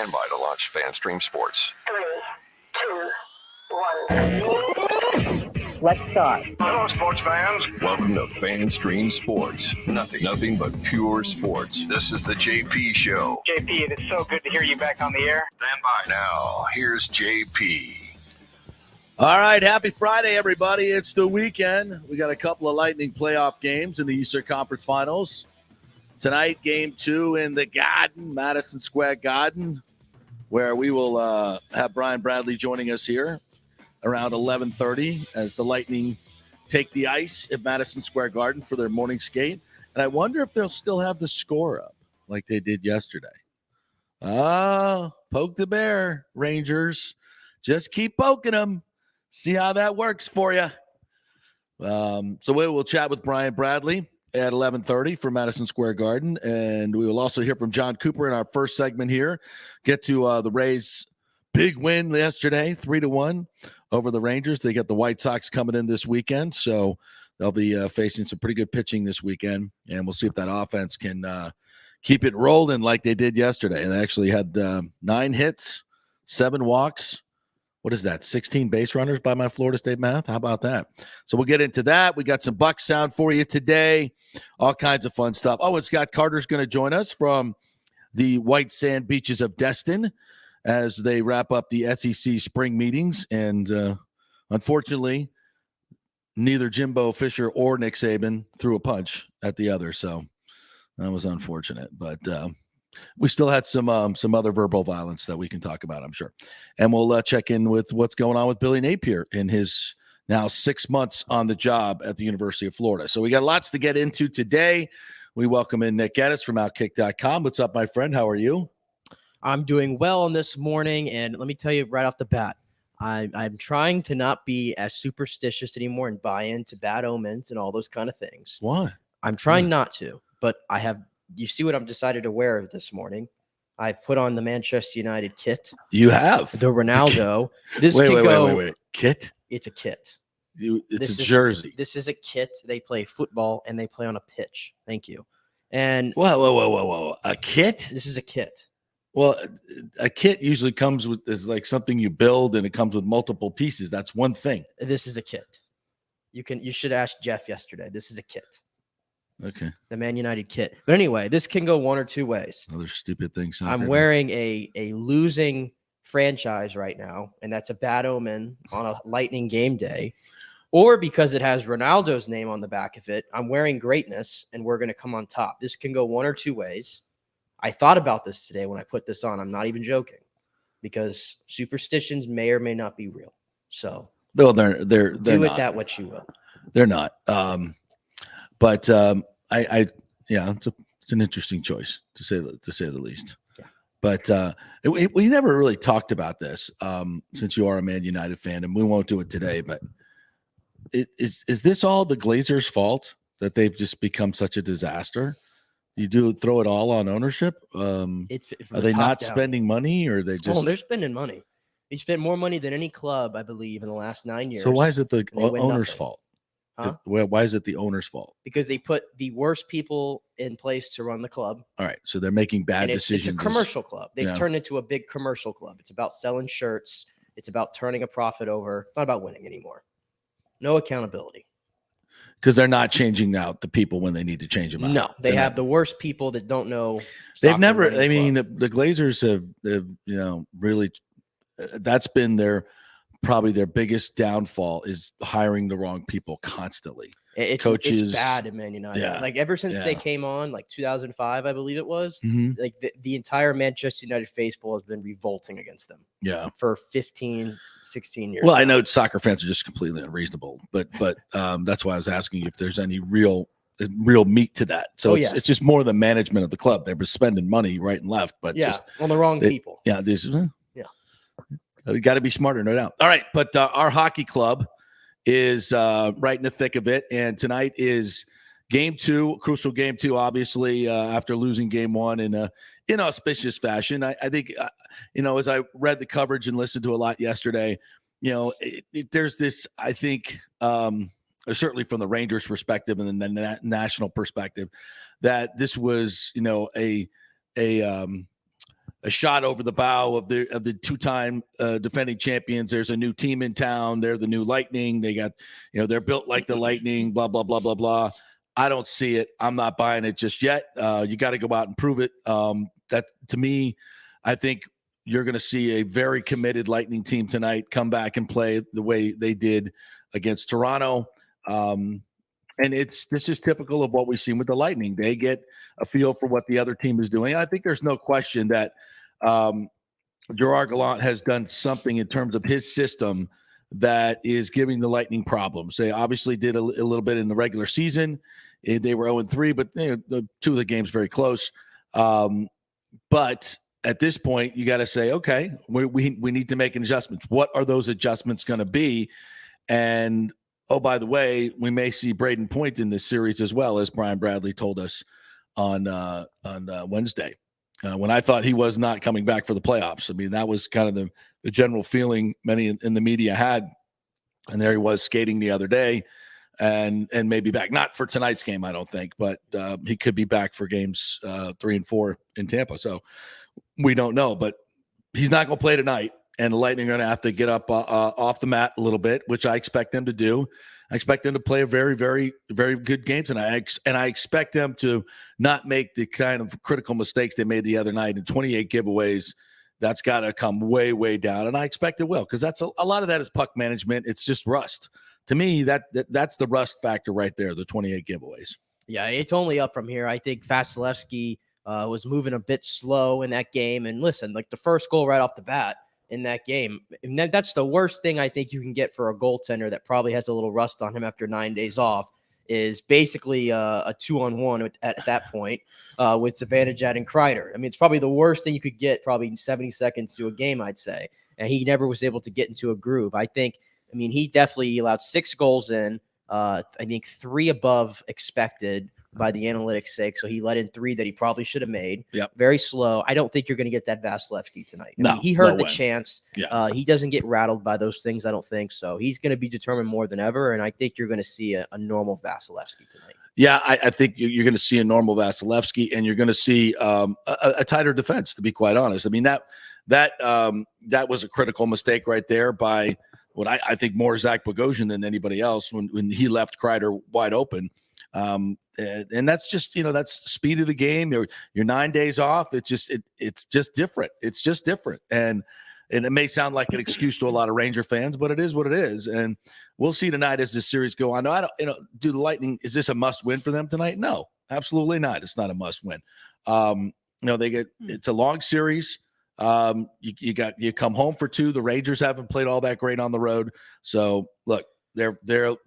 Stand by to launch FanStream Sports. 3, 2, 1. Let's start. Hello, sports fans. Welcome to FanStream Sports. Nothing but pure sports. This is the JP Show. JP, it is so good to hear you back on the air. Stand by. Now, here's JP. All right, happy Friday, everybody. It's the weekend. We got a couple of Lightning playoff games in the Eastern Conference Finals. Tonight, Game 2 in the Garden, Madison Square Garden, where we will have Brian Bradley joining us here around 11:30 as the Lightning take the ice at Madison Square Garden for their morning skate. And I wonder if they'll still have the score up like they did yesterday. Poke the bear, Rangers. Just keep poking them. See how that works for you. So we will chat with Brian Bradley at 11:30 for Madison Square Garden. And we will also hear from John Cooper in our first segment here. Get to the Rays' big win yesterday, 3-1 over the Rangers. They get the White Sox coming in this weekend. So they'll be facing some pretty good pitching this weekend. And we'll see if that offense can keep it rolling like they did yesterday. And they actually had 9 hits, 7 walks. What is that? 16 base runners by my Florida State math? How about that? So we'll get into that. We got some Bucs sound for you today. All kinds of fun stuff. Oh, and Scott Carter's going to join us from the white sand beaches of Destin as they wrap up the SEC spring meetings. And unfortunately, neither Jimbo Fisher or Nick Saban threw a punch at the other. So that was unfortunate. But we still had some other verbal violence that we can talk about, I'm sure. And we'll check in with what's going on with Billy Napier in his now 6 months on the job at the University of Florida. So we got lots to get into today. We welcome in Nick Geddes from Outkick.com. What's up, my friend? How are you? I'm doing well on this morning, and let me tell you right off the bat, I'm trying to not be as superstitious anymore and buy into bad omens and all those kind of things. Why? I'm trying not to, but I have. You see what I'm decided to wear this morning? I've put on the Manchester United kit. You have the Ronaldo. This wait. Kit? It's a kit. It's a jersey. This is a kit. They play football and they play on a pitch. Thank you. And whoa! A kit? This is a kit. Well, a kit usually comes with is like something you build and it comes with multiple pieces. That's one thing. This is a kit. You should ask Jeff yesterday. This is a kit. Okay. The Man United kit. But anyway, this can go one or two ways. Other stupid things. I'm wearing a losing franchise right now, and that's a bad omen on a Lightning game day. Or because it has Ronaldo's name on the back of it, I'm wearing greatness, and we're going to come on top. This can go one or two ways. I thought about this today when I put this on. I'm not even joking, because superstitions may or may not be real. So no, they're do not. with that what you will. They're not. But it's an interesting choice to say the least. Yeah. But we never really talked about this since you are a Man United fan, and we won't do it today. But is this all the Glazers' fault that they've just become such a disaster? You throw it all on ownership? Are they not spending money, or they just? Oh, they're spending money. They spent more money than any club, I believe, in the last 9 years. So why is it the owner's fault? Huh? Why is it the owner's fault? Because they put the worst people in place to run the club. All right, so they're making bad decisions. It's a commercial club. They've turned into a big commercial club. It's about selling shirts. It's about turning a profit over. It's not about winning anymore. No accountability. Because they're not changing out the people when they need to change them out. No, they have the worst people that don't know. They've never. I mean, the Glazers have really. That's been probably their biggest downfall is hiring the wrong people constantly. Coaches, it's bad in Man United. Yeah, like ever since they came on, like 2005, I believe it was. Mm-hmm. Like the entire Manchester United faithful has been revolting against them. Yeah, for 15, 16 years. Well, I know soccer fans are just completely unreasonable, but that's why I was asking you if there's any real meat to that. So it's just more the management of the club. They're spending money right and left, but just on the wrong people. Yeah, we got to be smarter, no doubt. All right, but our hockey club is right in the thick of it, and tonight is Game 2, crucial Game 2, obviously, after losing Game 1 in an inauspicious fashion. I think, as I read the coverage and listened to a lot yesterday, there's this, I think, certainly from the Rangers' perspective and then the national perspective, that this was, a a shot over the bow of the two-time defending champions. There's a new team in town. They're the new Lightning. They got, they're built like the Lightning, blah, blah, blah, blah, blah. I don't see it. I'm not buying it just yet. You got to go out and prove it. That, to me, I think you're going to see a very committed Lightning team tonight come back and play the way they did against Toronto. And this is typical of what we've seen with the Lightning. They get a feel for what the other team is doing. I think there's no question that Gerard Gallant has done something in terms of his system that is giving the Lightning problems. They obviously did a little bit in the regular season. They were 0-3, but two of the games very close. But at this point, you got to say, okay, we need to make an adjustment. What are those adjustments going to be? And, oh, by the way, we may see Braden Point in this series as well, as Brian Bradley told us on Wednesday, when I thought he was not coming back for the playoffs. I mean, that was kind of the general feeling many in the media had. And there he was skating the other day and maybe back. Not for tonight's game, I don't think, but he could be back for games 3 and 4 in Tampa. So we don't know, but he's not going to play tonight. And the Lightning are going to have to get up off the mat a little bit, which I expect them to do. I expect them to play a very, very, very good game tonight. And I expect them to not make the kind of critical mistakes they made the other night in 28 giveaways. That's got to come way, way down. And I expect it will, because that's a lot of that is puck management. It's just rust. To me, that's the rust factor right there, the 28 giveaways. Yeah, it's only up from here. I think Vasilevsky was moving a bit slow in that game. And listen, like the first goal right off the bat in that game, and that's the worst thing I think you can get for a goaltender that probably has a little rust on him after 9 days off, is basically a 2-on-1 at that point with Zibanejad and Kreider. I mean, it's probably the worst thing you could get, probably 70 seconds to a game, I'd say. And he never was able to get into a groove. I mean, he definitely allowed 6 goals in, I think 3 above expected by the analytics sake. So he let in 3 that he probably should have made. Yep. Very slow. I don't think you're going to get that Vasilevsky tonight. I No, mean, he heard no the way. chance. Yeah. He doesn't get rattled by those things, I don't think. So he's going to be determined more than ever. And I think you're going to see a normal Vasilevsky tonight. Yeah, I think you're going to see a normal Vasilevsky, and you're going to see a tighter defense, to be quite honest. I mean, that was a critical mistake right there by what I think more Zach Bogosian than anybody else when he left Kreider wide open. And that's just, that's the speed of the game. You're 9 days off. It's just different. It's just different. And it may sound like an excuse to a lot of Ranger fans, but it is what it is. And we'll see tonight as this series go on. No, do the Lightning, is this a must win for them tonight? No, absolutely not. It's not a must win. It's a long series. You come home for 2. The Rangers haven't played all that great on the road. So look, the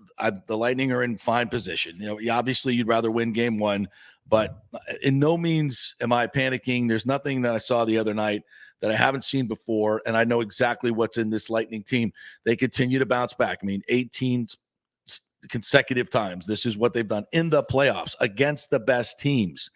Lightning are in fine position. Obviously you'd rather win game 1, but in no means am I panicking. There's nothing that I saw the other night that I haven't seen before, and I know exactly what's in this Lightning team. They continue to bounce back. I mean, 18 consecutive times. This is what they've done in the playoffs against the best teams.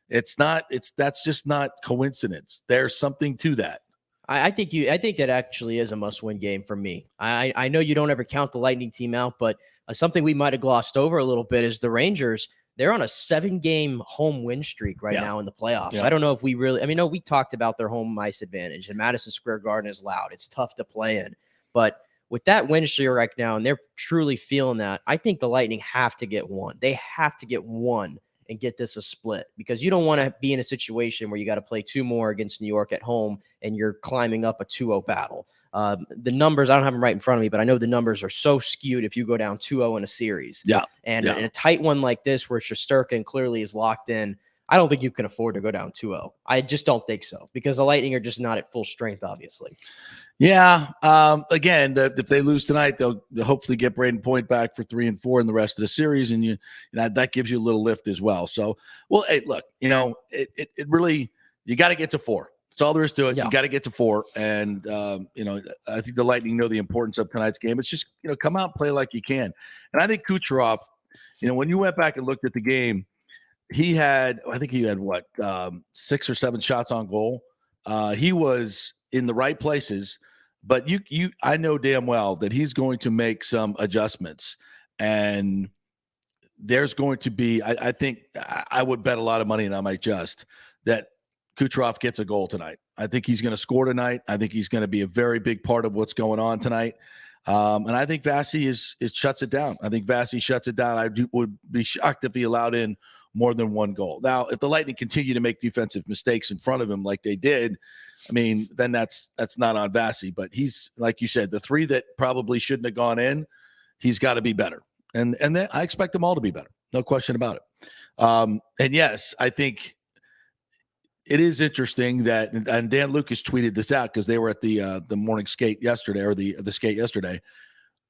That's just not coincidence. There's something to that. I think that actually is a must-win game for me. I know you don't ever count the Lightning team out, but something we might have glossed over a little bit is the Rangers. They're on a 7-game home win streak right now in the playoffs. Yeah. I don't know if we really – we talked about their home ice advantage, and Madison Square Garden is loud. It's tough to play in. But with that win streak right now, and they're truly feeling that, I think the Lightning have to get 1. They have to get 1 and get this a split, because you don't want to be in a situation where you got to play 2 more against New York at home and you're climbing up a 2-0 battle. The numbers, I don't have them right in front of me, but I know the numbers are so skewed if you go down 2-0 in a series. Yeah. And in a tight one like this where Shesterkin clearly is locked in, I don't think you can afford to go down 2-0. I just don't think so, because the Lightning are just not at full strength, obviously. Yeah. Again, if they lose tonight, they'll hopefully get Braden Point back for 3 and 4 in the rest of the series, and that gives you a little lift as well. So, well, hey, look, it really, you got to get to 4. That's all there is to it. Yeah. You got to get to 4, and I think the Lightning know the importance of tonight's game. It's just come out and play like you can. And I think Kucherov, when you went back and looked at the game, he had 6 or 7 shots on goal. He was in the right places, but I know damn well that he's going to make some adjustments, and there's going to be, I think I would bet a lot of money, and I might just, that Kucherov gets a goal tonight. I think he's going to score tonight. I think he's going to be a very big part of what's going on tonight. And I think Vasi is shuts it down. I think Vasi shuts it down. Would be shocked if he allowed in more than one goal. Now, if the Lightning continue to make defensive mistakes in front of him like they did, I mean, then that's not on Vasi. But he's, like you said, the three that probably shouldn't have gone in, he's got to be better. And then I expect them all to be better. No question about it. And yes, I think it is interesting that, and Dan Lucas tweeted this out because they were at the morning skate yesterday, or the skate yesterday,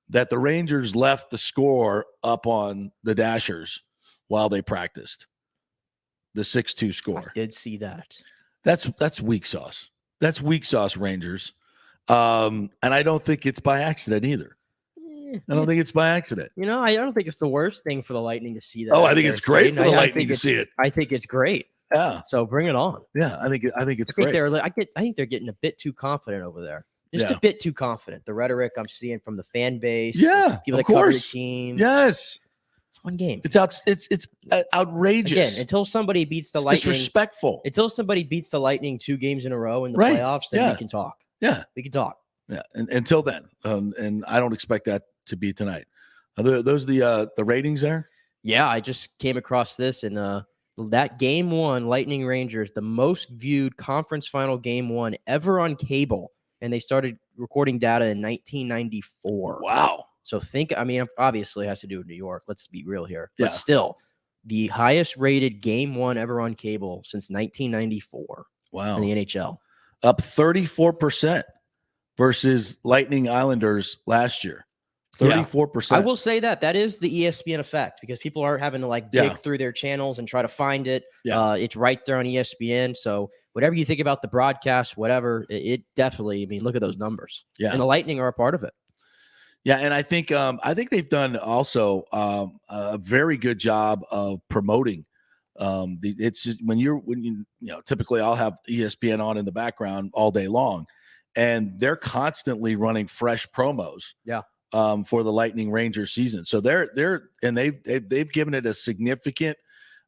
that the Rangers left the score up on the Dashers while they practiced. The 6-2 score. I did see that. That's weak sauce. That's weak sauce, Rangers. And I don't think it's by accident either. I don't think it's by accident. You know, I don't think it's the worst thing for the Lightning to see that. Oh, I think it's great for the Lightning to see it. I think it's great. Yeah. So bring it on. Yeah, I think it's great. I think they're getting a bit too confident over there. Just a bit too confident. The rhetoric I'm seeing from the fan base. Yeah, people of that cover the course. team. Yes. It's one game. It's outrageous. Again, until somebody beats the It's Lightning. disrespectful. Until somebody beats the Lightning 2 games in a row in the playoffs, then we can talk. Yeah. We can talk. Yeah. And until then, and I don't expect that to be tonight. Are those the ratings there? Yeah, I just came across this, and that game 1, Lightning Rangers, the most viewed conference final game 1 ever on cable, and they started recording data in 1994. Wow. So obviously it has to do with New York. Let's be real here. Yeah. But still, the highest rated game 1 ever on cable since 1994. Wow. In the NHL. Up 34% versus Lightning Islanders last year. 34%. I will say that is the ESPN effect, because people aren't having to dig through their channels and try to find it. Yeah. It's right there on ESPN. So whatever you think about the broadcast, whatever, it definitely, look at those numbers. Yeah. And the Lightning are a part of it. Yeah, and I think they've done also a very good job of promoting. It's just when you typically I'll have ESPN on in the background all day long, and they're constantly running fresh promos. Yeah. For the Lightning Rangers season. So they've given it a significant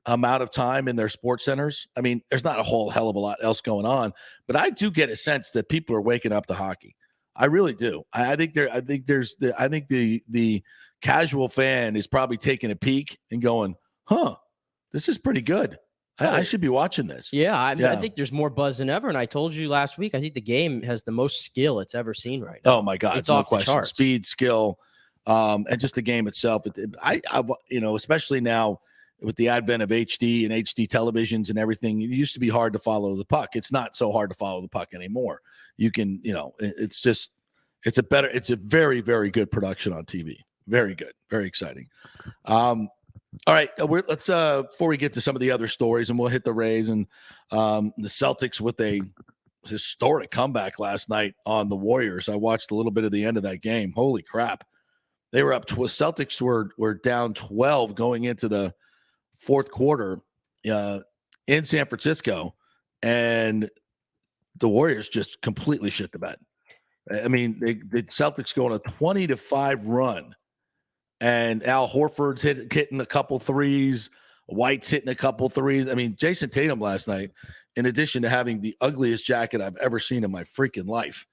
amount of time in their sports centers. I mean, there's not a whole hell of a lot else going on, but I do get a sense that people are waking up to hockey. I really do. I think the casual fan is probably taking a peek and going, this is pretty good. I should be watching this. Yeah, I think there's more buzz than ever. And I told you last week, I think the game has the most skill it's ever seen right now. Oh my God, it's off the charts. Speed, skill, and just the game itself. I especially now with the advent of HD and HD televisions and everything, it used to be hard to follow the puck. It's not so hard to follow the puck anymore. You can, it's a very, very good production on TV. Very good, very exciting. All right, let's before we get to some of the other stories, and we'll hit the Rays and the Celtics with a historic comeback last night on the Warriors. I watched a little bit of the end of that game. Holy crap. They were up. Celtics were down 12 going into the fourth quarter in San Francisco, and the Warriors just completely shit the bed. I mean, the Celtics go on a 20-5 run. And Al Horford's hitting a couple threes. White's hitting a couple threes. I mean, Jason Tatum last night, in addition to having the ugliest jacket I've ever seen in my freaking life,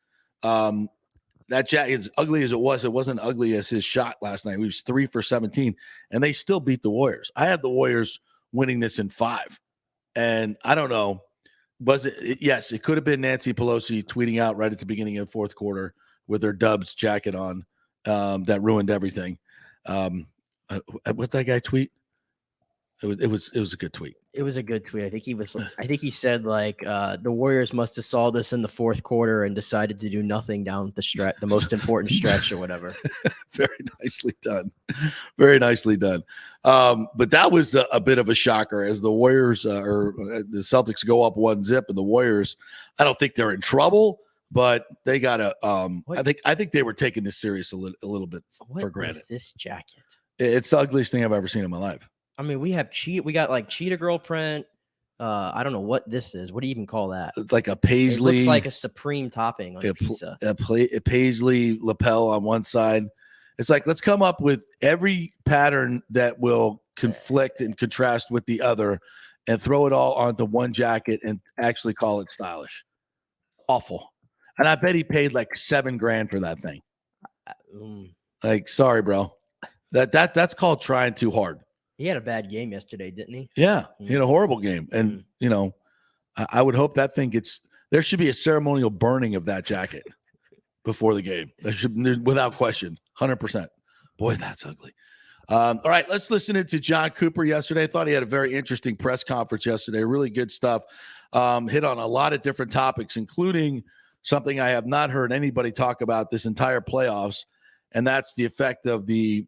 that jacket, as ugly as it wasn't ugly as his shot last night. He was 3 for 17, and they still beat the Warriors. I had the Warriors winning this in 5. And I don't know, was it? Yes, it could have been Nancy Pelosi tweeting out right at the beginning of the fourth quarter with her Dubs jacket on that ruined everything. What that guy tweet? It was a good tweet. It was a good tweet. I think he said the Warriors must have saw this in the fourth quarter and decided to do nothing down the stretch, the most important stretch or whatever. Very nicely done. Very nicely done. But that was a bit of a shocker as the Warriors or the Celtics go up 1-0, and the Warriors, I don't think they're in trouble. But they got to. I think they were taking this serious a little bit for granted. What is this jacket? It's the ugliest thing I've ever seen in my life. I mean, we got cheetah girl print. I don't know what this is. What do you even call that? It's like a paisley. It looks like a supreme topping on pizza. A paisley lapel on one side. It's like, let's come up with every pattern that will conflict and contrast with the other, and throw it all onto one jacket and actually call it stylish. Awful. And I bet he paid like $7,000 for that thing. Like, sorry, bro. That's called trying too hard. He had a bad game yesterday, didn't he? Yeah, he had a horrible game. And, I would hope that thing there should be a ceremonial burning of that jacket before the game. There should, without question, 100%. Boy, that's ugly. All right, let's listen to John Cooper yesterday. I thought he had a very interesting press conference yesterday. Really good stuff. Hit on a lot of different topics, including something I have not heard anybody talk about this entire playoffs, and that's the effect of the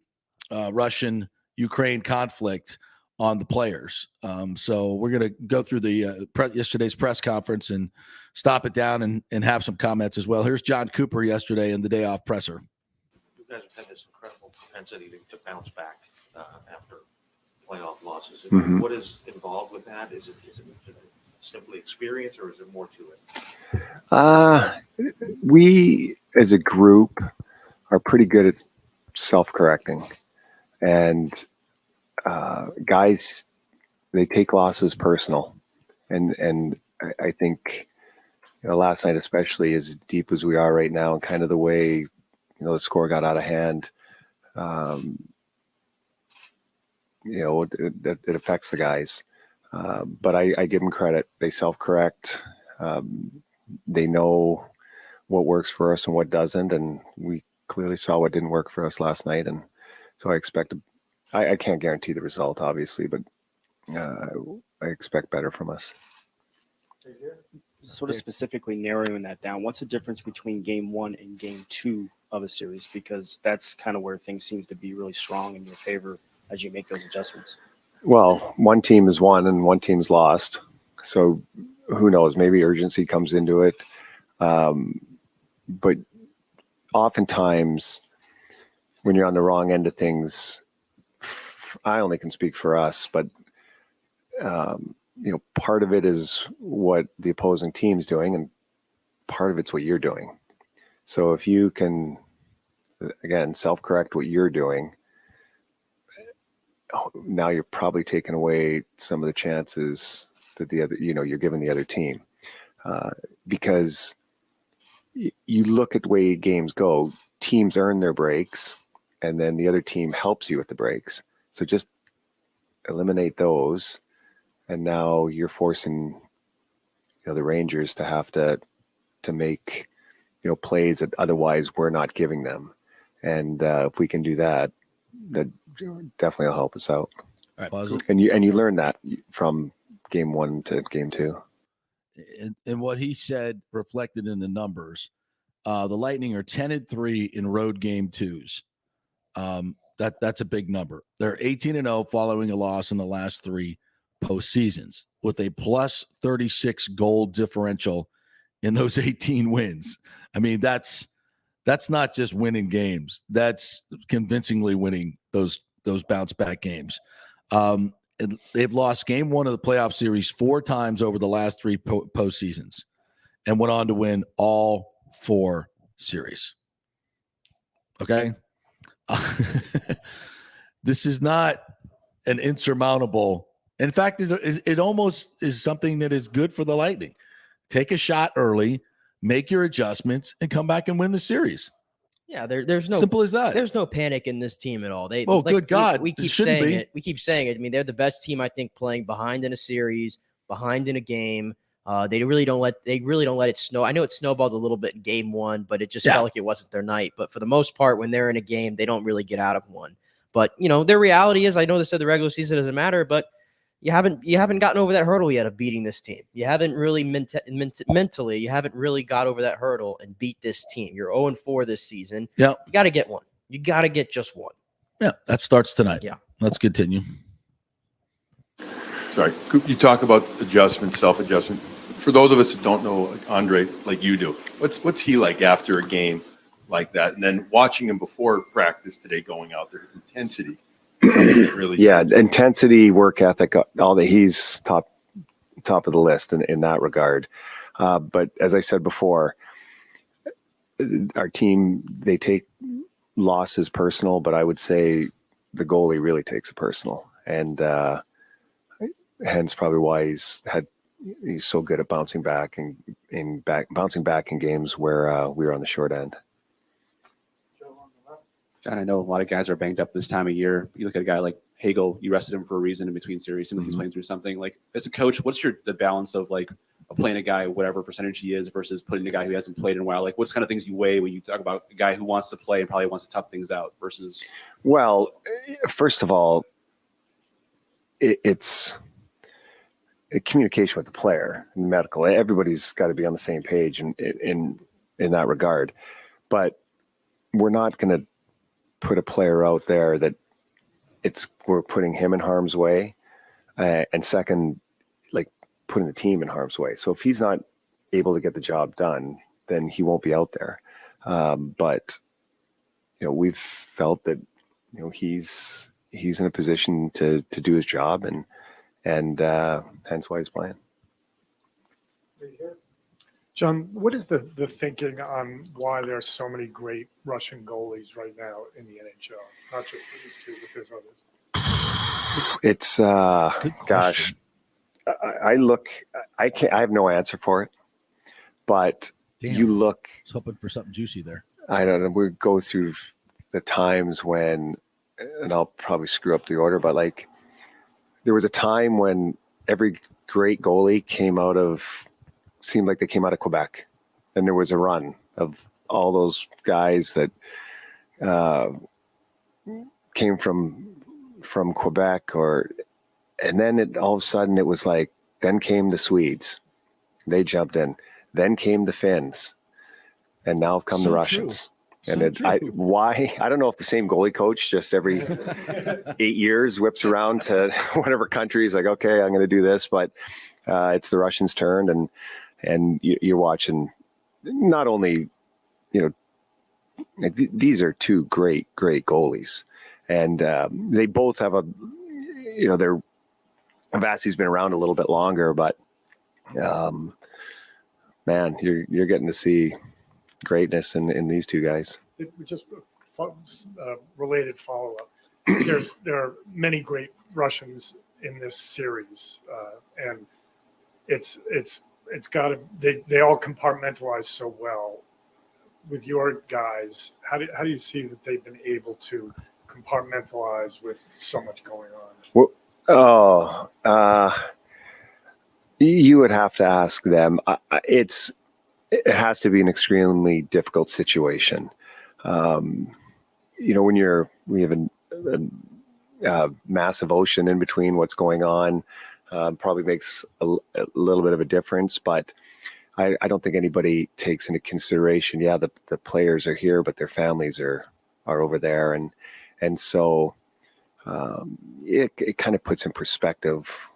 Russian-Ukraine conflict on the players. So we're going to go through the yesterday's press conference and stop it down and have some comments as well. Here's John Cooper yesterday in the day off presser. You guys have had this incredible propensity to bounce back after playoff losses. Mm-hmm. What is involved with that? Is it simply experience, or is there more to it? We, as a group, are pretty good at self-correcting. And guys, they take losses personal. And I think, last night especially, as deep as we are right now, and kind of the way, the score got out of hand, it affects the guys. But I give them credit. They self-correct. They know what works for us and what doesn't. And we clearly saw what didn't work for us last night. And so I can't guarantee the result, obviously, but I expect better from us. Sort of specifically narrowing that down, what's the difference between game 1 and game 2 of a series? Because that's kind of where things seems to be really strong in your favor as you make those adjustments. Well, one team has won and one team's lost. So who knows? Maybe urgency comes into it. But oftentimes when you're on the wrong end of things, I only can speak for us, but part of it is what the opposing team's doing, and part of it's what you're doing. So if you can, again, self-correct what you're doing, now you're probably taking away some of the chances that the other, you're giving the other team. Because you look at the way games go, teams earn their breaks, and then the other team helps you with the breaks. So just eliminate those, and now you're forcing the Rangers to have to make plays that otherwise we're not giving them. And if we can do that, that definitely will help us out. All right, pause it. And you learn that from game 1 to game 2. And what he said reflected in the numbers. The Lightning are 10-3 in road game 2s. That's a big number. They're 18-0 following a loss in the last 3 postseasons with a plus 36 goal differential in those 18 wins. I mean, that's not just winning games. That's convincingly winning those bounce back games. And they've lost game 1 of the playoff series 4 times over the last 3 postseasons and went on to win all 4 series. Okay. This is not an insurmountable. In fact, it almost is something that is good for the Lightning. Take a shot early, make your adjustments, and come back and win the series. Yeah, there's no simple as that. There's no panic in this team at all. Good God, we keep saying it. We keep saying it. I mean, they're the best team, I think, playing behind in a series, behind in a game. They really don't let it snow. I know it snowballed a little bit in game 1, but it just felt like it wasn't their night. But for the most part, when they're in a game, they don't really get out of one. But their reality is, I know they said the regular season doesn't matter, but you haven't gotten over that hurdle yet of beating this team. You haven't really mentally, you haven't really got over that hurdle and beat this team. You're 0-4 this season. Yeah, you got to get one. You got to get just one. Yeah, that starts tonight. Yeah, let's continue. Sorry, you talk about adjustment, self-adjustment. For those of us that don't know Andre like you do, what's he like after a game like that? And then watching him before practice today, going out there, his intensity. Really intensity, work ethic, all that. He's top of the list in that regard. But as I said before, our team, they take losses personal, but I would say the goalie really takes it personal. And hence probably why he's so good at bouncing back in games where we were on the short end. John, I know a lot of guys are banged up this time of year. You look at a guy like Hagel, you rested him for a reason in between series, and he's playing through something. Like, as a coach, what's the balance of like playing a guy, whatever percentage he is, versus putting a guy who hasn't played in a while? Like, what's kind of things you weigh when you talk about a guy who wants to play and probably wants to tough things out versus? Well, first of all, it's a communication with the player and medical. Everybody's got to be on the same page in that regard. But we're not going to put a player out there that we're putting him in harm's way, and second, like putting the team in harm's way. So if he's not able to get the job done, then he won't be out there. But we've felt that he's in a position to do his job, and hence why he's playing. John, what is the thinking on why there are so many great Russian goalies right now in the NHL? Not just these two, but there's others. It's gosh, I have no answer for it, but you look. I was hoping for something juicy there. I don't know. We go through the times when, and I'll probably screw up the order, but like there was a time when every great goalie seemed like they came out of Quebec, and there was a run of all those guys that came from Quebec, and then all of a sudden it was like, then came the Swedes, they jumped in, then came the Finns, and now have come the Russians. And why? I don't know if the same goalie coach just every 8 years whips around to whatever country. He's like, okay, I'm going to do this, but it's the Russians' turn, and you're watching. Not only, these are two great goalies, and they both have Vasi's been around a little bit longer, but man, you're getting to see greatness in these two guys. Just related follow-up. There are many great Russians in this series, and it's got to. They all compartmentalize so well. With your guys, how do you see that they've been able to compartmentalize with so much going on? Well, you would have to ask them. It has to be an extremely difficult situation. When we have a massive ocean in between what's going on, probably makes a little bit of a difference, but I don't think anybody takes into consideration, the players are here, but their families are over there. And so it kind of puts in perspective,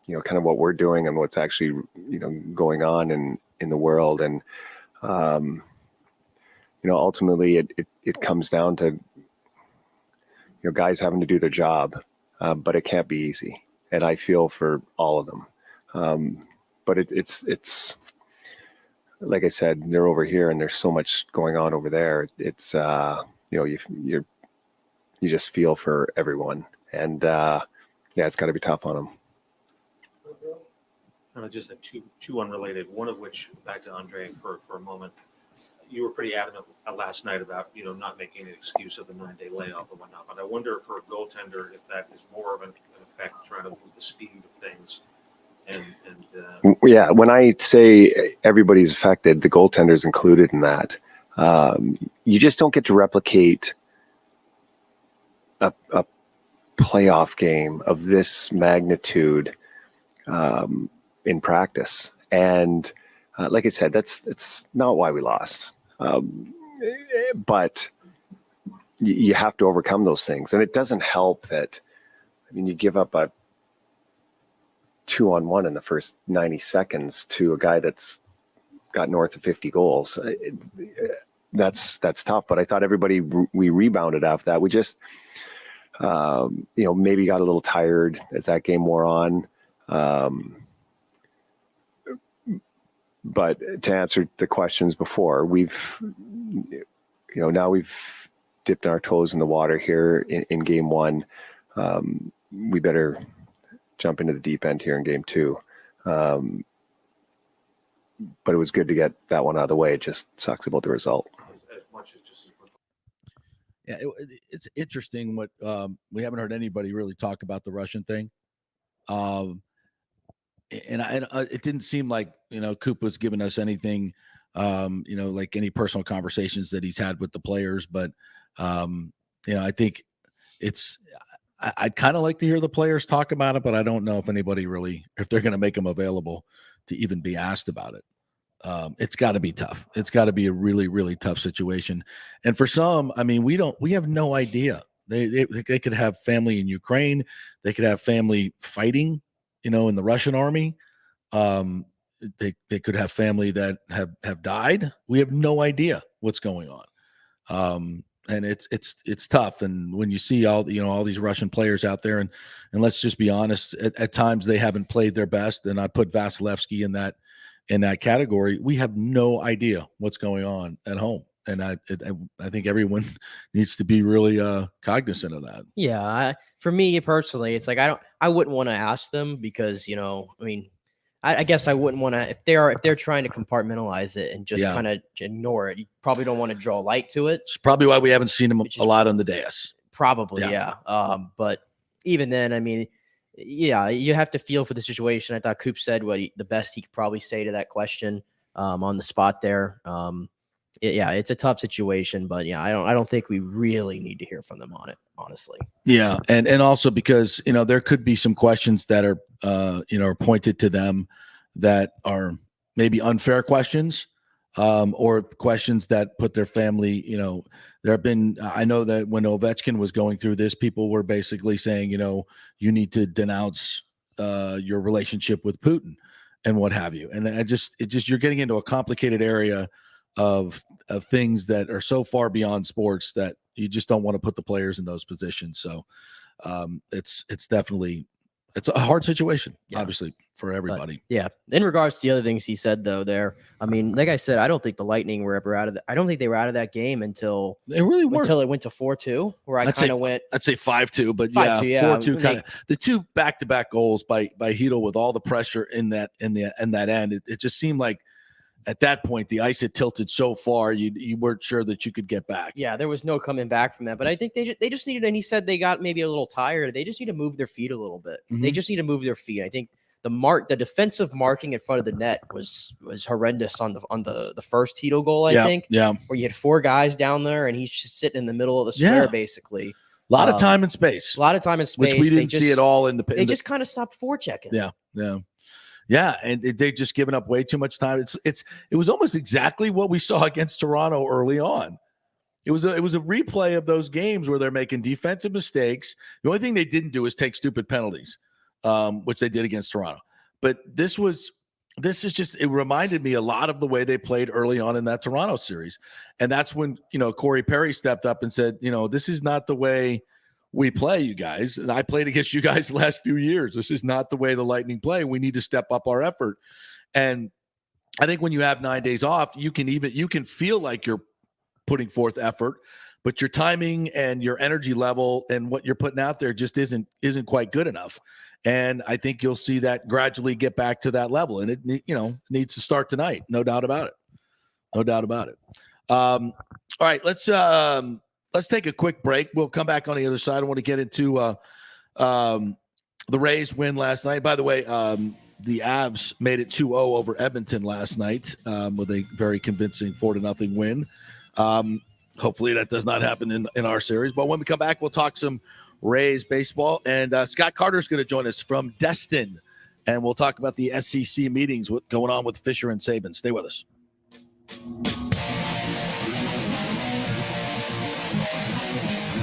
kind of what we're doing and what's actually, going on in the world. And, ultimately it comes down to, guys having to do their job, but it can't be easy. And I feel for all of them. But it's like I said, they're over here and there's so much going on over there. It's, you just feel for everyone, and it's got to be tough on them. Just two unrelated. One of which, back to Andre for a moment. You were pretty adamant last night about not making an excuse of the 9-day layoff and whatnot. But I wonder for a goaltender if that is more of an effect trying to move the speed of things. When I say everybody's affected, the goaltender's included in that. You just don't get to replicate a playoff game of this magnitude in practice. And like I said, it's not why we lost. But you have to overcome those things. And it doesn't help that, you give up a 2-on-1 in the first 90 seconds to a guy that's got north of 50 goals. That's tough. But I thought we rebounded after that. We just, maybe got a little tired as that game wore on. But to answer the questions before, now we've dipped our toes in the water here in game one. We better jump into the deep end here in game 2. But it was good to get that one out of the way. It just sucks about the result. As much as just Yeah, it's interesting what we haven't heard anybody really talk about the Russian thing. And it didn't seem like, Coop was giving us anything, like any personal conversations that he's had with the players. But, I think I'd kind of like to hear the players talk about it, but I don't know if they're going to make them available to even be asked about it. It's got to be tough. It's got to be a really, really tough situation. And for some, we have no idea. They could have family in Ukraine. They could have family fighting, in the Russian army. They could have family that have died. We have no idea what's going on. And it's tough. And when you see all these Russian players out there, and let's just be honest, at times they haven't played their best. And I put Vasilevsky in that category. We have no idea what's going on at home. And I think everyone needs to be really cognizant of that. Yeah, for me personally, it's like I wouldn't want to ask them because I guess I wouldn't want to if they're trying to compartmentalize it and just kind of ignore it. You probably don't want to draw light to it. It's probably why we haven't seen them a lot on the dais. Probably, yeah. But even then, you have to feel for the situation. I thought Coop said the best he could probably say to that question on the spot there. It's a tough situation, but I don't think we really need to hear from them on it, honestly. Yeah, and also because there could be some questions that are are pointed to them that are maybe unfair questions, or questions that put their family. There have been. I know that when Ovechkin was going through this, people were basically saying, you need to denounce your relationship with Putin and what have you. And you're getting into a complicated area of things that are so far beyond sports that you just don't want to put the players in those positions. So it's definitely a hard situation, obviously, for everybody. But, in regards to the other things he said, though, like I said, I don't think the Lightning were ever out of I don't think they were out of that game until they really were until it went to 4-2, where I kind of went. I'd say 5-2, but 4-2, 4-2 kind of the two back-to-back goals by Hedl with all the pressure in that end. It just seemed like at that point the ice had tilted so far you weren't sure that you could get back. Yeah, there was no coming back from that. But I think they just needed, and he said they got maybe a little tired. They just need to move their feet a little bit. Mm-hmm. They just need to move their feet. I think the defensive marking in front of the net was horrendous on the first Hedl goal. I think where you had 4 guys down there and he's just sitting in the middle of the square basically. A lot of time and space. Which we didn't see at all in the. They just kind of stopped forechecking. Yeah, and they just given up way too much time. It was almost exactly what we saw against Toronto early on. It was a replay of those games where they're making defensive mistakes. The only thing they didn't do is take stupid penalties, which they did against Toronto. But this is just, it reminded me a lot of the way they played early on in that Toronto series. And that's when, Corey Perry stepped up and said, this is not the way we play, you guys. And I played against you guys the last few years. This is not the way the Lightning play. We need to step up our effort. And I think when you have 9 days off, you can feel like you're putting forth effort, but your timing and your energy level and what you're putting out there just isn't quite good enough. And I think you'll see that gradually get back to that level. And it needs to start tonight. No doubt about it. All right, let's take a quick break. We'll come back on the other side. I want to get into the Rays win last night. By the way, the Avs made it 2-0 over Edmonton last night with a very convincing 4-0 win. Hopefully that does not happen in our series. But when we come back, we'll talk some Rays baseball. And Scott Carter's going to join us from Destin. And we'll talk about the SEC meetings, what's going on with Fisher and Saban. Stay with us.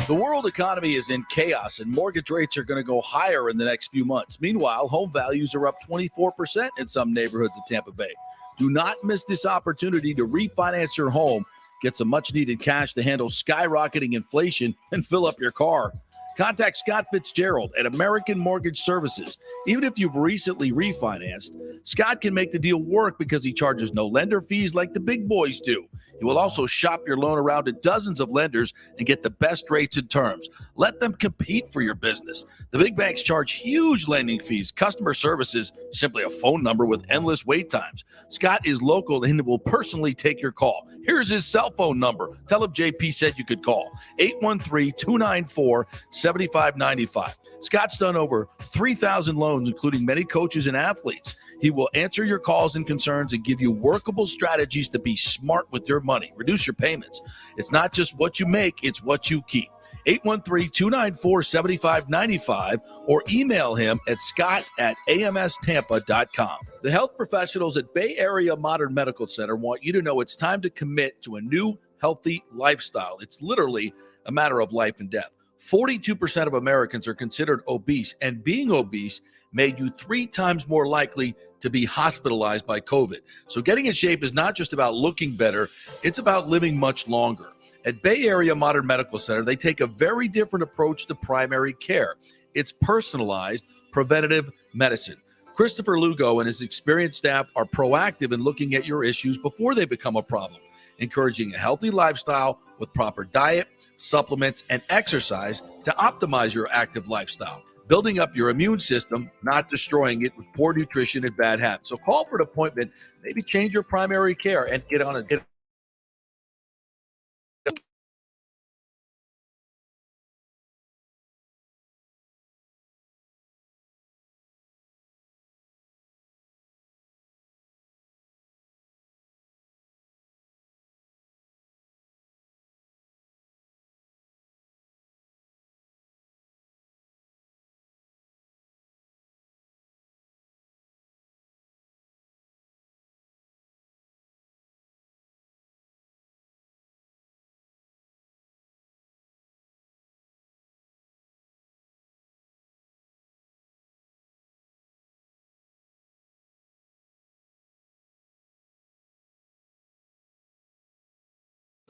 The world economy is in chaos, and mortgage rates are going to go higher in the next few months. Meanwhile, home values are up 24% in some neighborhoods of Tampa Bay. Do not miss this opportunity to refinance your home, get some much-needed cash to handle skyrocketing inflation, and fill up your car. Contact Scott Fitzgerald at American Mortgage Services. Even if you've recently refinanced, Scott can make the deal work because he charges no lender fees like the big boys do. He will also shop your loan around to dozens of lenders and get the best rates and terms. Let them compete for your business. The big banks charge huge lending fees. Customer service is simply a phone number with endless wait times. Scott is local and will personally take your call. Here's his cell phone number. Tell him JP said you could call. 813-294-7595. Scott's done over 3,000 loans, including many coaches and athletes. He will answer your calls and concerns and give you workable strategies to be smart with your money. Reduce your payments. It's not just what you make, it's what you keep. 813-294-7595 or email him at scott@amstampa.com. The health professionals at Bay Area Modern Medical Center want you to know it's time to commit to a new healthy lifestyle. It's literally a matter of life and death. 42% of Americans are considered obese, and being obese made you 3 times more likely to be hospitalized by COVID. So getting in shape is not just about looking better, it's about living much longer. At Bay Area Modern Medical Center, they take a very different approach to primary care. It's personalized preventative medicine. Christopher Lugo and his experienced staff are proactive in looking at your issues before they become a problem, encouraging a healthy lifestyle with proper diet, supplements, and exercise to optimize your active lifestyle, building up your immune system, not destroying it with poor nutrition and bad habits. So call for an appointment, maybe change your primary care and get on it.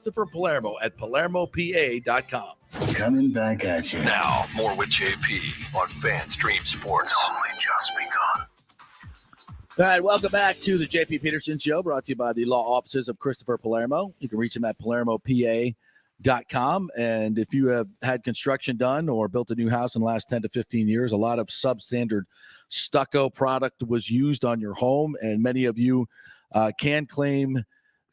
Christopher Palermo at PalermoPA.com. Coming back at you. Now, more with JP on FanStream Sports. It's only just begun. All right, welcome back to the JP Peterson Show, brought to you by the law offices of Christopher Palermo. You can reach him at PalermoPA.com. And if you have had construction done or built a new house in the last 10 to 15 years, a lot of substandard stucco product was used on your home, and many of you can claim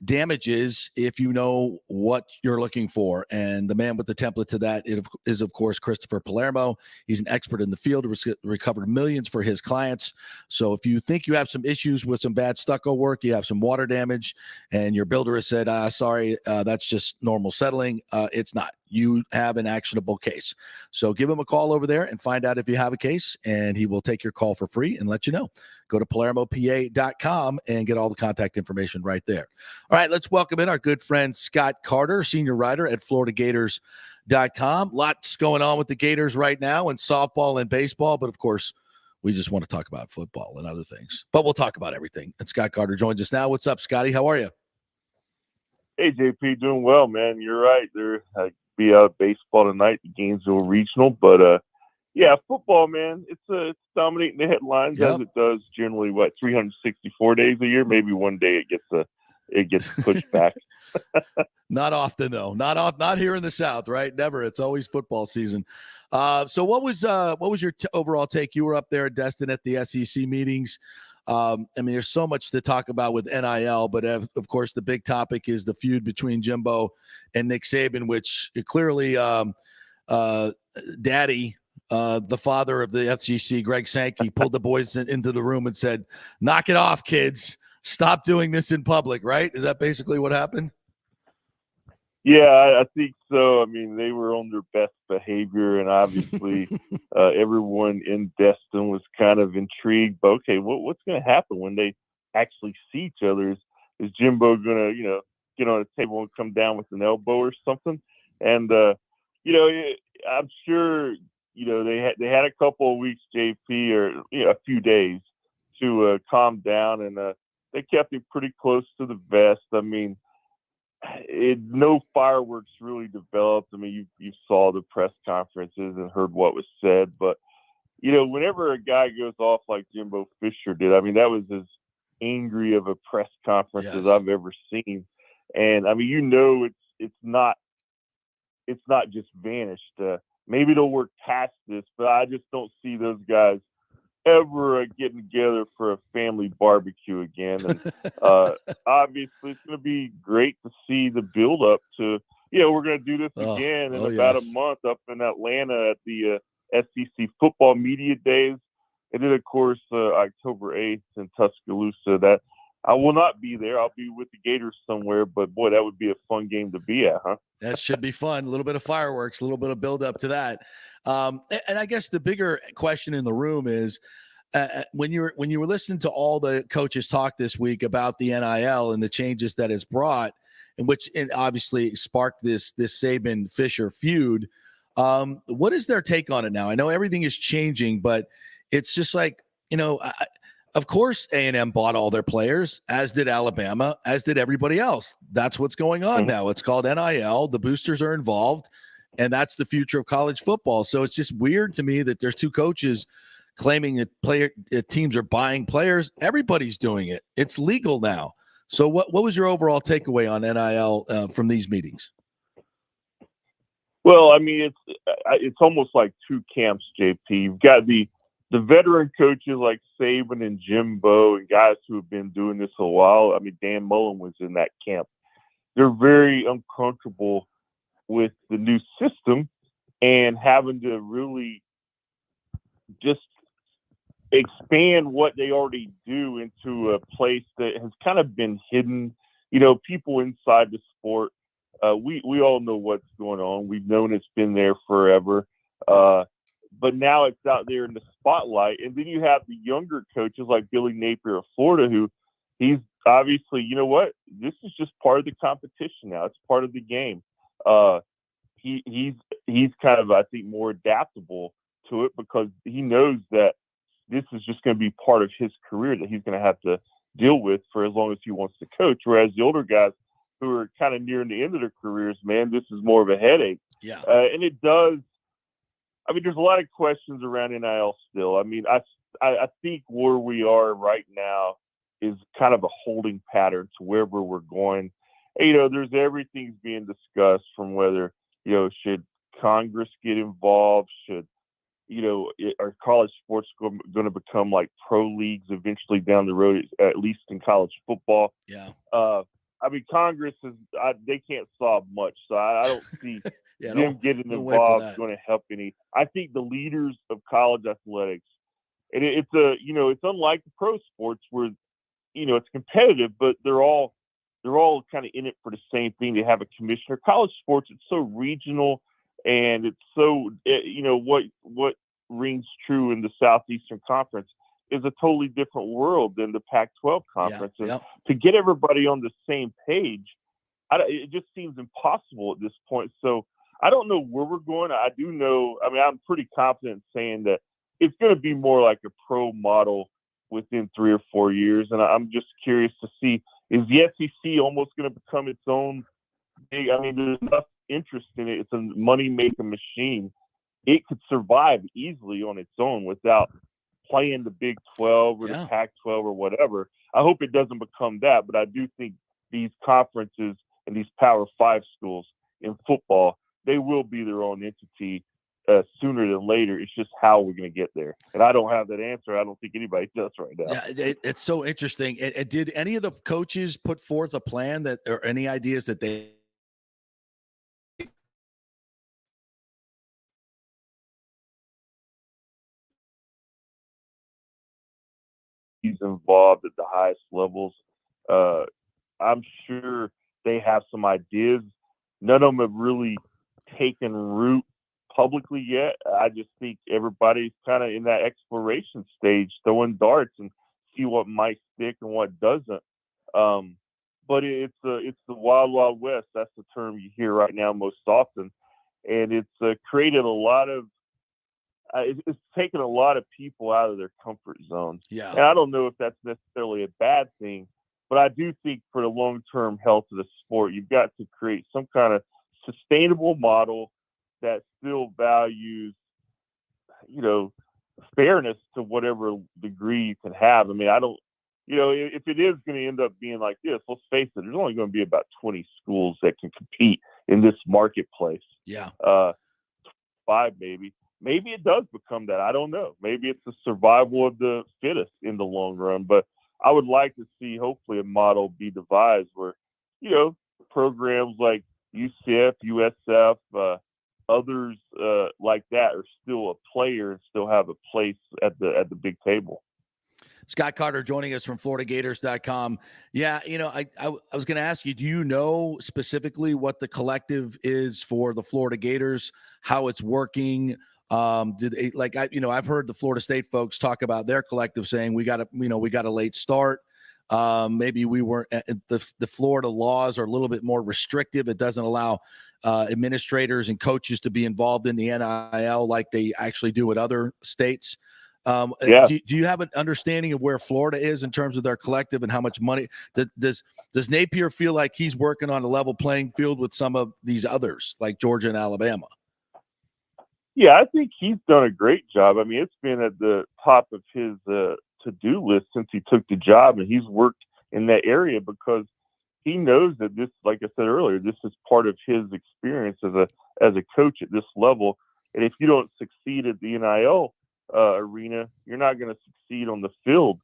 damages if you know what you're looking for. And the man with the template to that is, of course, Christopher Palermo. He's an expert in the field, recovered millions for his clients. So if you think you have some issues with some bad stucco work, you have some water damage, and your builder has said, sorry, that's just normal settling, it's not. You have an actionable case. So give him a call over there and find out if you have a case, and he will take your call for free and let you know. Go to PalermoPA.com and get all the contact information right there. All right, let's welcome in our good friend Scott Carter, senior writer at FloridaGators.com. Lots going on with the Gators right now in softball and baseball, but of course, we just want to talk about football and other things. But we'll talk about everything. And Scott Carter joins us now. What's up, Scotty? How are you? Hey, JP, doing well, man. You're right. There be out baseball tonight, the Gainesville Regional, but yeah, football, man. It's dominating the headlines as it does generally. 364 days a year? Maybe one day it gets pushed back. Not often though. Not here in the South, right? Never. It's always football season. So what was your overall take? You were up there at Destin at the SEC meetings. I mean, there's so much to talk about with NIL, but of course, the big topic is the feud between Jimbo and Nick Saban, which clearly Daddy, the father of the FGC, Greg Sankey, pulled the boys into the room and said, knock it off, kids. Stop doing this in public, right? Is that basically what happened? Yeah, I think so. I mean, they were on their best behavior, and obviously everyone in Destin was kind of intrigued. But okay, what's going to happen when they actually see each other? Is Jimbo going to, get on a table and come down with an elbow or something? And I'm sure they had a couple of weeks, JP, or a few days to calm down, and they kept it pretty close to the vest. I mean, no fireworks really developed. I mean, you saw the press conferences and heard what was said, but whenever a guy goes off like Jimbo Fisher did, I mean, that was as angry of a press conference as I've ever seen. And I mean, it's not just vanished. Maybe they'll work past this, but I just don't see those guys ever getting together for a family barbecue again. And obviously, it's going to be great to see the build up to. We're going to do this again in about a month up in Atlanta at the SEC football media days, and then of course October 8th in Tuscaloosa. That I will not be there. I'll be with the Gators somewhere, but boy, that would be a fun game to be at, huh? That should be fun. A little bit of fireworks, a little bit of build up to that. And I guess the bigger question in the room is when you were listening to all the coaches talk this week about the NIL and the changes that it's brought, and which obviously sparked this Saban Fisher feud. What is their take on it now? I know everything is changing, but it's just like, of course, A&M bought all their players, as did Alabama, as did everybody else. That's what's going on now. It's called NIL. The boosters are involved, and that's the future of college football. So it's just weird to me that there's two coaches claiming that teams are buying players. Everybody's doing it. It's legal now. So what was your overall takeaway on NIL from these meetings? Well, I mean, it's almost like two camps, JP. You've got the veteran coaches like Saban and Jimbo and guys who have been doing this a while. I mean, Dan Mullen was in that camp. They're very uncomfortable with the new system and having to really just expand what they already do into a place that has kind of been hidden. People inside the sport, we all know what's going on. We've known it's been there forever. But now it's out there in the spotlight. And then you have the younger coaches like Billy Napier of Florida, who he's obviously, this is just part of the competition now. It's part of the game. He's kind of, I think, more adaptable to it because he knows that this is just going to be part of his career that he's going to have to deal with for as long as he wants to coach. Whereas the older guys who are kind of nearing the end of their careers, man, this is more of a headache. Yeah. And it does. I mean, there's a lot of questions around NIL still. I mean, I think where we are right now is kind of a holding pattern to wherever we're going. There's everything's being discussed from whether, should Congress get involved? Should, are college sports going to become like pro leagues eventually down the road, at least in college football? Yeah. I mean, Congress they can't solve much. So I don't see them getting involved is going to help any. I think the leaders of college athletics, and it's unlike the pro sports where, it's competitive, but they're all kind of in it for the same thing. They have a commissioner. College sports, it's so regional, and it's so, what rings true in the Southeastern Conference is a totally different world than the Pac-12 conference. And to get everybody on the same page, it just seems impossible at this point. So I don't know where we're going. I do know, I mean, I'm pretty confident saying that it's going to be more like a pro model within 3 or 4 years. And I'm just curious to see, is the SEC almost going to become its own big, I mean, there's enough interest in it. It's a money-making machine. It could survive easily on its own without playing the Big 12 or the Pac-12 or whatever. I hope it doesn't become that, but I do think these conferences and these Power 5 schools in football, they will be their own entity sooner than later. It's just how we're going to get there. And I don't have that answer. I don't think anybody does right now. Yeah, it's so interesting. Did any of the coaches put forth a plan or any ideas that they he's involved at the highest levels? I'm sure they have some ideas. None of them have really taken root publicly yet. I just think everybody's kind of in that exploration stage, throwing darts and see what might stick and what doesn't. But it's the wild, wild west. That's the term you hear right now most often. And it's created a lot of, it's taken a lot of people out of their comfort zone. Yeah. And I don't know if that's necessarily a bad thing, but I do think for the long-term health of the sport, you've got to create some kind of sustainable model that still values, fairness to whatever degree you can have. I mean, I don't, if it is going to end up being like this, let's face it, there's only going to be about 20 schools that can compete in this marketplace. Yeah. 5 maybe. Maybe it does become that. I don't know. Maybe it's the survival of the fittest in the long run. But I would like to see, hopefully, a model be devised where, programs like UCF, USF, others like that are still a player and still have a place at the big table. Scott Carter joining us from FloridaGators.com. Yeah, I was going to ask you, do you know specifically what the collective is for the Florida Gators, how it's working? I've heard the Florida State folks talk about their collective saying we got a late start. Maybe we weren't. The Florida laws are a little bit more restrictive. It doesn't allow administrators and coaches to be involved in the NIL like they actually do at other states. Do you have an understanding of where Florida is in terms of their collective and how much money does Napier feel like he's working on a level playing field with some of these others like Georgia and Alabama? Yeah, I think he's done a great job. I mean, it's been at the top of his to-do list since he took the job, and he's worked in that area because he knows that this, like I said earlier, this is part of his experience as a coach at this level. And if you don't succeed at the NIL arena, you're not going to succeed on the field.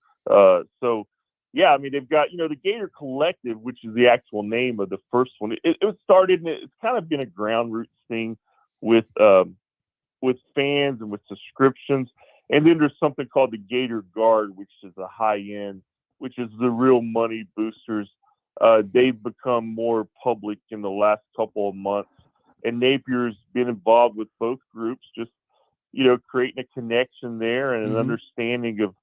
So, yeah, I mean, they've got, the Gator Collective, which is the actual name of the first one. It started, and it's kind of been a ground roots thing with fans and with subscriptions. And then there's something called the Gator Guard, which is the high end, which is the real money boosters. They've become more public in the last couple of months. And Napier's been involved with both groups, just, creating a connection there and an understanding of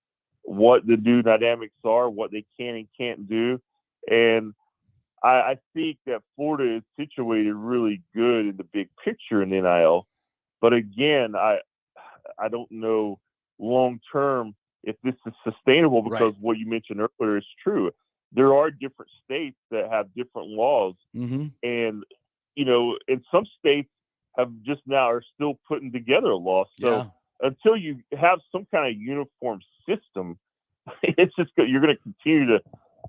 what the new dynamics are, what they can and can't do. And I think that Florida is situated really good in the big picture in NIL. But again, I don't know long term if this is sustainable because what you mentioned earlier is true. There are different states that have different laws. And, and some states have just now are still putting together a law. So until you have some kind of uniform system, it's just you're going to continue to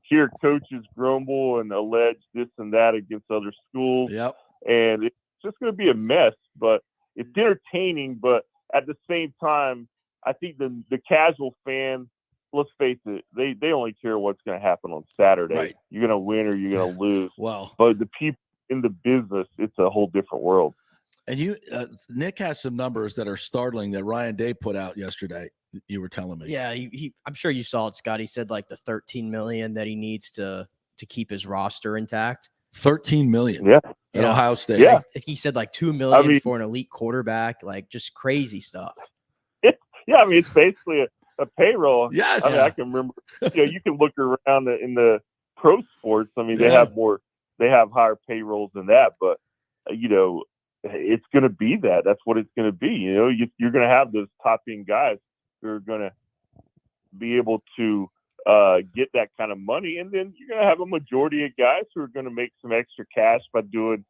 hear coaches grumble and allege this and that against other schools. And it's just going to be a mess, but it's entertaining. But at the same time, I think the casual fan, let's face it, they only care what's going to happen on Saturday. You're going to win or you're going to lose. But the people in the business, it's a whole different world. And Nick has some numbers that are startling that Ryan Day put out yesterday. You were telling me. Yeah, I'm sure you saw it, Scott. He said like the $13 million that he needs to keep his roster intact. $13 million. At Ohio State. Yeah. He said like $2 million for an elite quarterback, like just crazy stuff. Yeah, I mean, it's basically a payroll. Yes. I mean, I can remember, you can look around in the pro sports. I mean, they have higher payrolls than that, but, it's going to be that. That's what it's going to be. You're going to have those top end guys who are going to be able to get that kind of money. And then you're going to have a majority of guys who are going to make some extra cash by doing,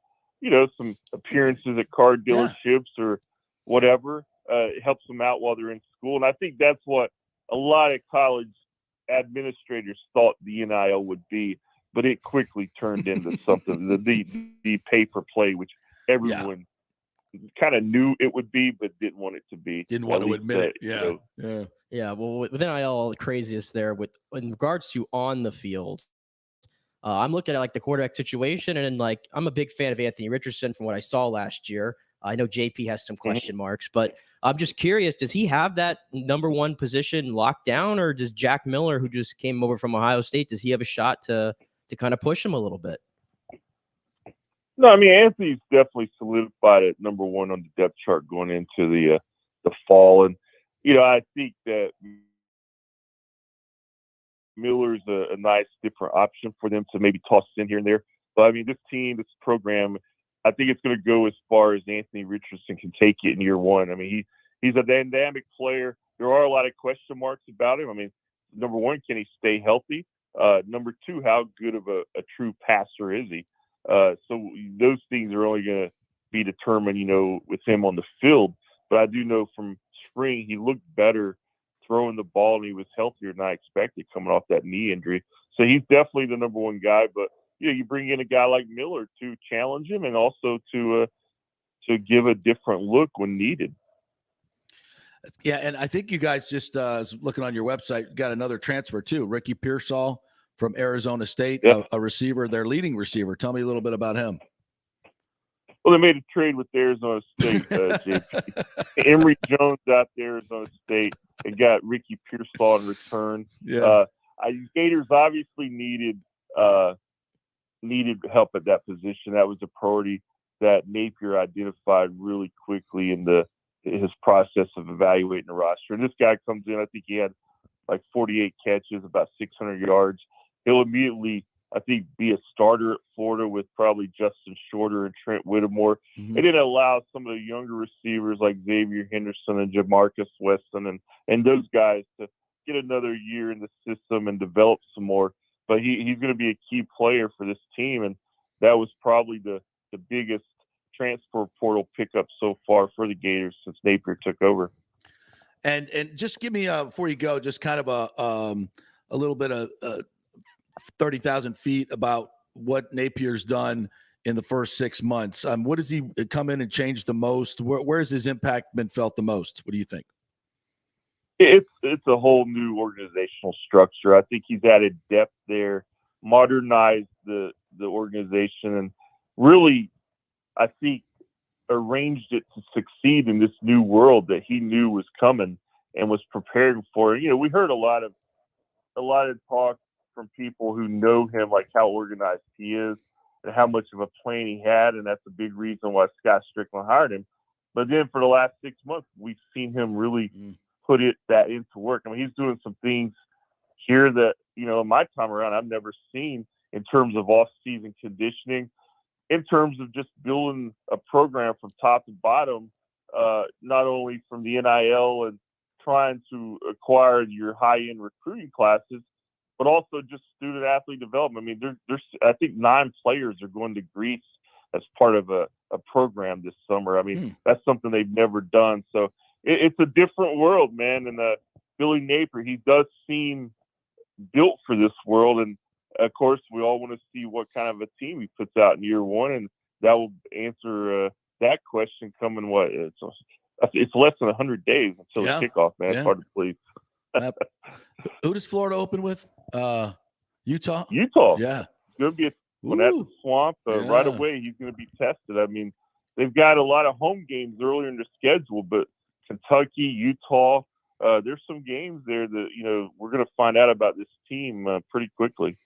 some appearances at car dealerships or whatever. It helps them out while they're in school. And I think that's what a lot of college administrators thought the NIL would be, but it quickly turned into something, the pay for play, which everyone kind of knew it would be, but didn't want it to be. Didn't want to admit it. Yeah. Well, with NIL, the craziest there in regards to on the field, I'm looking at like the quarterback situation, and like I'm a big fan of Anthony Richardson from what I saw last year. I know JP has some question marks, but I'm just curious, does he have that number one position locked down, or does Jack Miller, who just came over from Ohio State, does he have a shot to kind of push him a little bit? No, I mean, Anthony's definitely solidified at number one on the depth chart going into the fall. And, I think that Miller's a nice different option for them to maybe toss in here and there. But, I mean, this team, this program, I think it's going to go as far as Anthony Richardson can take it in year one. I mean, he's a dynamic player. There are a lot of question marks about him. I mean, number one, can he stay healthy? Number two, how good of a true passer is he? So those things are only going to be determined, with him on the field. But I do know from spring, he looked better throwing the ball, and he was healthier than I expected coming off that knee injury. So he's definitely the number one guy. But you bring in a guy like Miller to challenge him and also to give a different look when needed. Yeah, and I think you guys just looking on your website got another transfer too, Ricky Pearsall from Arizona State, a receiver, their leading receiver. Tell me a little bit about him. Well, they made a trade with Arizona State, JP. Emory Jones out to Arizona State and got Ricky Pearsall in return. Yeah. Gators obviously needed help at that position. That was a priority that Napier identified really quickly in his process of evaluating the roster. And this guy comes in, I think he had like 48 catches, about 600 yards. He'll immediately, I think, be a starter at Florida with probably Justin Shorter and Trent Whittemore. Mm-hmm. It didn't allow some of the younger receivers like Xavier Henderson and Jamarcus Weston and those guys to get another year in the system and develop some more. But he's going to be a key player for this team, and that was probably the biggest transfer portal pickup so far for the Gators since Napier took over. And just give me before you go, just kind of a little bit of 30,000 feet about what Napier's done in the first 6 months. What does he come in and change the most? Where's his impact been felt the most? What do you think? It's a whole new organizational structure. I think he's added depth there, modernized the organization, and really, I think, arranged it to succeed in this new world that he knew was coming and was preparing for. We heard a lot of talk from people who know him, like how organized he is and how much of a plan he had, and that's a big reason why Scott Strickland hired him. But then for the last 6 months, we've seen him really put that into work. I mean, he's doing some things here that, in my time around, I've never seen in terms of off-season conditioning, in terms of just building a program from top to bottom, not only from the NIL and trying to acquire your high-end recruiting classes, but also just student-athlete development. I mean, there's I think 9 players are going to Greece as part of a program this summer. I mean, that's something they've never done. So it's a different world, man. And Billy Napier, he does seem built for this world. And, of course, we all want to see what kind of a team he puts out in year one. And that will answer that question coming, it's less than 100 days until the kickoff, man. It's hard to believe. Who does Florida open with? Utah? Yeah. It's going to be at the Swamp. Right away, he's going to be tested. I mean, they've got a lot of home games earlier in the schedule, but Kentucky, Utah, there's some games there that, we're going to find out about this team pretty quickly.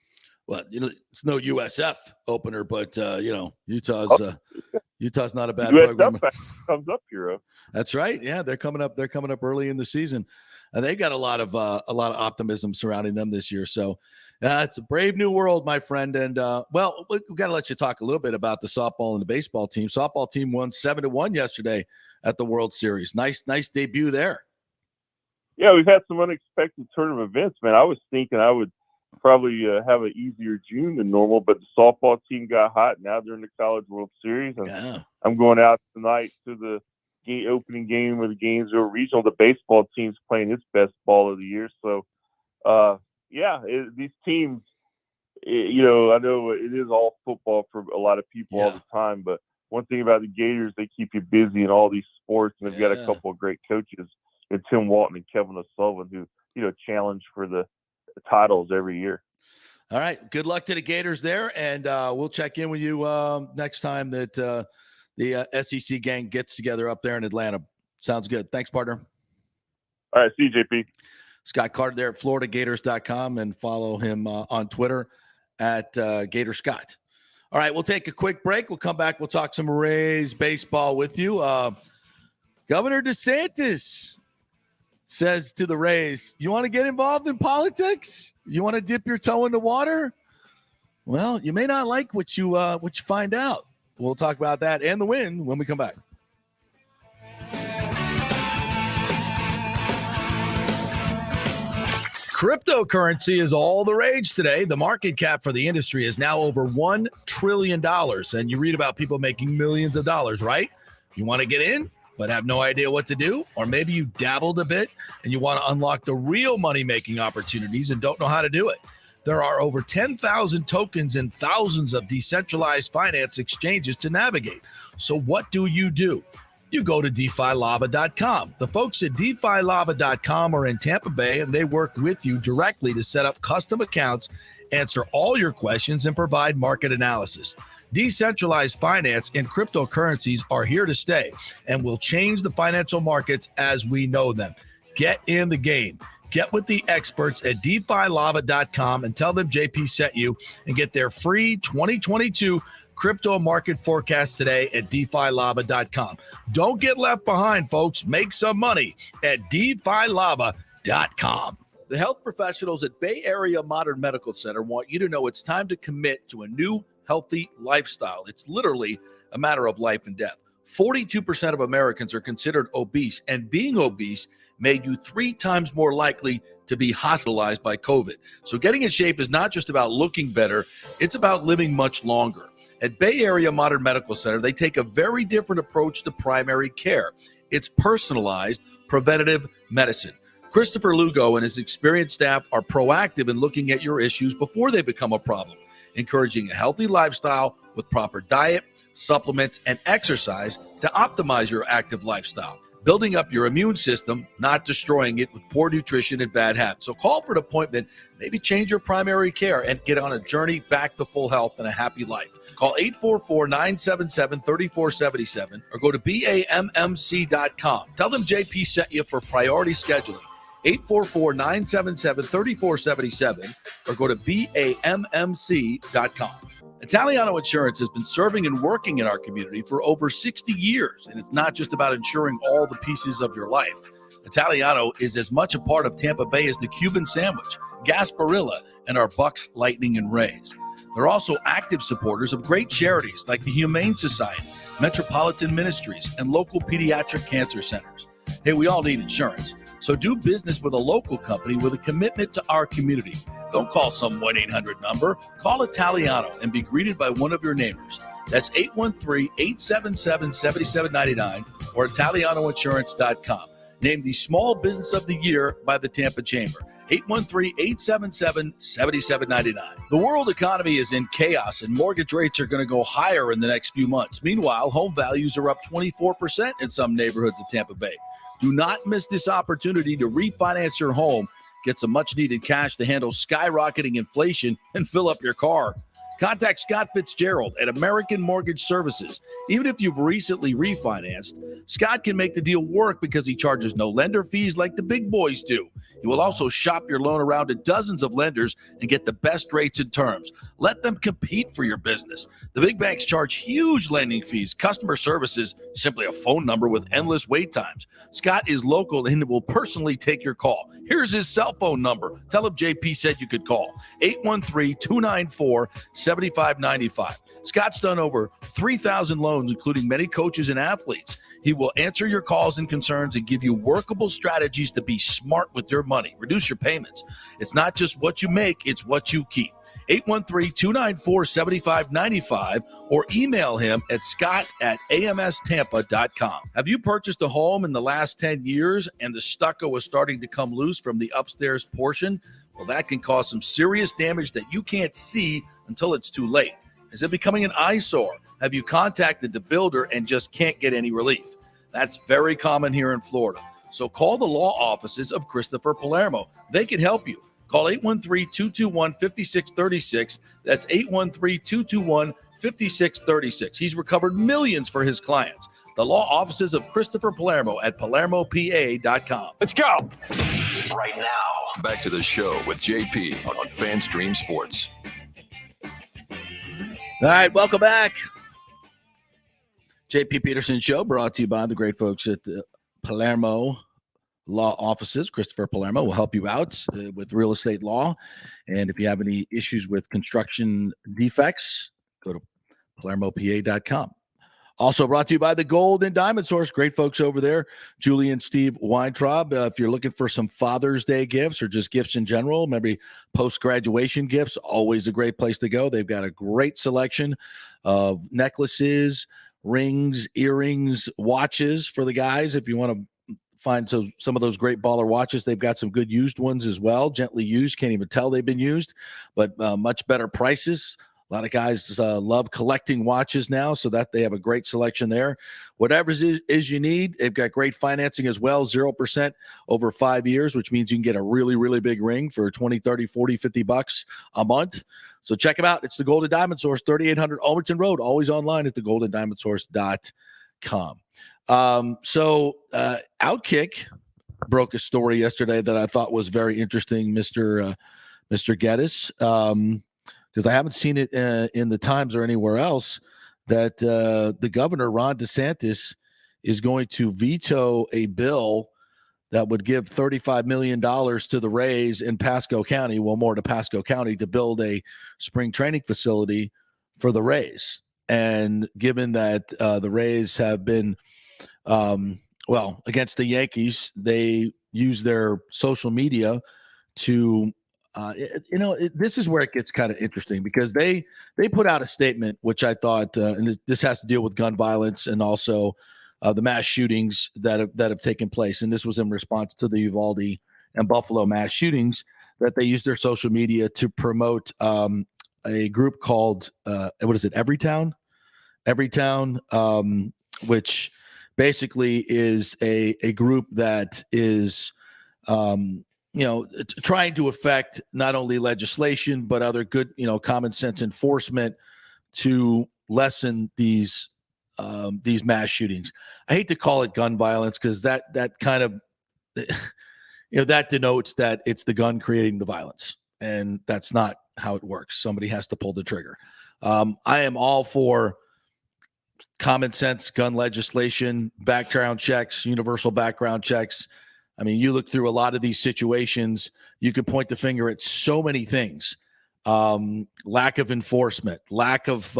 Well, it's no USF opener, but, Utah's not a bad program. Comes up here. That's right. Yeah, they're coming up early in the season. They got a lot of optimism surrounding them this year. So it's a brave new world, my friend. And we've got to let you talk a little bit about the softball and the baseball team. Softball team won 7-1 yesterday at the World Series. Nice debut there. Yeah, we've had some unexpected turn of events, man. I was thinking I would probably have an easier June than normal, but the softball team got hot. Now they're in the College World Series, and I'm going out tonight to the opening game of the Gainesville Regional. The baseball team's playing its best ball of the year. So, these teams, I know it is all football for a lot of people all the time, but one thing about the Gators, they keep you busy in all these sports, and they've got a couple of great coaches, and Tim Walton and Kevin O'Sullivan, who, challenge for the titles every year. All right. Good luck to the Gators there, and we'll check in with you next time that the SEC gang gets together up there in Atlanta. Sounds good. Thanks, partner. All right. See you, JP. Scott Carter there at FloridaGators.com, and follow him on Twitter at Gator Scott. All right. We'll take a quick break. We'll come back. We'll talk some Rays baseball with you. Governor DeSantis says to the Rays, you want to get involved in politics? You want to dip your toe in the water? Well, you may not like what you find out. We'll talk about that and the win when we come back. Cryptocurrency is all the rage today. The market cap for the industry is now over $1 trillion. And you read about people making millions of dollars, right? You want to get in? but have no idea what to do? Or maybe you dabbled a bit and you want to unlock the real money-making opportunities and don't know how to do it. There are over 10,000 tokens and thousands of decentralized finance exchanges to navigate. So what do? You go to DeFiLava.com. The folks at DeFiLava.com are in Tampa Bay, and they work with you directly to set up custom accounts, answer all your questions, and provide market analysis. Decentralized finance and cryptocurrencies are here to stay and will change the financial markets as we know them. Get in the game. Get with the experts at DeFiLava.com and tell them JP sent you, and get their free 2022 crypto market forecast today at DeFiLava.com. Don't get left behind, folks. Make some money at DeFiLava.com. The health professionals at Bay Area Modern Medical Center want you to know it's time to commit to a new healthy lifestyle. It's literally a matter of life and death. 42% of Americans are considered obese, and being obese made you 3 times more likely to be hospitalized by COVID. So getting in shape is not just about looking better, it's about living much longer. At Bay Area Modern Medical Center, they take a very different approach to primary care. It's personalized preventative medicine. Christopher Lugo and his experienced staff are proactive in looking at your issues before they become a problem, encouraging a healthy lifestyle with proper diet, supplements, and exercise to optimize your active lifestyle, building up your immune system, not destroying it with poor nutrition and bad habits. So call for an appointment, maybe change your primary care, and get on a journey back to full health and a happy life. Call 844-977-3477 or go to BAMMC.com. Tell them JP sent you for priority scheduling. 844-977-3477 or go to BAMMC.com. Italiano Insurance has been serving and working in our community for over 60 years, and it's not just about insuring all the pieces of your life. Italiano is as much a part of Tampa Bay as the Cuban sandwich, Gasparilla, and our Bucks, Lightning, and Rays. They're also active supporters of great charities like the Humane Society, Metropolitan Ministries, and local pediatric cancer centers. Hey, we all need insurance, so do business with a local company with a commitment to our community. Don't call some 1-800 number. Call Italiano and be greeted by one of your neighbors. That's 813-877-7799 or ItalianoInsurance.com. Named the Small Business of the Year by the Tampa Chamber. 813-877-7799. The world economy is in chaos, and mortgage rates are going to go higher in the next few months. Meanwhile, home values are up 24% in some neighborhoods of Tampa Bay. Do not miss this opportunity to refinance your home, get some much-needed cash to handle skyrocketing inflation, and fill up your car. Contact Scott Fitzgerald at American Mortgage Services. Even if you've recently refinanced, Scott can make the deal work because he charges no lender fees like the big boys do. He will also shop your loan around to dozens of lenders and get the best rates and terms. Let them compete for your business. The big banks charge huge lending fees. Customer service is simply a phone number with endless wait times. Scott is local and will personally take your call. Here's his cell phone number. Tell him JP said you could call. 813-294-7595. Scott's done over 3,000 loans, including many coaches and athletes. He will answer your calls and concerns and give you workable strategies to be smart with your money. Reduce your payments. It's not just what you make, it's what you keep. 813-294-7595 or email him at scott@amstampa.com. Have you purchased a home in the last 10 years and the stucco is starting to come loose from the upstairs portion? Well, that can cause some serious damage that you can't see until it's too late. Is it becoming an eyesore? Have you contacted the builder and just can't get any relief? That's very common here in Florida. So call the law offices of Christopher Palermo. They can help you. Call 813-221-5636. That's 813-221-5636. He's recovered millions for his clients. The law offices of Christopher Palermo at PalermoPA.com. Let's go. Right now, back to the show with JP on FanStream Sports. All right, welcome back. JP Peterson Show brought to you by the great folks at the Palermo Law Offices. Christopher Palermo will help you out with real estate law. And if you have any issues with construction defects, go to PalermoPA.com. Also brought to you by the Gold and Diamond Source. Great folks over there, Julie and Steve Weintraub. If you're looking for some Father's Day gifts or just gifts in general, maybe post-graduation gifts, always a great place to go. They've got a great selection of necklaces, rings, earrings, watches for the guys. If you want to find some of those great baller watches, they've got some good used ones as well. Gently used, can't even tell they've been used, but much better prices. A lot of guys love collecting watches now, so that they have a great selection there. Whatever is you need, they've got great financing as well, 0% over 5 years, which means you can get a really, really big ring for 20, 30, 40, 50 bucks a month. So check them out. It's the Golden Diamond Source, 3800 Alberton Road, always online at thegoldendiamondsource.com. Outkick broke a story yesterday that I thought was very interesting, Mr. Geddes. Because I haven't seen it in the Times or anywhere else, that the governor, Ron DeSantis, is going to veto a bill that would give $35 million to the Rays in Pasco County, well, more to Pasco County, to build a spring training facility for the Rays. And given that the Rays have been, against the Yankees, they use their social media to this is where it gets kind of interesting, because they put out a statement, which I thought, and this has to deal with gun violence and also the mass shootings that have taken place. And this was in response to the Uvalde and Buffalo mass shootings, that they used their social media to promote a group called, Everytown, which basically is a group that is, trying to affect not only legislation, but other good, common sense enforcement to lessen these mass shootings. I hate to call it gun violence, because that kind of, that denotes that it's the gun creating the violence, and that's not how it works. Somebody has to pull the trigger. I am all for common sense gun legislation, background checks, universal background checks. I mean, you look through a lot of these situations, you can point the finger at so many things. Lack of enforcement, lack of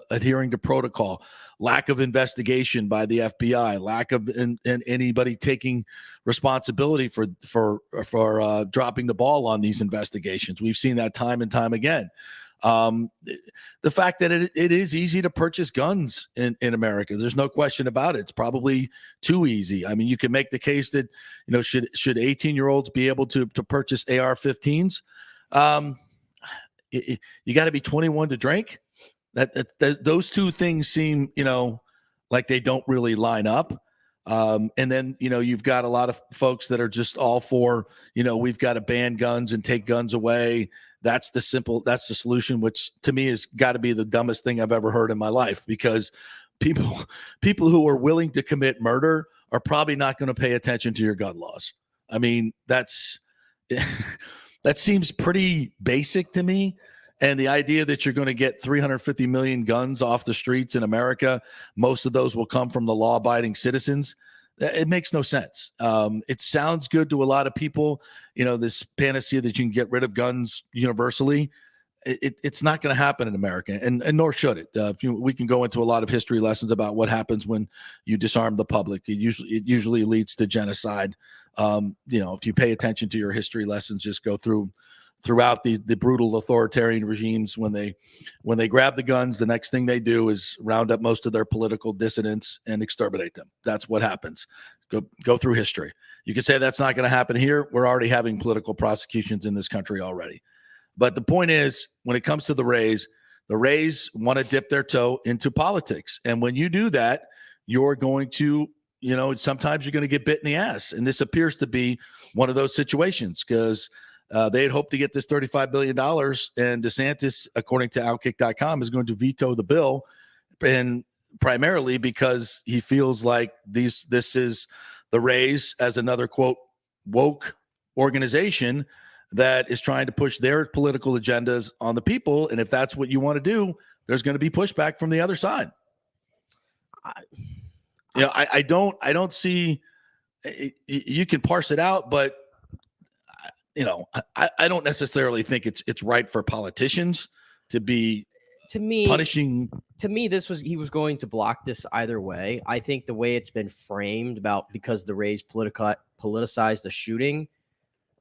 adhering to protocol, lack of investigation by the FBI, lack of anybody taking responsibility for dropping the ball on these investigations. We've seen that time and time again. The fact that it is easy to purchase guns in America, there's no question about it. It's probably too easy. I mean, you can make the case that, should 18-year-olds be able to purchase AR-15s? You got to be 21 to drink. That those two things seem, like they don't really line up. And then, you've got a lot of folks that are just all for, we've got to ban guns and take guns away. That's the solution, which to me has got to be the dumbest thing I've ever heard in my life, because people who are willing to commit murder are probably not going to pay attention to your gun laws. I mean, that seems pretty basic to me. And the idea that you're going to get 350 million guns off the streets in America, most of those will come from the law-abiding citizens. It makes no sense. It sounds good to a lot of people, this panacea that you can get rid of guns universally. It's not going to happen in America, and nor should it. We can go into a lot of history lessons about what happens when you disarm the public. It usually leads to genocide. If you pay attention to your history lessons, just go throughout the brutal authoritarian regimes, when they grab the guns, the next thing they do is round up most of their political dissidents and exterminate them. That's what happens. Go through history. You could say that's not going to happen here. We're already having political prosecutions in this country already. But the point is, when it comes to the Rays want to dip their toe into politics. And when you do that, you're going to, sometimes you're going to get bit in the ass. And this appears to be one of those situations, because they had hoped to get this $35 billion, and DeSantis, according to Outkick.com, is going to veto the bill, and primarily because he feels like this is the Rays as another, quote, woke organization that is trying to push their political agendas on the people. And if that's what you want to do, there's going to be pushback from the other side. I don't see, you can parse it out, but I don't necessarily think it's right for politicians to be punishing. To me, he was going to block this either way. I think the way it's been framed because the Rays politicized the shooting,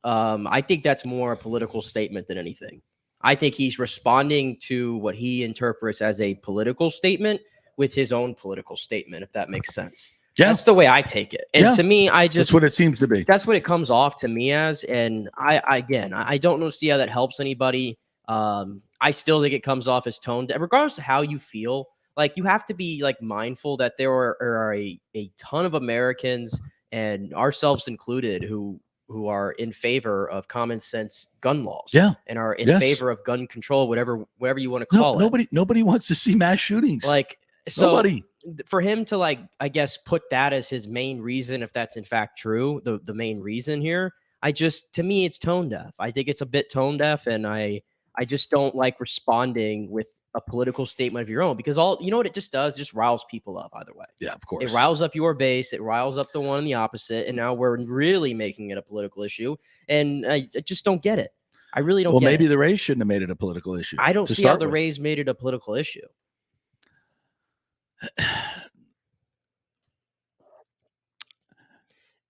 I think that's more a political statement than anything. I think he's responding to what he interprets as a political statement with his own political statement, if that makes sense. Yeah. That's the way I take it. And to me, that's what it seems to be. That's what it comes off to me as. And I don't know, see how that helps anybody. I still think it comes off as toned, regardless of how you feel. Like, you have to be like mindful that there are a ton of Americans, and ourselves included, who are in favor of common sense gun laws. Yeah. And are in favor of gun control, whatever you want to call it. Nobody wants to see mass shootings. Like, so nobody. For him to, like, I guess, put that as his main reason, if that's in fact true, the main reason here, to me, it's tone deaf. I think it's a bit tone deaf, and I just don't like responding with a political statement of your own, because what it just does, just riles people up either way. Yeah, of course. It riles up your base, it riles up the one on the opposite, and now we're really making it a political issue, and I just don't get it. I really don't get it. Well, maybe the Rays shouldn't have made it a political issue. I don't see how the Rays made it a political issue.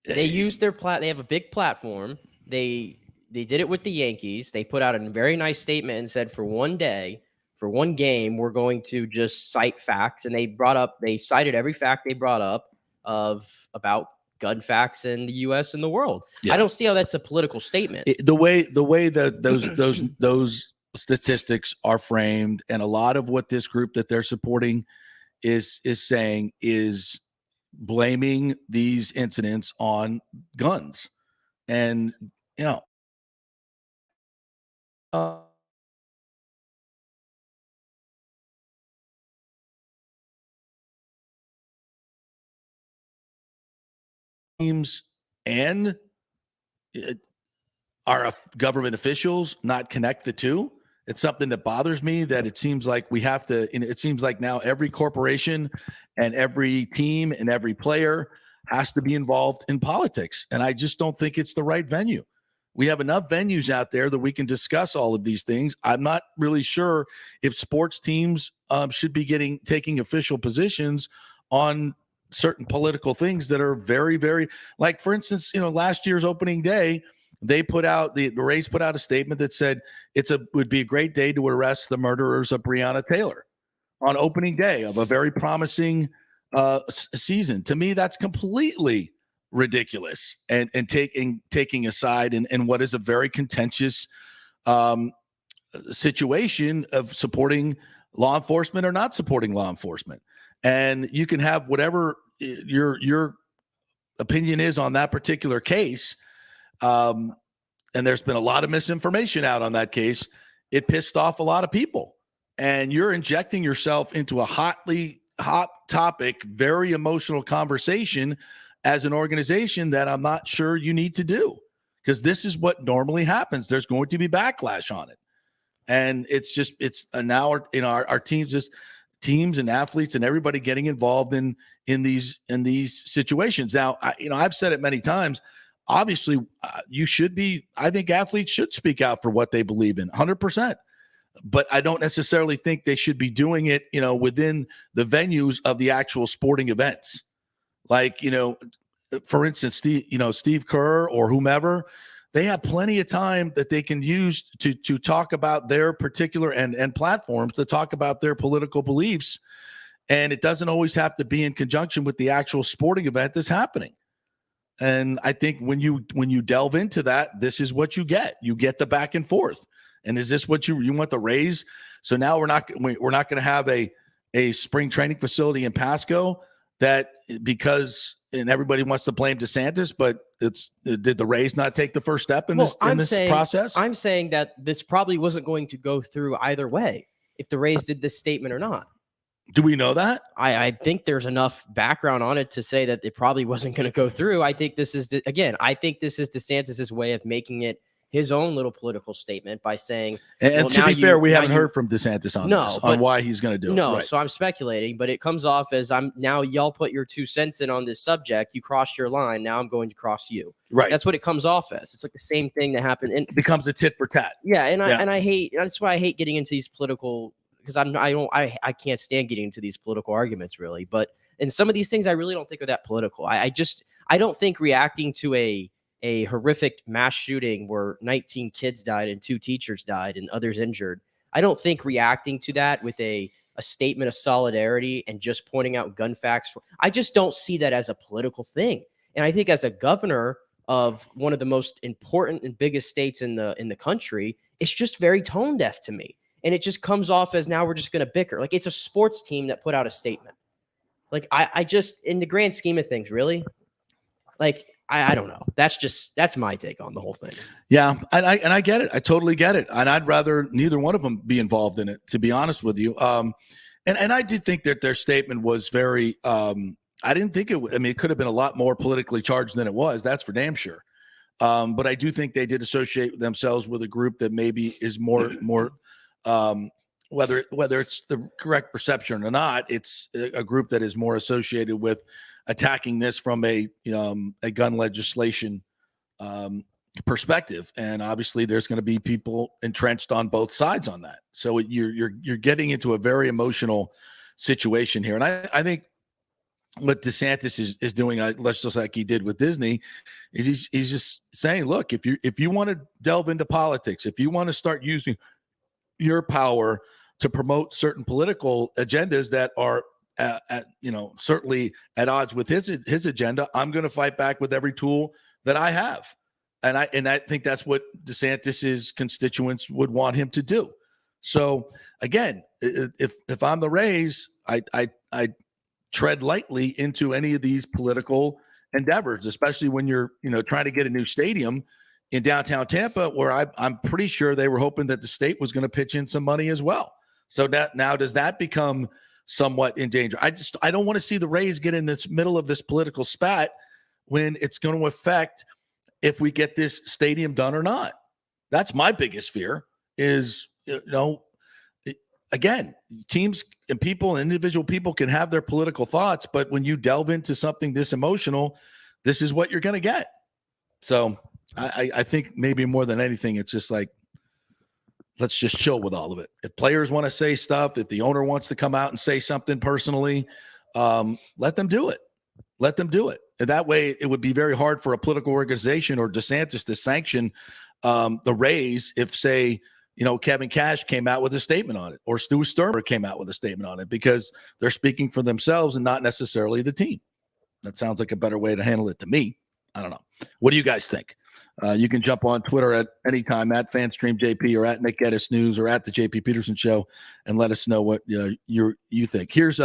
They use their they have a big platform. They did it with the Yankees. They put out a very nice statement and said, for one day, for one game, we're going to just cite facts. And they cited every fact they brought up about gun facts in the U.S. and the world. Yeah. I don't see how that's a political statement. The way that those statistics are framed, and a lot of what this group that they're supporting is saying is blaming these incidents on guns. And, teams and our government officials not connect the two. It's something that bothers me, that it seems like we have to, it seems like now every corporation and every team and every player has to be involved in politics. And I just don't think it's the right venue. We have enough venues out there that we can discuss all of these things. I'm not really sure if sports teams should be taking official positions on certain political things that are very, very, like, for instance, last year's opening day, they put out the Rays put out a statement that said would be a great day to arrest the murderers of Breonna Taylor on opening day of a very promising season. To me, that's completely ridiculous and taking a side in what is a very contentious situation of supporting law enforcement or not supporting law enforcement. And you can have whatever your opinion is on that particular case. And there's been a lot of misinformation out on that case. It pissed off a lot of people, and you're injecting yourself into a hot topic, very emotional conversation as an organization that I'm not sure you need to do, because this is what normally happens. There's going to be backlash on it. And it's now our teams and athletes and everybody getting involved in these situations. Now, I've said it many times. Obviously, I think athletes should speak out for what they believe in 100%. But I don't necessarily think they should be doing it, within the venues of the actual sporting events. Like, for instance, Steve Kerr or whomever, they have plenty of time that they can use to talk about their particular and platforms to talk about their political beliefs. And it doesn't always have to be in conjunction with the actual sporting event that's happening. And I think when you delve into that, this is what you get. You get the back and forth. And is this what you want the Rays? So now we're not going to have a spring training facility in Pasco because everybody wants to blame DeSantis, but did the Rays not take the first step in this process? I'm saying that this probably wasn't going to go through either way if the Rays did this statement or not. Do we know that? I think there's enough background on it to say that it probably wasn't going to go through. I think this is DeSantis's way of making it his own little political statement by saying, and to be fair, we haven't heard from DeSantis on why he's going to do it. No, right. So I'm speculating, but it comes off as y'all put your 2 cents in on this subject. You crossed your line. Now I'm going to cross you. Right. That's what it comes off as. It's like the same thing that happened. And it becomes a tit for tat. Yeah. I hate, that's why I hate getting into these political, because I can't stand getting into these political arguments really. But in some of these things, I really don't think are that political. I don't think reacting to a a horrific mass shooting where 19 kids died and 2 teachers died and others injured. I don't think reacting to that with a statement of solidarity and just pointing out gun facts, I just don't see that as a political thing. And I think as a governor of one of the most important and biggest states in the country, it's just very tone deaf to me. And it just comes off as now we're just going to bicker. Like, it's a sports team that put out a statement. Like, I just, in the grand scheme of things, really, like, I don't know. That's my take on the whole thing. Yeah, and I get it. I totally get it. And I'd rather neither one of them be involved in it, to be honest with you. And I did think that their statement was very. I didn't think it. I mean, it could have been a lot more politically charged than it was. That's for damn sure. But I do think they did associate themselves with a group that maybe is more. Whether it's the correct perception or not, it's a group that is more associated with attacking this from a gun legislation perspective, and obviously there's going to be people entrenched on both sides on that. So you're getting into a very emotional situation here, and I think what DeSantis is doing, just like he did with Disney, is he's just saying, look, if you want to delve into politics, if you want to start using your power to promote certain political agendas that are certainly at odds with his agenda, I'm going to fight back with every tool that I have. And I think that's what DeSantis's constituents would want him to do. So again, if I'm the Rays, I tread lightly into any of these political endeavors, especially when you're trying to get a new stadium in downtown Tampa, where I'm pretty sure they were hoping that the state was going to pitch in some money as well. So that now, does that become somewhat in danger? I don't want to see the Rays get in this middle of this political spat when it's going to affect if we get this stadium done or not. That's my biggest fear is, again, teams and people, individual people can have their political thoughts, but when you delve into something this emotional, this is what you're going to get. So I think maybe more than anything, it's just like, let's just chill with all of it. If players want to say stuff, if the owner wants to come out and say something personally, let them do it. Let them do it. And that way it would be very hard for a political organization or DeSantis to sanction the Rays if, say, Kevin Cash came out with a statement on it, or Stu Sturmer came out with a statement on it, because they're speaking for themselves and not necessarily the team. That sounds like a better way to handle it to me. I don't know. What do you guys think? You can jump on Twitter at any time at FanstreamJP or at Nick Geddes News or at the JP Peterson Show and let us know what you think. Here's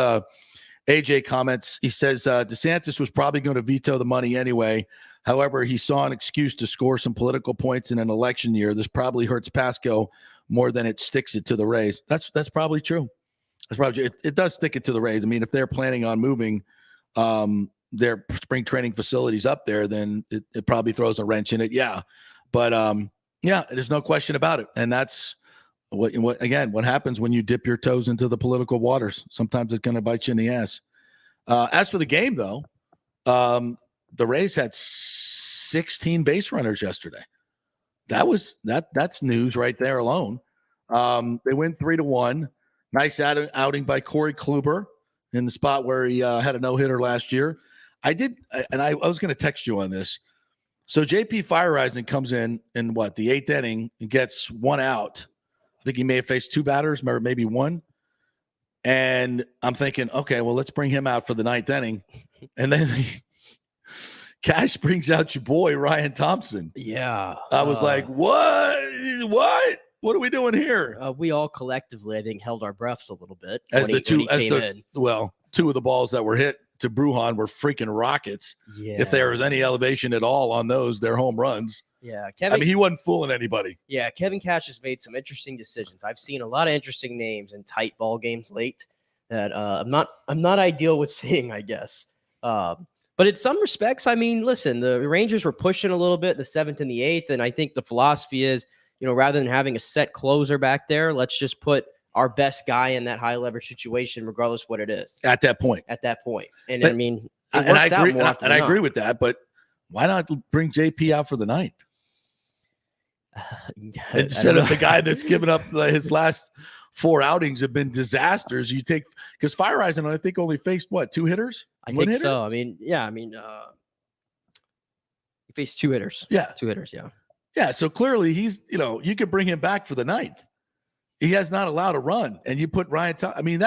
AJ comments. He says DeSantis was probably going to veto the money anyway. However, he saw an excuse to score some political points in an election year. This probably hurts Pasco more than it sticks it to the Rays. That's probably true. That's probably true. It does stick it to the Rays. I mean, if they're planning on moving their spring training facilities up there, then it probably throws a wrench in it. Yeah. But there's no question about it. And that's what happens when you dip your toes into the political waters. Sometimes it's going to bite you in the ass. As for the game, though, the Rays had 16 base runners yesterday. That's news right there alone. They win 3-1. Nice outing by Corey Kluber in the spot where he had a no-hitter last year. I was going to text you on this. So JP Feyereisen comes in the eighth inning and gets one out. I think he may have faced two batters, or maybe one. And I'm thinking, okay, well, let's bring him out for the ninth inning. And then Cash brings out your boy, Ryan Thompson. Yeah. I was like, what? What are we doing here? We all collectively, I think, held our breaths a little bit. Two of the balls that were hit to Brujan were freaking rockets. Yeah. If there was any elevation at all on those, they're home runs. Yeah. He wasn't fooling anybody. Yeah. Kevin Cash has made some interesting decisions. I've seen a lot of interesting names in tight ball games late that I'm not ideal with seeing, I guess. But in some respects, I mean, listen, the Rangers were pushing a little bit in the seventh and the eighth. And I think the philosophy is, rather than having a set closer back there, let's just put our best guy in that high leverage situation, regardless of what it is. At that point. And but, I mean, I agree with that, but why not bring JP out for the ninth? Instead of the guy that's given up his last four outings have been disasters. You take, because Feyereisen, I think, only faced two hitters? I think so. I mean, Faced 2 hitters. Yeah. 2 hitters, yeah. Yeah, so clearly he's, you could bring him back for the 9th. He has not allowed a run. And you put Ryan I mean,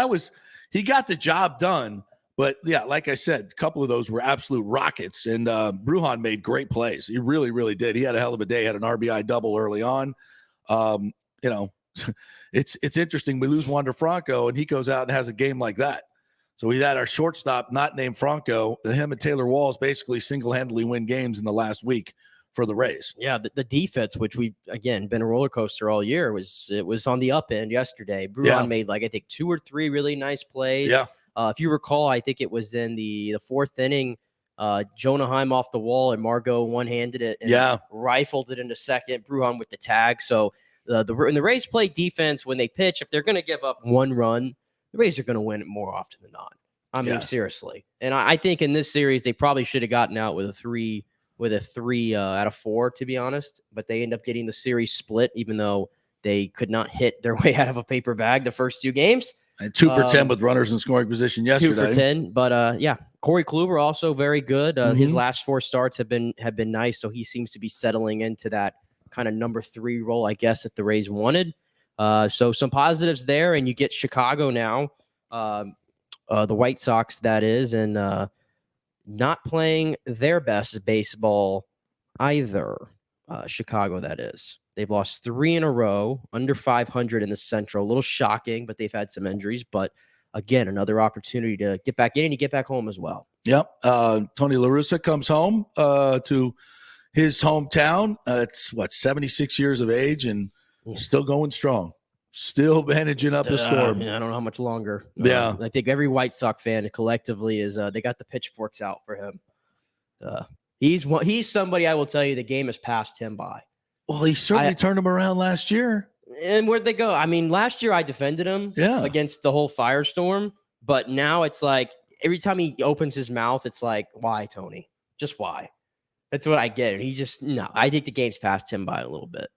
he got the job done. But, yeah, like I said, a couple of those were absolute rockets. And Brujan made great plays. He really, really did. He had a hell of a day. Had an RBI double early on. It's interesting. We lose Wander Franco, and he goes out and has a game like that. So we had our shortstop not named Franco. Him and Taylor Walls basically single-handedly win games in the last week for the Rays. Yeah, the defense, which we've, again, been a roller coaster all year, was on the up end yesterday. Brujan made, I think 2 or 3 really nice plays. Yeah. If you recall, I think it was in the 4th inning, Jonah Heim off the wall, and Margot one-handed it and rifled it into second. Brujan with the tag. So when the Rays play defense, when they pitch, if they're going to give up 1 run, the Rays are going to win it more often than not. I mean, seriously. And I think in this series, they probably should have gotten out with a 3 out of 4, to be honest. But they end up getting the series split, even though they could not hit their way out of a paper bag the first 2 games. And 2 for 10 with runners in scoring position yesterday. 2 for 10. But Corey Kluber also very good. His last 4 starts have been nice. So he seems to be settling into that kind of number 3 role, I guess, that the Rays wanted. So some positives there. And you get Chicago now, the White Sox, that is, and not playing their best baseball either. Chicago, that is. They've lost 3 in a row, under 500 in the Central. A little shocking, but they've had some injuries. But again, another opportunity to get back in and to get back home as well. Yep. Tony La Russa comes home to his hometown. It's 76 years of age and still going strong. Still managing up a storm. I don't know how much longer. Yeah. I think every White Sox fan collectively is they got the pitchforks out for him. He's somebody, I will tell you, the game has passed him by. Well, he certainly turned him around last year. And where'd they go? I mean, last year I defended him against the whole firestorm. But now it's like every time he opens his mouth, it's like, why, Tony? Just why? That's what I get. I think the game's passed him by a little bit.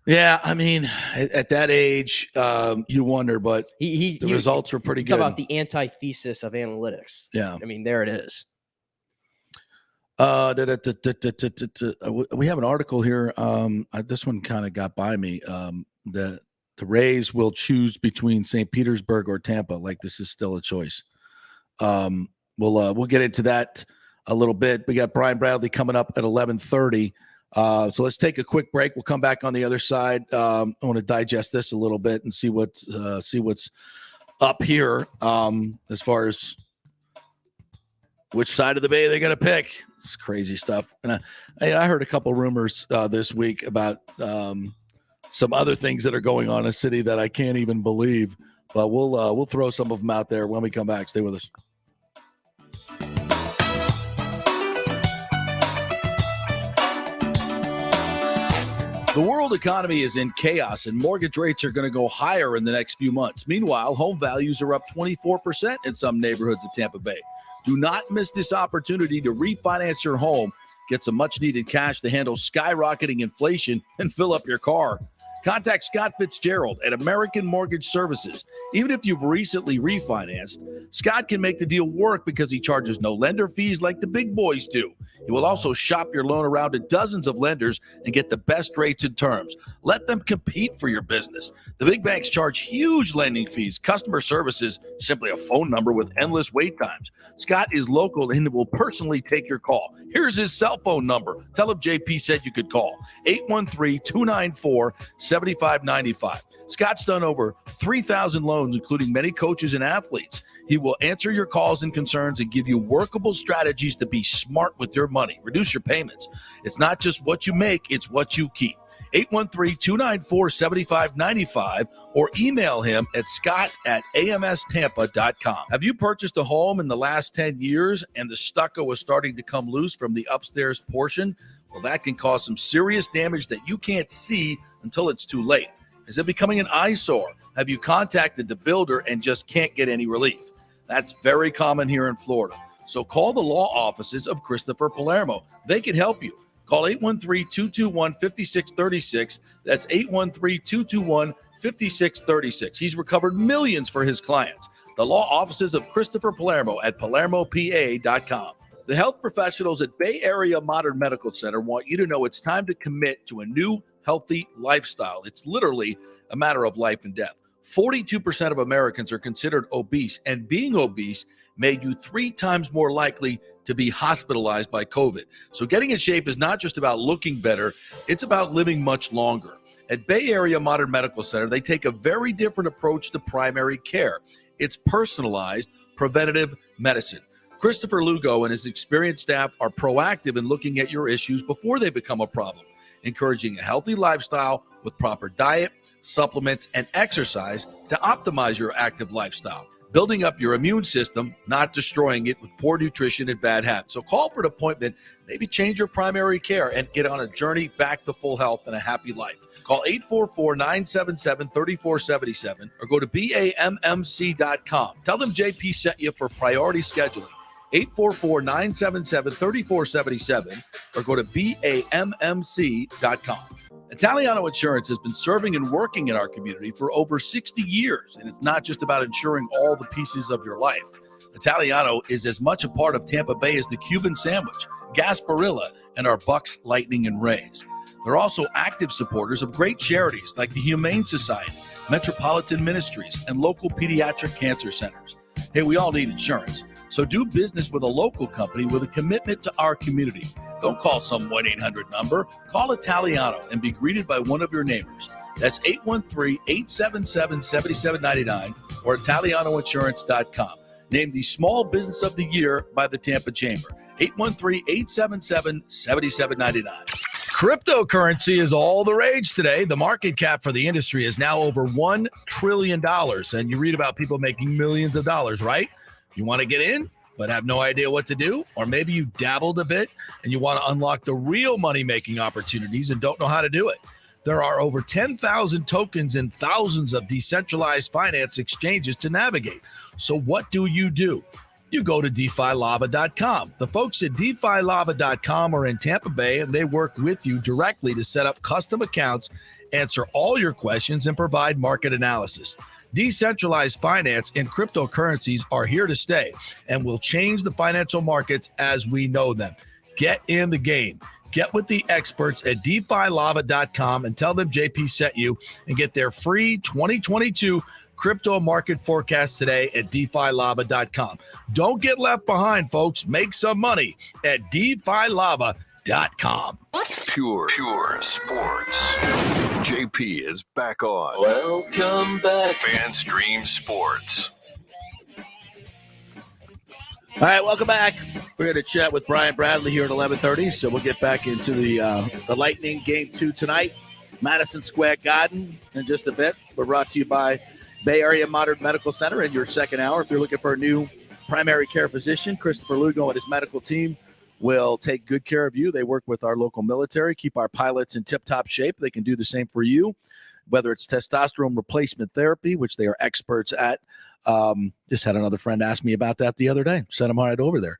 Yeah, I mean, at that age, you wonder, but the results were pretty good. Talk about the antithesis of analytics. Yeah. I mean, there it is. We have an article here. This one kind of got by me. The Rays will choose between St. Petersburg or Tampa. Like this is still a choice. We'll get into that a little bit. We got Brian Bradley coming up at 11:30. So let's take a quick break. We'll come back on the other side. I want to digest this a little bit and see what's up here as far as which side of the bay they're going to pick. It's crazy stuff. And I heard a couple rumors this week about some other things that are going on in the city that I can't even believe. But we'll throw some of them out there when we come back. Stay with us. The world economy is in chaos, and mortgage rates are going to go higher in the next few months. Meanwhile, home values are up 24% in some neighborhoods of Tampa Bay. Do not miss this opportunity to refinance your home, get some much-needed cash to handle skyrocketing inflation, and fill up your car. Contact Scott Fitzgerald at American Mortgage Services. Even if you've recently refinanced, Scott can make the deal work because he charges no lender fees like the big boys do. He will also shop your loan around to dozens of lenders and get the best rates and terms. Let them compete for your business. The big banks charge huge lending fees. Customer service is simply a phone number with endless wait times. Scott is local and will personally take your call. Here's his cell phone number. Tell him JP said you could call. 813-294-7595. Scott's done over 3,000 loans, including many coaches and athletes. He will answer your calls and concerns and give you workable strategies to be smart with your money. Reduce your payments. It's not just what you make, it's what you keep. 813-294-7595 or email him at scott@amstampa.com. Have you purchased a home in the last 10 years and the stucco is starting to come loose from the upstairs portion? Well, that can cause some serious damage that you can't see until it's too late. Is it becoming an eyesore? Have you contacted the builder and just can't get any relief? That's very common here in Florida. So call the law offices of Christopher Palermo. They can help you. Call 813-221-5636. That's 813-221-5636. He's recovered millions for his clients. The law offices of Christopher Palermo at PalermoPA.com. The health professionals at Bay Area Modern Medical Center want you to know it's time to commit to a new healthy lifestyle. It's literally a matter of life and death. 42% of Americans are considered obese, and being obese made you 3 times more likely to be hospitalized by COVID. So getting in shape is not just about looking better, it's about living much longer. At Bay Area Modern Medical Center, they take a very different approach to primary care. It's personalized preventative medicine. Christopher Lugo and his experienced staff are proactive in looking at your issues before they become a problem, encouraging a healthy lifestyle with proper diet, supplements, and exercise to optimize your active lifestyle, building up your immune system, not destroying it with poor nutrition and bad habits. So call for an appointment, maybe change your primary care, and get on a journey back to full health and a happy life. Call 844-977-3477 or go to BAMMC.com. Tell them JP sent you for priority scheduling. 844-977-3477 or go to BAMMC.com. Italiano Insurance has been serving and working in our community for over 60 years, and it's not just about insuring all the pieces of your life. Italiano is as much a part of Tampa Bay as the Cuban sandwich, Gasparilla, and our Bucks, Lightning, and Rays. They're also active supporters of great charities like the Humane Society, Metropolitan Ministries, and local pediatric cancer centers. Hey, we all need insurance, so do business with a local company with a commitment to our community. Don't call some 1-800 number. Call Italiano and be greeted by one of your neighbors. That's 813-877-7799 or ItalianoInsurance.com. Named the Small Business of the Year by the Tampa Chamber. 813-877-7799. Cryptocurrency is all the rage today. The market cap for the industry is now over $1 trillion. And you read about people making millions of dollars, right? You want to get in, but have no idea what to do? Or maybe you dabbled a bit and you want to unlock the real money-making opportunities and don't know how to do it. There are over 10,000 tokens and thousands of decentralized finance exchanges to navigate. So what do? You go to DeFiLava.com. The folks at DeFiLava.com are in Tampa Bay, and they work with you directly to set up custom accounts, answer all your questions, and provide market analysis. Decentralized finance and cryptocurrencies are here to stay and will change the financial markets as we know them. Get in the game. Get with the experts at DeFiLava.com and tell them JP sent you and get their free 2022 crypto market forecast today at DeFiLava.com. Don't get left behind, folks. Make some money at DeFiLava.com. Pure sports. JP is back on. Welcome back. FanStream Sports. All right, welcome back. We're going to chat with Brian Bradley here at 11:30, so we'll get back into the Lightning Game 2 tonight. Madison Square Garden in just a bit. We're brought to you by Bay Area Modern Medical Center in your second hour. If you're looking for a new primary care physician, Christopher Lugo and his medical team will take good care of you. They work with our local military, keep our pilots in tip-top shape. They can do the same for you, whether it's testosterone replacement therapy, which they are experts at. Just had another friend ask me about that the other day. Sent them right over there.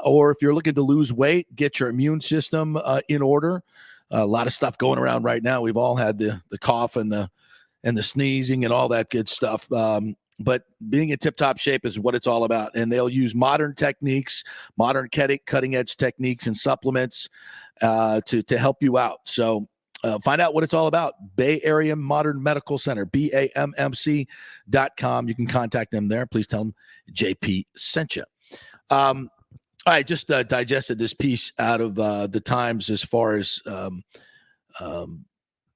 Or if you're looking to lose weight, get your immune system in order. A lot of stuff going around right now. We've all had the cough and the sneezing and all that good stuff. But being in tip-top shape is what it's all about. And they'll use modern techniques, modern cutting-edge techniques and supplements to help you out. So find out what it's all about. Bay Area Modern Medical Center, BAMMC.com. You can contact them there. Please tell them JP sent you. I just digested this piece out of the Times as far as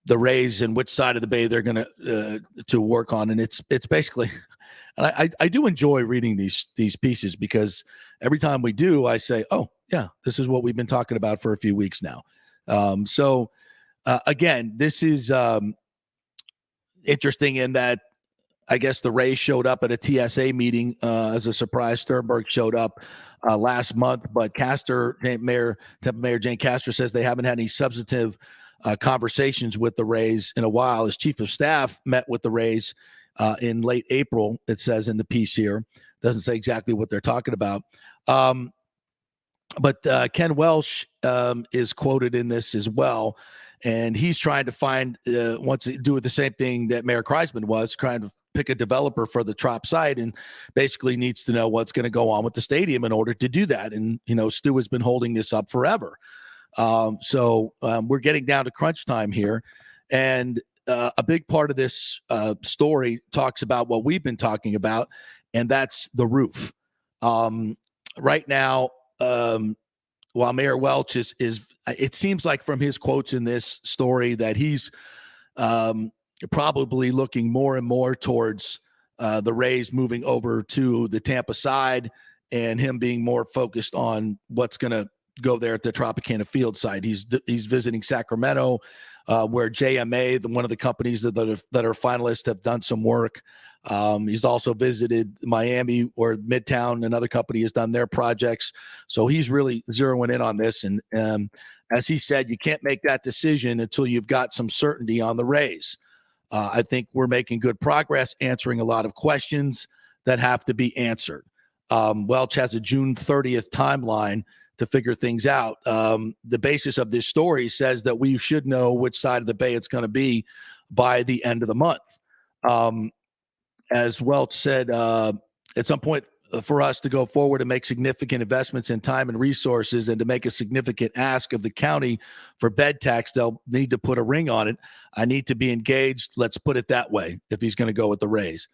the Rays and which side of the Bay they're going to work on. And it's basically, and I do enjoy reading these pieces because every time we do, I say, oh, yeah, this is what we've been talking about for a few weeks now. Again, this is interesting in that I guess the Rays showed up at a TSA meeting as a surprise. Sternberg showed up last month, but Tampa Mayor Jane Castor says they haven't had any substantive conversations with the Rays in a while. His chief of staff met with the Rays in late April, it says in the piece here. Doesn't say exactly what they're talking about. But Ken Welsh is quoted in this as well. And he's trying to find, wants to do the same thing that Mayor Kreisman was, trying to pick a developer for the Trop site and basically needs to know what's going to go on with the stadium in order to do that. And, Stu has been holding this up forever. So we're getting down to crunch time here. And a big part of this story talks about what we've been talking about, and that's the roof. Right now, while Mayor Welch is it seems like from his quotes in this story that he's probably looking more and more towards the Rays moving over to the Tampa side and him being more focused on what's going to go there at the Tropicana Field side. He's visiting Sacramento, where JMA, one of the companies that are finalists, have done some work. He's also visited Miami, where Midtown, another company, has done their projects. So he's really zeroing in on this. And as he said, you can't make that decision until you've got some certainty on the Rays. I think we're making good progress answering a lot of questions that have to be answered. Welch has a June 30th timeline to figure things out. The basis of this story says that we should know which side of the bay it's going to be by the end of the month. As Welch said, at some point for us to go forward and make significant investments in time and resources and to make a significant ask of the county for bed tax, they'll need to put a ring on it. I need to be engaged. Let's put it that way if he's going to go with the Rays.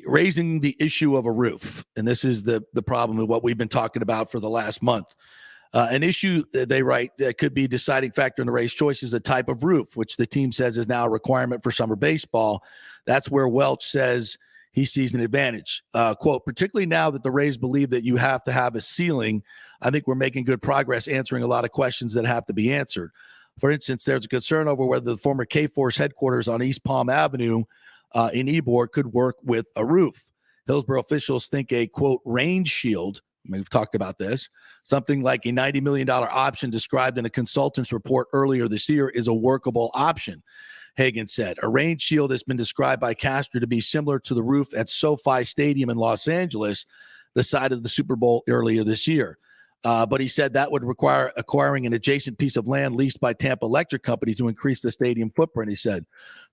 Raising the issue of a roof, and this is the problem with what we've been talking about for the last month. An issue, they write, that could be a deciding factor in the Rays' choice is the type of roof, which the team says is now a requirement for summer baseball. That's where Welch says he sees an advantage. Quote, particularly now that the Rays believe that you have to have a ceiling, I think we're making good progress answering a lot of questions that have to be answered. For instance, there's a concern over whether the former K-Force headquarters on East Palm Avenue in Ybor could work with a roof. Hillsborough officials think a, quote, rain shield, we've talked about this, something like a $90 million option described in a consultant's report earlier this year, is a workable option, Hagan said. A rain shield has been described by Castor to be similar to the roof at SoFi Stadium in Los Angeles, the site of the Super Bowl earlier this year. But he said that would require acquiring an adjacent piece of land leased by Tampa Electric Company to increase the stadium footprint, he said.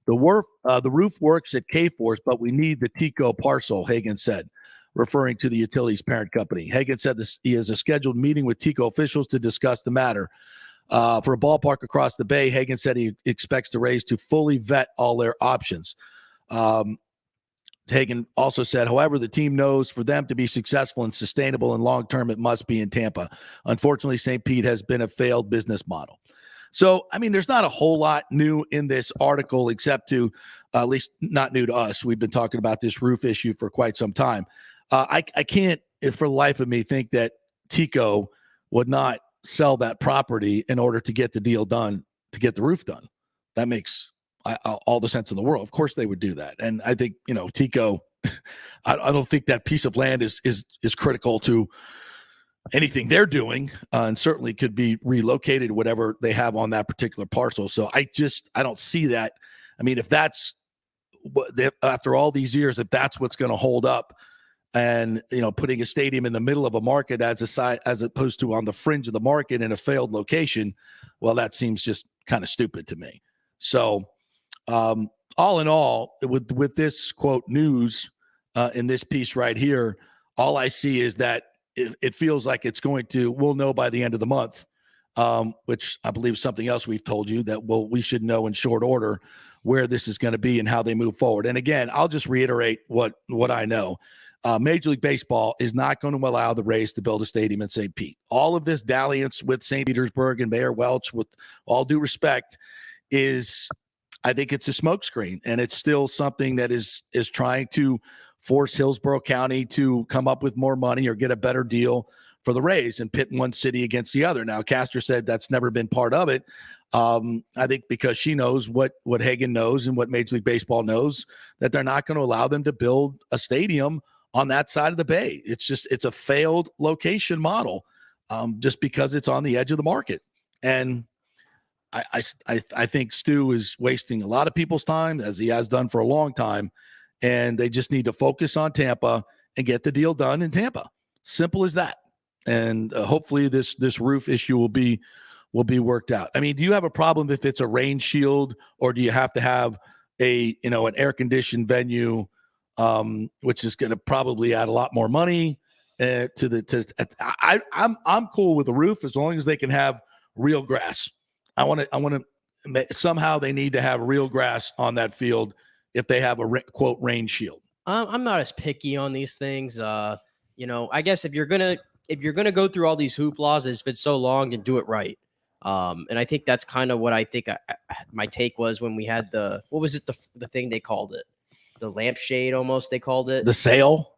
The roof works at K-Force, but we need the Tico parcel, Hagan said, referring to the utility's parent company. Hagan said he has a scheduled meeting with Tico officials to discuss the matter. For a ballpark across the bay, Hagan said he expects the Rays to fully vet all their options. Hagan also said, however, the team knows for them to be successful and sustainable and long-term, it must be in Tampa. Unfortunately, St. Pete has been a failed business model. So, I mean, there's not a whole lot new in this article except to, at least not new to us. We've been talking about this roof issue for quite some time. I can't, for the life of me, think that Tico would not sell that property in order to get the deal done, to get the roof done. That makes all the sense in the world. Of course they would do that. And I think, Tico, I don't think that piece of land is critical to anything they're doing, and certainly could be relocated, whatever they have on that particular parcel. So I don't see that. I mean, if that's what after all these years, if that's what's going to hold up, and putting a stadium in the middle of a market as opposed to on the fringe of the market in a failed location, well, that seems just kind of stupid to me. So all in all, with this quote news in this piece right here, all I see is that it feels like we'll know by the end of the month, which I believe is something else we've told you, that we should know in short order where this is going to be and how they move forward. And again, I'll just reiterate what I know. Major League Baseball is not going to allow the Rays to build a stadium in St. Pete. All of this dalliance with St. Petersburg and Mayor Welch, with all due respect, I think it's a smokescreen, and it's still something that is trying to force Hillsborough County to come up with more money or get a better deal for the Rays and pit one city against the other. Now, Castor said that's never been part of it. I think because she knows what Hagan knows and what Major League Baseball knows, that they're not going to allow them to build a stadium on that side of the bay. It's a failed location model, just because it's on the edge of the market. And I think Stu is wasting a lot of people's time, as he has done for a long time, and they just need to focus on Tampa and get the deal done in Tampa. Simple as that. And hopefully this roof issue will be worked out. I mean, do you have a problem if it's a rain shield, or do you have to have an air conditioned venue, which is going to probably add a lot more money I'm cool with the roof as long as they can have real grass. I want to somehow they need to have real grass on that field if they have a quote rain shield. I'm not as picky on these things. I guess if you're gonna go through all these hooplas, it's been so long, and do it right. And I think that's kind of what I think my take was when we had what was it, the thing they called it, the lampshade almost they called it, the sail.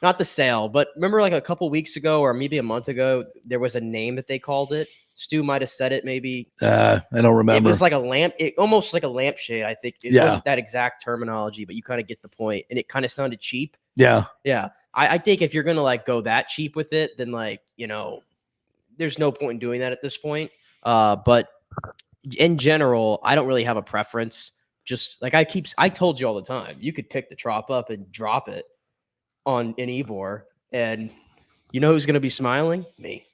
Not the sail, but remember like a couple weeks ago or maybe a month ago, there was a name that they called it. Stu might have said it maybe. I don't remember. It was like a lamp, almost like a lampshade. I think it wasn't that exact terminology, but you kind of get the point. And it kind of sounded cheap. Yeah. Yeah. I think if you're going to like go that cheap with it, then like, there's no point in doing that at this point. But in general, I don't really have a preference. Just like I told you all the time, you could pick the trop up and drop it on an Evor, and you know who's going to be smiling? Me.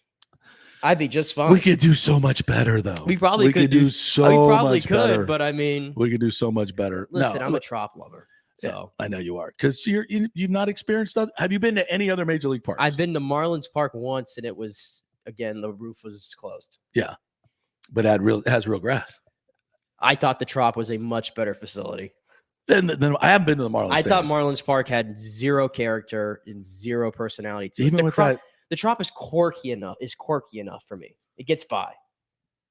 I'd be just fine. We could do so much better, though. We probably could do so much better. We probably could, but I mean, we could do so much better. Listen, I'm a trop lover, so yeah, I know you are because you've not experienced that. Have you been to any other major league parks? I've been to Marlins Park once, and it was the roof was closed. Yeah, but it has real grass. I thought the Trop was a much better facility. Then I haven't been to the Marlins. I thought Marlins Park had zero character and zero personality to it. Even with that, the Trop is quirky enough. For me. It gets by.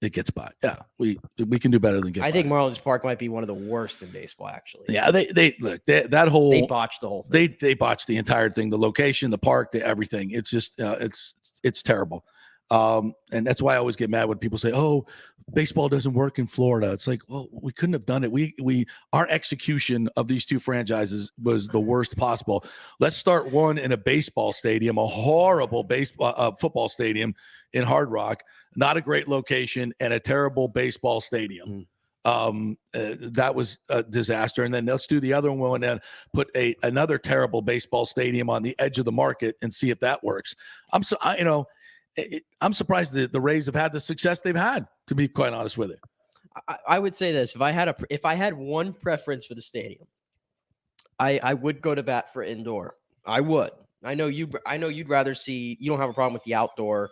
It gets by. Yeah, we can do better than get. I think Marlins Park might be one of the worst in baseball, actually. Yeah, they botched the whole thing. They botched the entire thing. The location, the park, everything. It's just it's terrible. And that's why I always get mad when people say, "Oh, baseball doesn't work in Florida." It's like, well, we couldn't have done it. Our execution of these two franchises was the worst possible. Let's start one in a baseball stadium, a horrible football stadium in Hard Rock, not a great location, and a terrible baseball stadium. That was a disaster. And then let's do the other one and put another terrible baseball stadium on the edge of the market and see if that works. I'm surprised the Rays have had the success they've had, to be quite honest with it. I would say this: if I had one preference for the stadium, I would go to bat for indoor. I would. I know you'd rather see. You don't have a problem with the outdoor.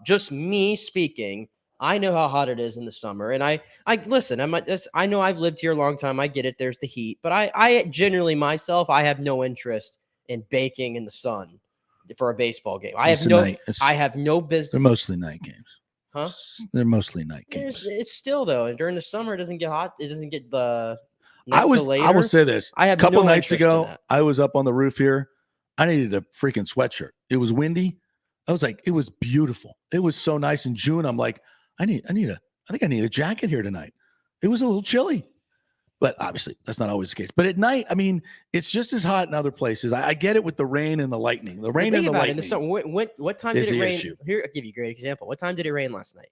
Just me speaking, I know how hot it is in the summer, and I listen. I know I've lived here a long time. I get it. There's the heat, but I generally myself, I have no interest in baking in the sun for a baseball game. I have no business. They're mostly night games. Huh? They're mostly night games. It's still though, and during the summer it doesn't get hot. It doesn't get the. I will say this. A couple nights ago, I was up on the roof here. I needed a freaking sweatshirt. It was windy. I was like, it was beautiful. It was so nice in June. I'm like, I think I need a jacket here tonight. It was a little chilly. But obviously, that's not always the case. But at night, I mean, it's just as hot in other places. I get it with the rain and the lightning. The rain and the lightning. What time did it rain? Here, I'll give you a great example. What time did it rain last night?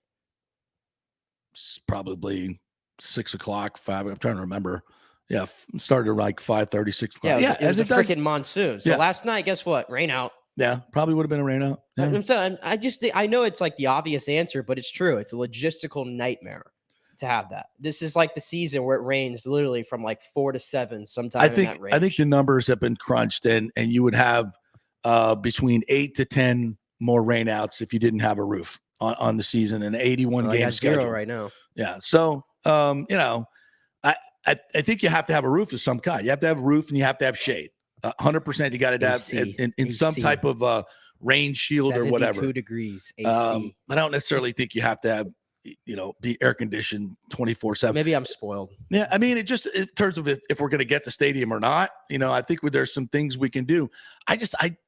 It's probably 6 o'clock, 5. I'm trying to remember. Yeah, started like 5:30, 6 o'clock. Yeah, it was a freaking monsoon. So last night, guess what? Rain out. Yeah, probably would have been a rain out. Yeah. I'm saying, I know it's like the obvious answer, but it's true. It's a logistical nightmare to have that. This is like the season where it rains literally from like 4 to 7 sometime. In that range. I think the numbers have been crunched, and you would have between 8 to 10 more rainouts if you didn't have a roof on the season, an 81 game schedule 0 right now. Yeah, so I think you have to have a roof of some kind. You have to have a roof, and you have to have shade. 100%. You got to have in some type of rain shield or whatever. 72 degrees. AC. I don't necessarily think you have to have be air conditioned 24/7. Maybe I'm spoiled. Yeah, I mean, in terms of if we're going to get the stadium or not, I think there's some things we can do.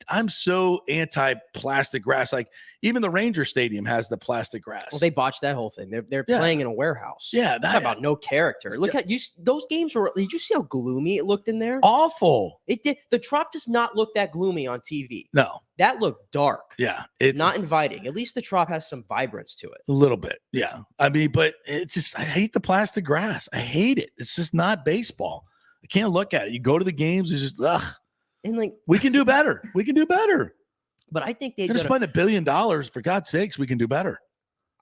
I'm so anti plastic grass. Like even the Ranger Stadium has the plastic grass. Well, they botched that whole thing. They're playing in a warehouse. Yeah, Talk about no character. Look at you. Those games were. Did you see how gloomy it looked in there? Awful. It did. The Trop does not look that gloomy on TV. No. That looked dark. Yeah. It's not inviting. At least the Trop has some vibrance to it. A little bit. Yeah. I mean, but it's just, I hate the plastic grass. I hate it. It's just not baseball. I can't look at it. You go to the games, it's just, ugh. And like, we can do better. We can do better. But I think they're going to spend $1 billion. For God's sakes, we can do better.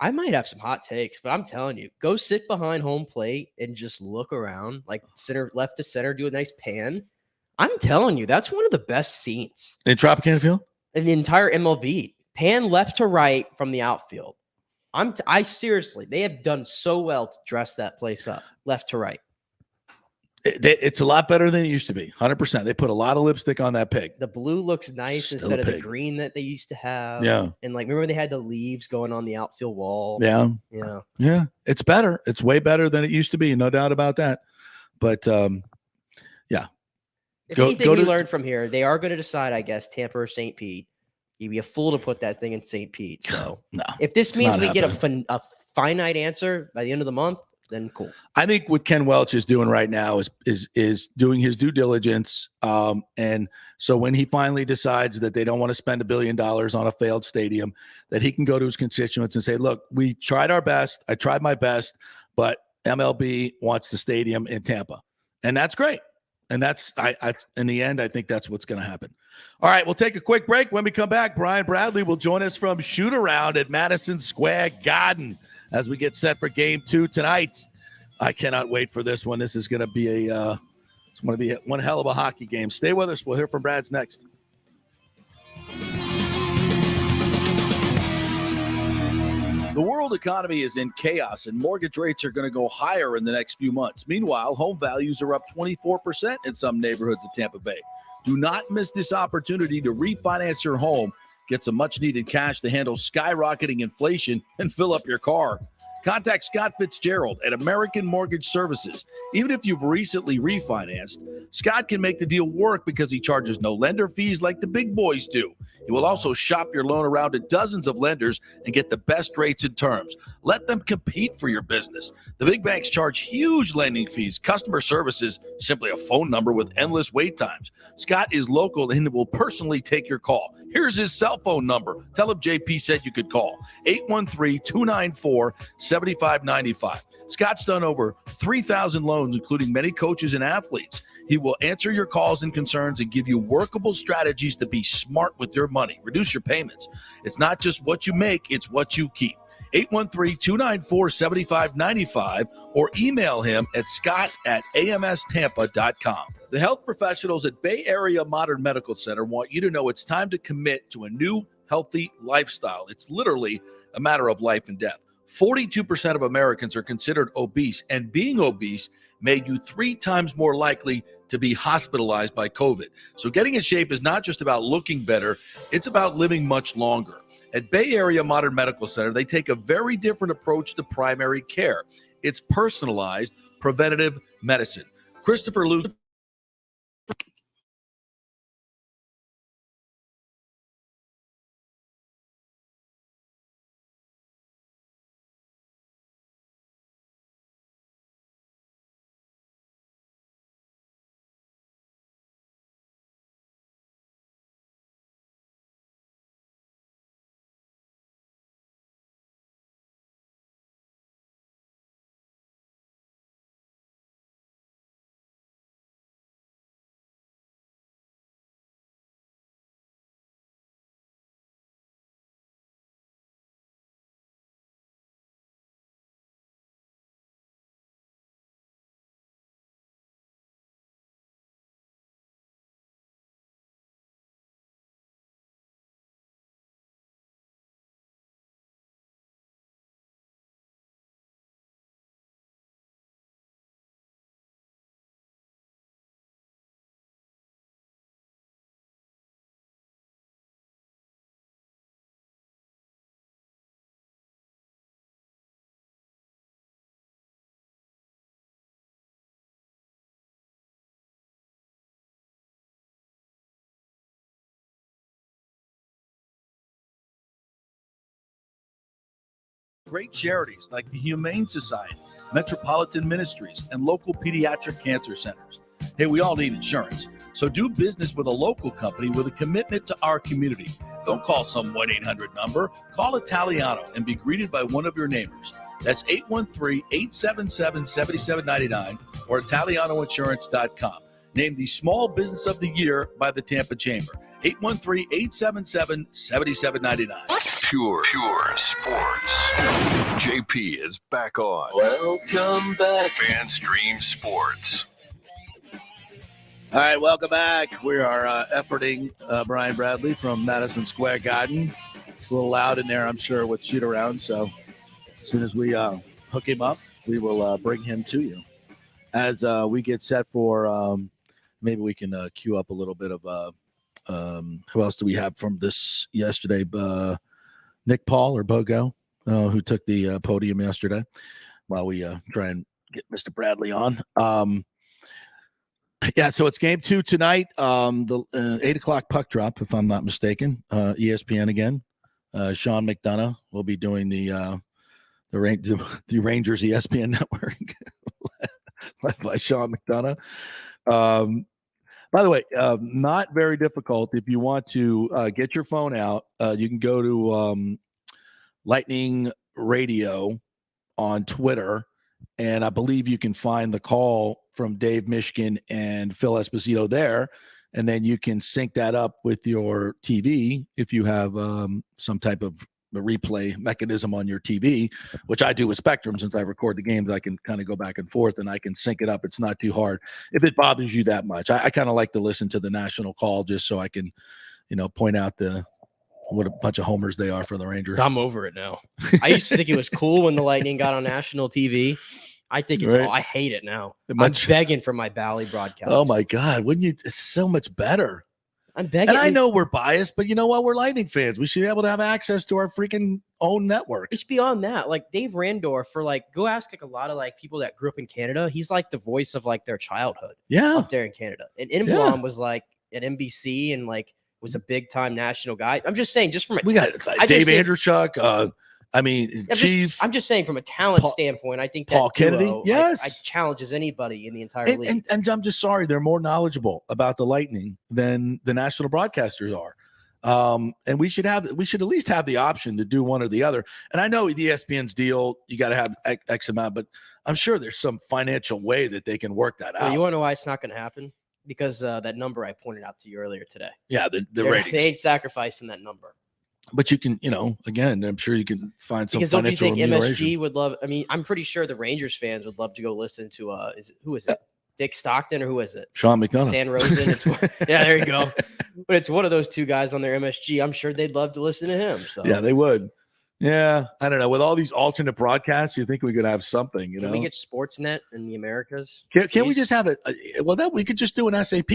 I might have some hot takes, but I'm telling you, go sit behind home plate and just look around, like left to center, do a nice pan. I'm telling you, that's one of the best scenes in Tropicana Field in the entire MLB. Pan left to right from the outfield. I seriously, they have done so well to dress that place up, left to right. It's a lot better than it used to be. 100%. They put a lot of lipstick on that pig. The blue looks nice Still instead a of the pig. green that they used to have. Yeah. And like, remember they had the leaves going on the outfield wall. Yeah. Yeah. Yeah. It's better. It's way better than it used to be. No doubt about that. But yeah. If anything we learned from here, they are going to decide, I guess, Tampa or St. Pete. You'd be a fool to put that thing in St. Pete. So no, if this means we get happening. a finite answer by the end of the month, then cool. I think what Ken Welch is doing right now is doing his due diligence. And so when he finally decides that they don't want to spend $1 billion on a failed stadium, that he can go to his constituents and say, look, we tried our best. I tried my best, but MLB wants the stadium in Tampa. And that's great. And that's, in the end, I think that's what's going to happen. All right, we'll take a quick break. When we come back, Brian Bradley will join us from Shoot Around at Madison Square Garden as we get set for Game 2 tonight. I cannot wait for this one. This is going to be one hell of a hockey game. Stay with us. We'll hear from Brad's next. The world economy is in chaos, and mortgage rates are going to go higher in the next few months. Meanwhile, home values are up 24% in some neighborhoods of Tampa Bay. Do not miss this opportunity to refinance your home, get some much-needed cash to handle skyrocketing inflation, and fill up your car. Contact Scott Fitzgerald at American Mortgage Services. Even if you've recently refinanced, Scott can make the deal work because he charges no lender fees like the big boys do. He will also shop your loan around to dozens of lenders and get the best rates and terms. Let them compete for your business. The big banks charge huge lending fees. Customer service is simply a phone number with endless wait times. Scott is local and will personally take your call. Here's his cell phone number. Tell him JP said you could call. 813-294-7595. Scott's done over 3,000 loans, including many coaches and athletes. He will answer your calls and concerns and give you workable strategies to be smart with your money. Reduce your payments. It's not just what you make, it's what you keep. 813-294-7595 or email him at scott@amstampa.com. The health professionals at Bay Area Modern Medical Center want you to know it's time to commit to a new healthy lifestyle. It's literally a matter of life and death. 42% of Americans are considered obese, and being obese made you 3 times more likely to be hospitalized by COVID. So getting in shape is not just about looking better, it's about living much longer. At Bay Area Modern Medical Center, they take a very different approach to primary care. It's personalized preventative medicine. Christopher Lou. Great charities like the Humane Society, Metropolitan Ministries, and local pediatric cancer centers. Hey, we all need insurance, so do business with a local company with a commitment to our community. Don't call some 1-800 number. Call Italiano and be greeted by one of your neighbors. That's 813-877-7799 or ItalianoInsurance.com. Named the Small Business of the Year by the Tampa Chamber. 813-877-7799. pure sports. JP is back on. Welcome back. FanStream Sports. All right, welcome back. We are efforting Brian Bradley from Madison Square Garden. It's a little loud in there, I'm sure, with shoot around. So as soon as we hook him up, we will bring him to you. As we get set for, maybe we can queue up a little bit of who else do we have from this yesterday? Nick Paul or Bogo, who took the podium yesterday, while we try and get Mr. Bradley on. Yeah, so it's game 2 tonight. The 8:00 puck drop, if I'm not mistaken. ESPN again. Sean McDonough will be doing the Rangers ESPN network, led by Sean McDonough. By the way, not very difficult. If you want to get your phone out, you can go to Lightning Radio on Twitter, and I believe you can find the call from Dave Mishkin and Phil Esposito there, and then you can sync that up with your TV if you have some type of a replay mechanism on your TV, which I do with Spectrum. Since I record the games, I can kind of go back and forth and I can sync it up. It's not too hard if it bothers you that much. I kind of like to listen to the national call just so I can, point out what a bunch of homers they are for the Rangers. I'm over it now. I used to think it was cool when the Lightning got on national TV. I think it's Right. I hate it now. I'm begging for my Bally broadcast. Oh my God. Wouldn't you? It's so much better. I'm begging. And I know we're biased, but you know what? We're Lightning fans. We should be able to have access to our freaking own network. It's beyond that. Like Dave Randorf, go ask a lot of people that grew up in Canada. He's like the voice of their childhood. Yeah. Up there in Canada. And Inblom was at NBC and was a big time national guy. I'm just saying, just from we got Dave Andrewchuk. Chief. I'm just saying from a talent standpoint, I think Paul that duo, Kennedy. Yes. I challenges anybody in the entire league. And I'm just sorry, they're more knowledgeable about the Lightning than the national broadcasters are. And we should at least have the option to do one or the other. And I know the ESPN's deal, you got to have X amount, but I'm sure there's some financial way that they can work that out. You want to know why it's not going to happen? Because that number I pointed out to you earlier today. Yeah, the ratings. They ain't sacrificing that number. But you can, again, I'm sure you can find some because don't you financial think remuneration. MSG would love? I mean, I'm pretty sure the Rangers fans would love to go listen to who is it? Dick Stockton or who is it? Sean McDonough. San Rosen. Yeah, there you go. But it's one of those two guys on their MSG. I'm sure they'd love to listen to him. So yeah, they would. Yeah, I don't know. With all these alternate broadcasts, you think we could have something? Can we get Sportsnet in the Americas? Can we just have it? We could just do an SAP.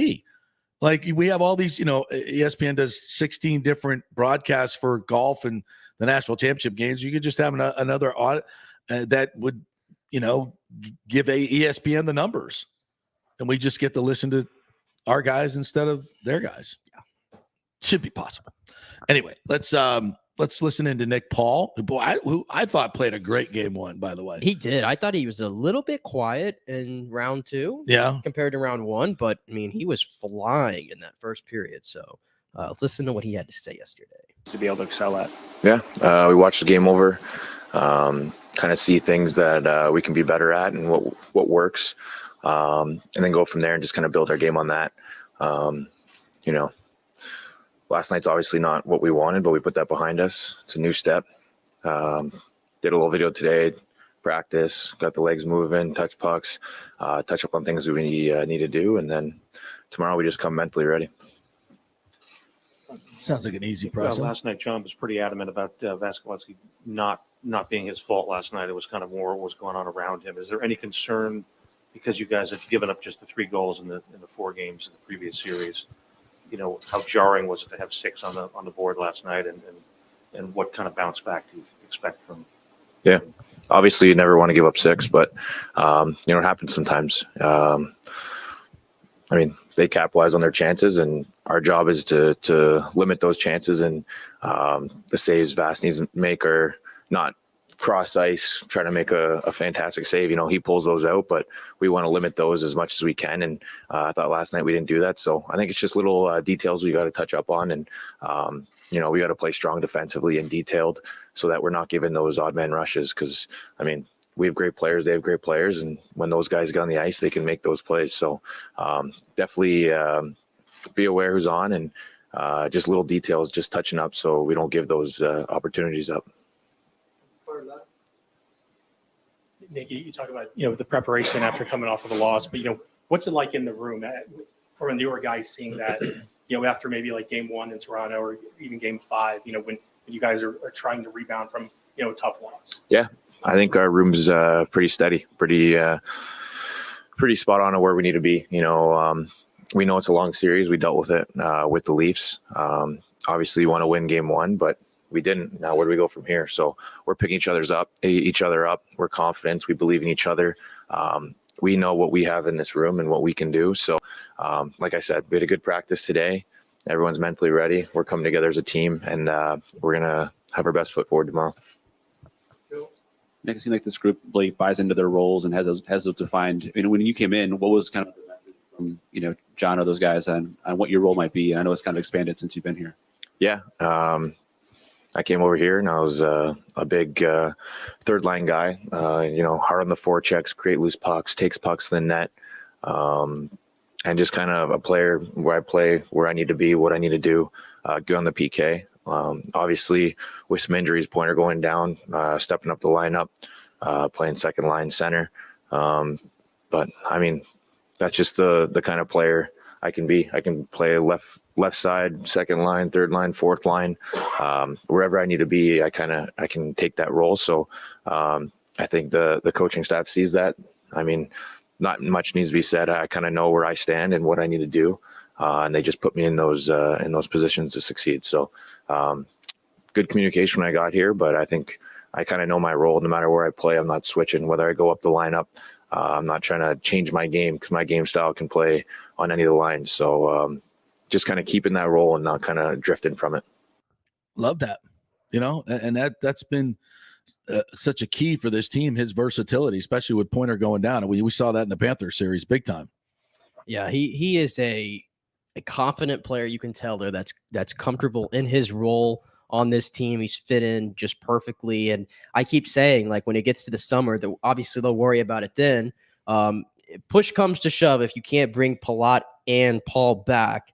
Like we have all these, ESPN does 16 different broadcasts for golf and the national championship games. You could just have another audit that would, give ESPN the numbers, and we just get to listen to our guys instead of their guys. Yeah, should be possible. Anyway, let's listen into Nick Paul, who I thought played a great game 1, by the way. He did. I thought he was a little bit quiet in round 2. Yeah. Compared to round 1, but I mean, he was flying in that first period. So let's listen to what he had to say yesterday. To be able to excel at. Yeah. We watched the game over, kind of see things that we can be better at and what works. And then go from there and just kind of build our game on that. Last night's obviously not what we wanted, but we put that behind us. It's a new step. Did a little video today, practice, got the legs moving, touch pucks, touch up on things we need to do. And then tomorrow we just come mentally ready. Sounds like an easy process. Last night, John was pretty adamant about Vasilevsky not being his fault last night. It was kind of more what was going on around him. Is there any concern because you guys have given up just the 3 goals in the 4 games in the previous series? How jarring was it to have 6 on the board last night, and what kind of bounce back do you expect from? Yeah, obviously you never want to give up 6, but it happens sometimes. They capitalize on their chances, and our job is to limit those chances. And the saves Vas needs to make are not cross ice, try to make a fantastic save. He pulls those out, but we want to limit those as much as we can. And I thought last night we didn't do that. So I think it's just little details we got to touch up on. And, we got to play strong defensively and detailed so that we're not giving those odd man rushes. Cause we have great players. They have great players. And when those guys get on the ice, they can make those plays. So definitely be aware who's on and just little details, just touching up so we don't give those opportunities up. Nick, you talk about, the preparation after coming off of a loss, but, what's it like in the room or when the newer guys seeing that, after maybe like game 1 in Toronto or even game 5, when you guys are trying to rebound from, a tough loss? Yeah, I think our room's pretty steady, pretty spot on where we need to be. We know it's a long series. We dealt with it with the Leafs. Obviously, you want to win game 1, but we didn't. Now, where do we go from here? So we're picking each other up. We're confident. We believe in each other. We know what we have in this room and what we can do. So, like I said, we had a good practice today. Everyone's mentally ready. We're coming together as a team, and we're going to have our best foot forward tomorrow. Nick, it seems like this group really buys into their roles and has those defined. When you came in, what was kind of the message from John or those guys on what your role might be? I know it's kind of expanded since you've been here. Yeah, I came over here and I was a big third line guy. Hard on the forechecks, create loose pucks, takes pucks to the net, and just kind of a player where I play, where I need to be, what I need to do. Good on the PK. Obviously, with some injuries, Pointer going down, stepping up the lineup, playing second line center. But I mean, that's just the kind of player I can be. I can play left side, second line, third line, fourth line, wherever I need to be. I can take that role. So I think the coaching staff sees that. I mean, not much needs to be said. I kind of know where I stand and what I need to do, and they just put me in those positions to succeed. So good communication when I got here, but I think I kind of know my role. No matter where I play, I'm not switching. Whether I go up the lineup, I'm not trying to change my game because my game style can play on any of the lines. So just kind of keeping that role and not kind of drifting from it. Love that, and that's been such a key for this team, his versatility, especially with Pointer going down. And we saw that in the Panthers series big time. Yeah, he is a confident player. You can tell there that's comfortable in his role on this team. He's fit in just perfectly. And I keep saying, like, when it gets to the summer, that obviously they'll worry about it then. Push comes to shove, if you can't bring Palat and Paul back.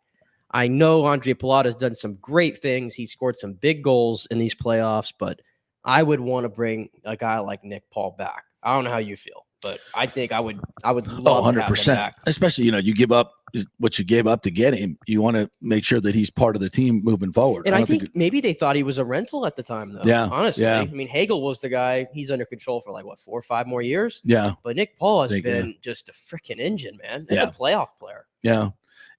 I know Andre Palat has done some great things. He scored some big goals in these playoffs, but I would want to bring a guy like Nick Paul back. I don't know how you feel, but I think I would love 100%. Back. Especially, you give up what you gave up to get him. You want to make sure that he's part of the team moving forward. And I think maybe they thought he was a rental at the time, though. Yeah, honestly. Yeah. I mean, Hagel was the guy. He's under control for 4 or 5 more years. Yeah. But Nick Paul has been just a freaking engine, man. And a playoff player. Yeah.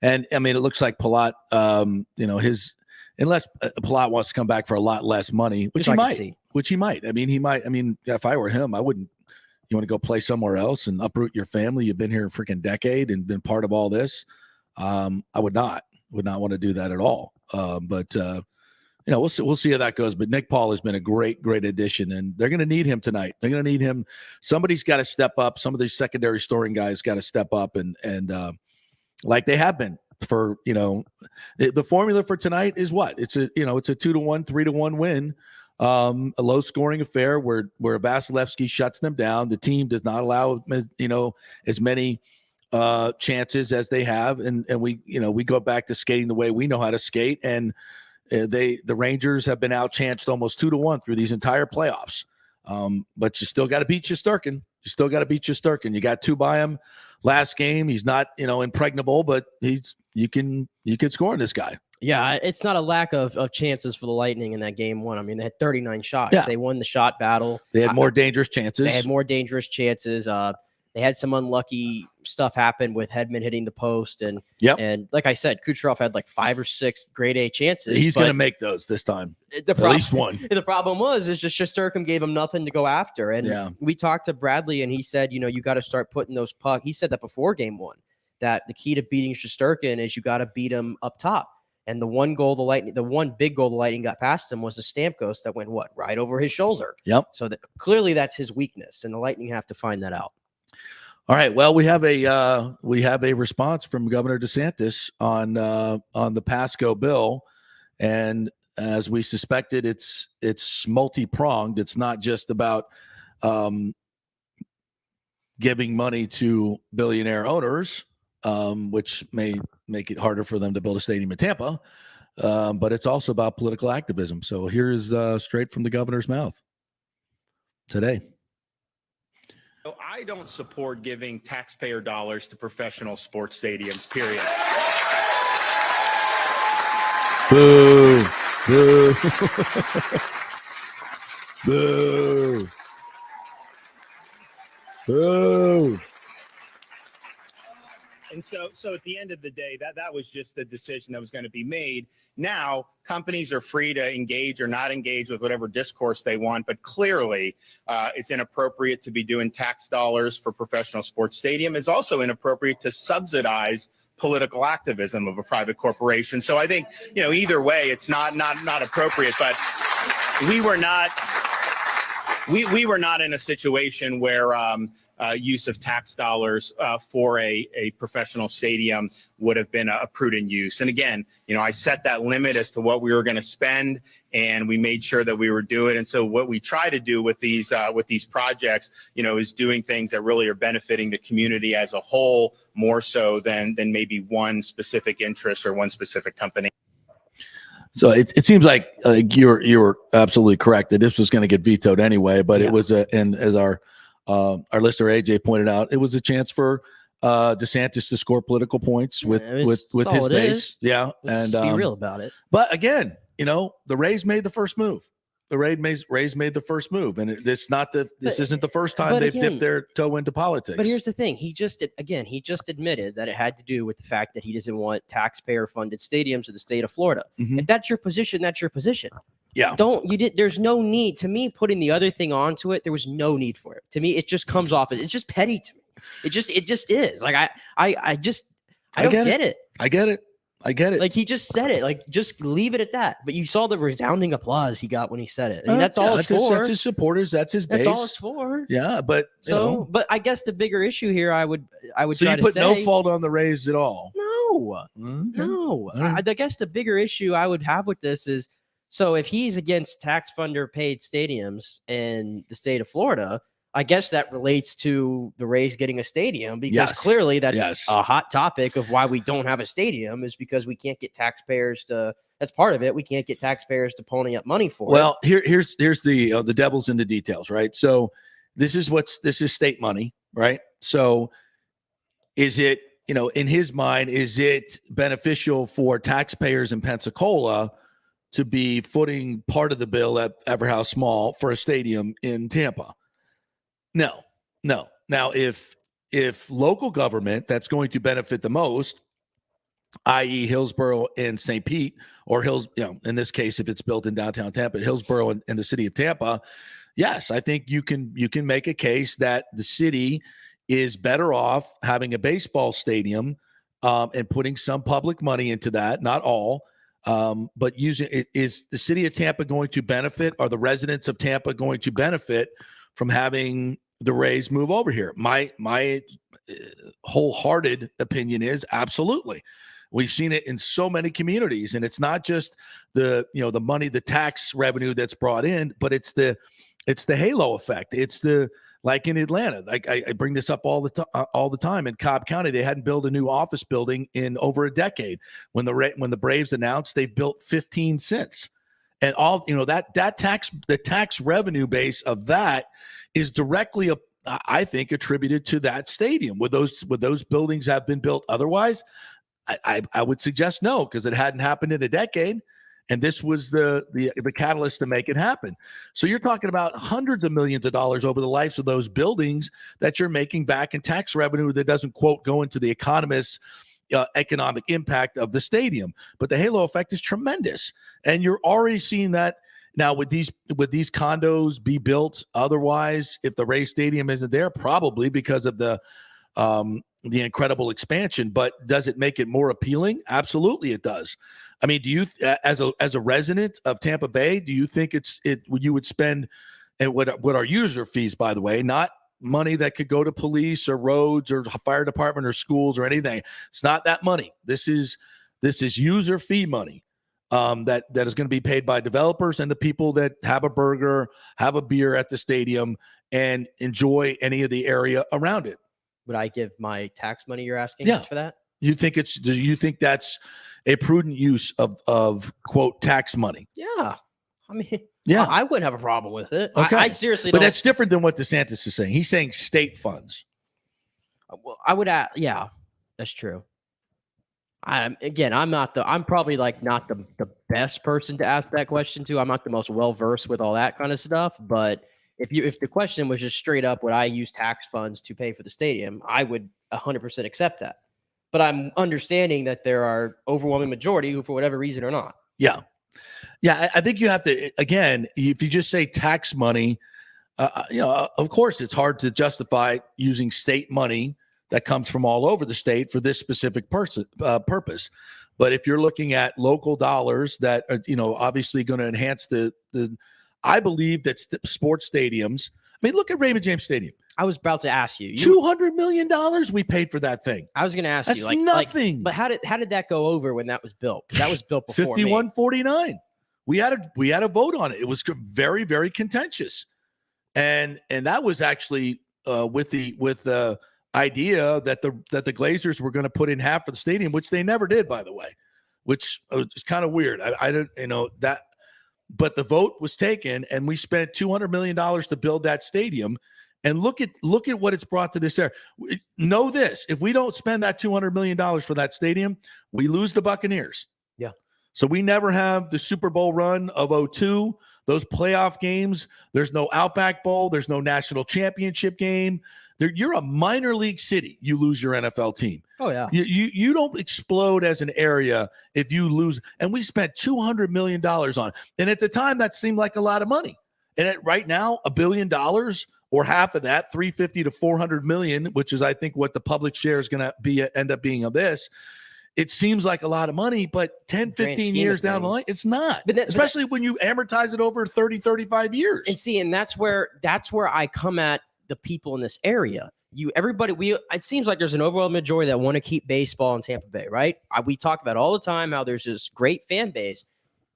And I mean, it looks like Palat, unless Palat wants to come back for a lot less money, which he might. I mean, if I were him, I wouldn't. You want to go play somewhere else and uproot your family? You've been here a freaking decade and been part of all this. I would not want to do that at all. But we'll see how that goes. But Nick Paul has been a great addition, and they're going to need him tonight. They're going to need him. Somebody's got to step up. Some of these secondary scoring guys got to step up, and like they have been for the formula for tonight is what? It's a 2-1, 3-1 win. A low scoring affair where Vasilevsky shuts them down. The team does not allow as many chances as they have, and we go back to skating the way we know how to skate, and the Rangers have been outchanced almost 2-1 through these entire playoffs. But you still got to beat Shesterkin. You got 2 by him last game. He's not impregnable, but you can score on this guy. Yeah, it's not a lack of chances for the Lightning in that game 1. I mean, they had 39 shots. Yeah. They won the shot battle. They had more dangerous chances. They had some unlucky stuff happen with Hedman hitting the post. And like I said, Kucherov had 5 or 6 grade A chances. He's going to make those this time. At least one. The problem is just Shesterkin gave him nothing to go after. And we talked to Bradley, and he said, you got to start putting those pucks. He said that before game 1, that the key to beating Shesterkin is you got to beat him up top. And the one big goal the Lightning got past him was a Stamkos that went right over his shoulder. Yep. So clearly that's his weakness, and the Lightning have to find that out. All right. Well, we have a response from Governor DeSantis on the Pasco bill, and as we suspected, it's multi-pronged. It's not just about giving money to billionaire owners, which may make it harder for them to build a stadium in Tampa. but it's also about political activism. So here's straight from the governor's mouth today. So I don't support giving taxpayer dollars to professional sports stadiums, period. Boo. Boo. Boo. Boo. And so at the end of the day, that was just the decision that was going to be made. Now, companies are free to engage or not engage with whatever discourse they want, but clearly it's inappropriate to be doing tax dollars for professional sports stadium. It's also inappropriate to subsidize political activism of a private corporation. So I think, either way, it's not appropriate, but we were not in a situation where use of tax dollars for a professional stadium would have been a prudent use. And again, I set that limit as to what we were going to spend, and we made sure that we were doing it. And so what we try to do with these projects, is doing things that really are benefiting the community as a whole, more so than maybe one specific interest or one specific company. So it seems like you're absolutely correct that this was going to get vetoed anyway, but it was and as our listener AJ pointed out, it was a chance for DeSantis to score political points with his base. Yeah, Let's be real about it. But again, the Rays made the first move. The Rays made the first move, and this isn't the first time they've dipped their toe into politics. But here's the thing: he just admitted that it had to do with the fact that he doesn't want taxpayer-funded stadiums in the state of Florida. Mhm. If that's your position, that's your position. Yeah. There's no need to me putting the other thing onto it. There was no need for it. To me, it just comes off. It's just petty to me. It just is. Like I don't get it. I get it. Like he just said it. Like just leave it at that. But you saw the resounding applause he got when he said it. I mean, that's all it's for. That's his supporters. That's his base. That's all it's for. Yeah, but but I guess the bigger issue here, I would so try you put to say, no fault on the Rays at all. No, Okay. no. right. I guess the bigger issue I would have with this is, so if he's against tax funder paid stadiums in the state of Florida, I guess that relates to the Rays getting a stadium, because clearly that's a hot topic of why we don't have a stadium, is because we can't get taxpayers to. That's part of it. We can't get taxpayers to pony up money for it. Well, here's the devil's in the details, right? So this is state money, right? So is it, in his mind, is it beneficial for taxpayers in Pensacola to be footing part of the bill at Everhouse Small for a stadium in Tampa? No. Now, if local government that's going to benefit the most, i.e. Hillsborough and St. Pete, or in this case, if it's built in downtown Tampa, Hillsborough and the city of Tampa, yes, I think you can make a case that the city is better off having a baseball stadium and putting some public money into that, not all, but using it. Is the city of Tampa going to benefit? Are the residents of Tampa going to benefit from having the Rays move over here? My wholehearted opinion is absolutely. We've seen it in so many communities, and it's not just the money, the tax revenue that's brought in, but it's the halo effect. It's like in Atlanta. Like I bring this up all the time. In Cobb County, they hadn't built a new office building in over a decade. When the Braves announced, they've built 15 since. And all the tax revenue base of that is directly, I think, attributed to that stadium. Would those buildings have been built otherwise? I would suggest no, because it hadn't happened in a decade, and this was the catalyst to make it happen. So you're talking about hundreds of millions of dollars over the lives of those buildings that you're making back in tax revenue that doesn't, quote, go into the economist's economic impact of the stadium. But the halo effect is tremendous, and you're already seeing that now with these condos be built otherwise. If the Ray Stadium isn't there, probably because of the incredible expansion. But does it make it more appealing? Absolutely, it does. I mean, do you, as a resident of Tampa Bay, do you think you would spend, and what are user fees, by the way, not money that could go to police or roads or fire department or schools or anything? It's not that money. This is user fee money that is going to be paid by developers and the people that have a burger, have a beer at the stadium, and enjoy any of the area around it. Would I give my tax money, you're asking, Yeah. for that? Do you think that's a prudent use of quote tax money. Yeah. I mean, Yeah. I wouldn't have a problem with it. Okay. I seriously But don't. that's different than what DeSantis is saying. He's saying state funds. Well, I would add, yeah, that's true. I'm probably like not the best person to ask that question to. I'm not the most well versed with all that kind of stuff. But if the question was just straight up, would I use tax funds to pay for the stadium? I would 100% accept that. But I'm understanding that there are overwhelming majority who, for whatever reason, are not. Yeah. Yeah. I think you have to, again, if you just say tax money, of course, it's hard to justify using state money that comes from all over the state for this specific purpose. But if you're looking at local dollars that are, obviously going to enhance I believe that sports stadiums, I mean, look at Raymond James Stadium. I was about to ask you. $200 million we paid for that thing. I was going to ask That's you, like nothing. But how did that go over when that was built? 'Cause that was built before 51-49. We had a vote on it. It was very, very contentious, and that was actually with the idea that the Glazers were going to put in half of the stadium, which they never did, by the way, which was kind of weird. I don't that. But the vote was taken, and we spent $200 million to build that stadium. And look at what it's brought to this area. Know this: if we don't spend that $200 million for that stadium, we lose the Buccaneers. Yeah. So we never have the Super Bowl run of 2002. Those playoff games. There's no Outback Bowl. There's no national championship game. You're a minor league city. You lose your NFL team. Oh yeah. You don't explode as an area if you lose. And we spent $200 million on it. And at the time, that seemed like a lot of money. And right now, $1 billion or half of that, 350 to 400 million, which is I think what the public share is going to end up being of this. It seems like a lot of money, but 10, 15 years down the line, it's not. Especially when you amortize it over 30, 35 years. And that's where I come at the people in this area. It seems like there's an overwhelming majority that want to keep baseball in Tampa Bay, right? We talk about all the time how there's this great fan base.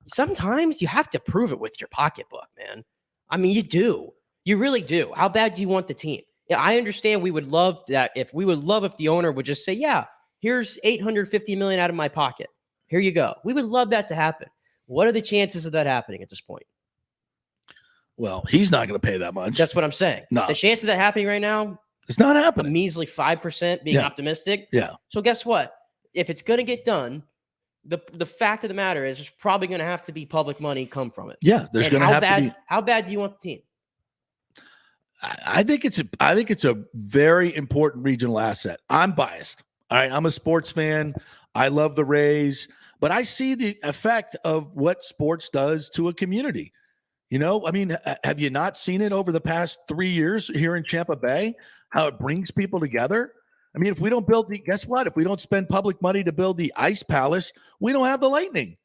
Sometimes you have to prove it with your pocketbook, man. I mean, you do. You really do. How bad do you want the team? Yeah, I understand we would love that if the owner would just say, yeah, here's $850 million out of my pocket. Here you go. We would love that to happen. What are the chances of that happening at this point? Well, he's not going to pay that much. That's what I'm saying. No. The chance of that happening right now, it's not a happening. measly 5% being optimistic. Yeah. So guess what? If it's going to get done, the fact of the matter is there's probably going to have to be public money come from it. Yeah, there's going to have to be. How bad do you want the team? I think it's a very important regional asset. I'm biased. All right, I'm a sports fan. I love the Rays, but I see the effect of what sports does to a community. I mean, have you not seen it over the past 3 years here in Tampa Bay? How it brings people together? I mean, if we don't build guess what? If we don't spend public money to build the Ice Palace, we don't have the Lightning.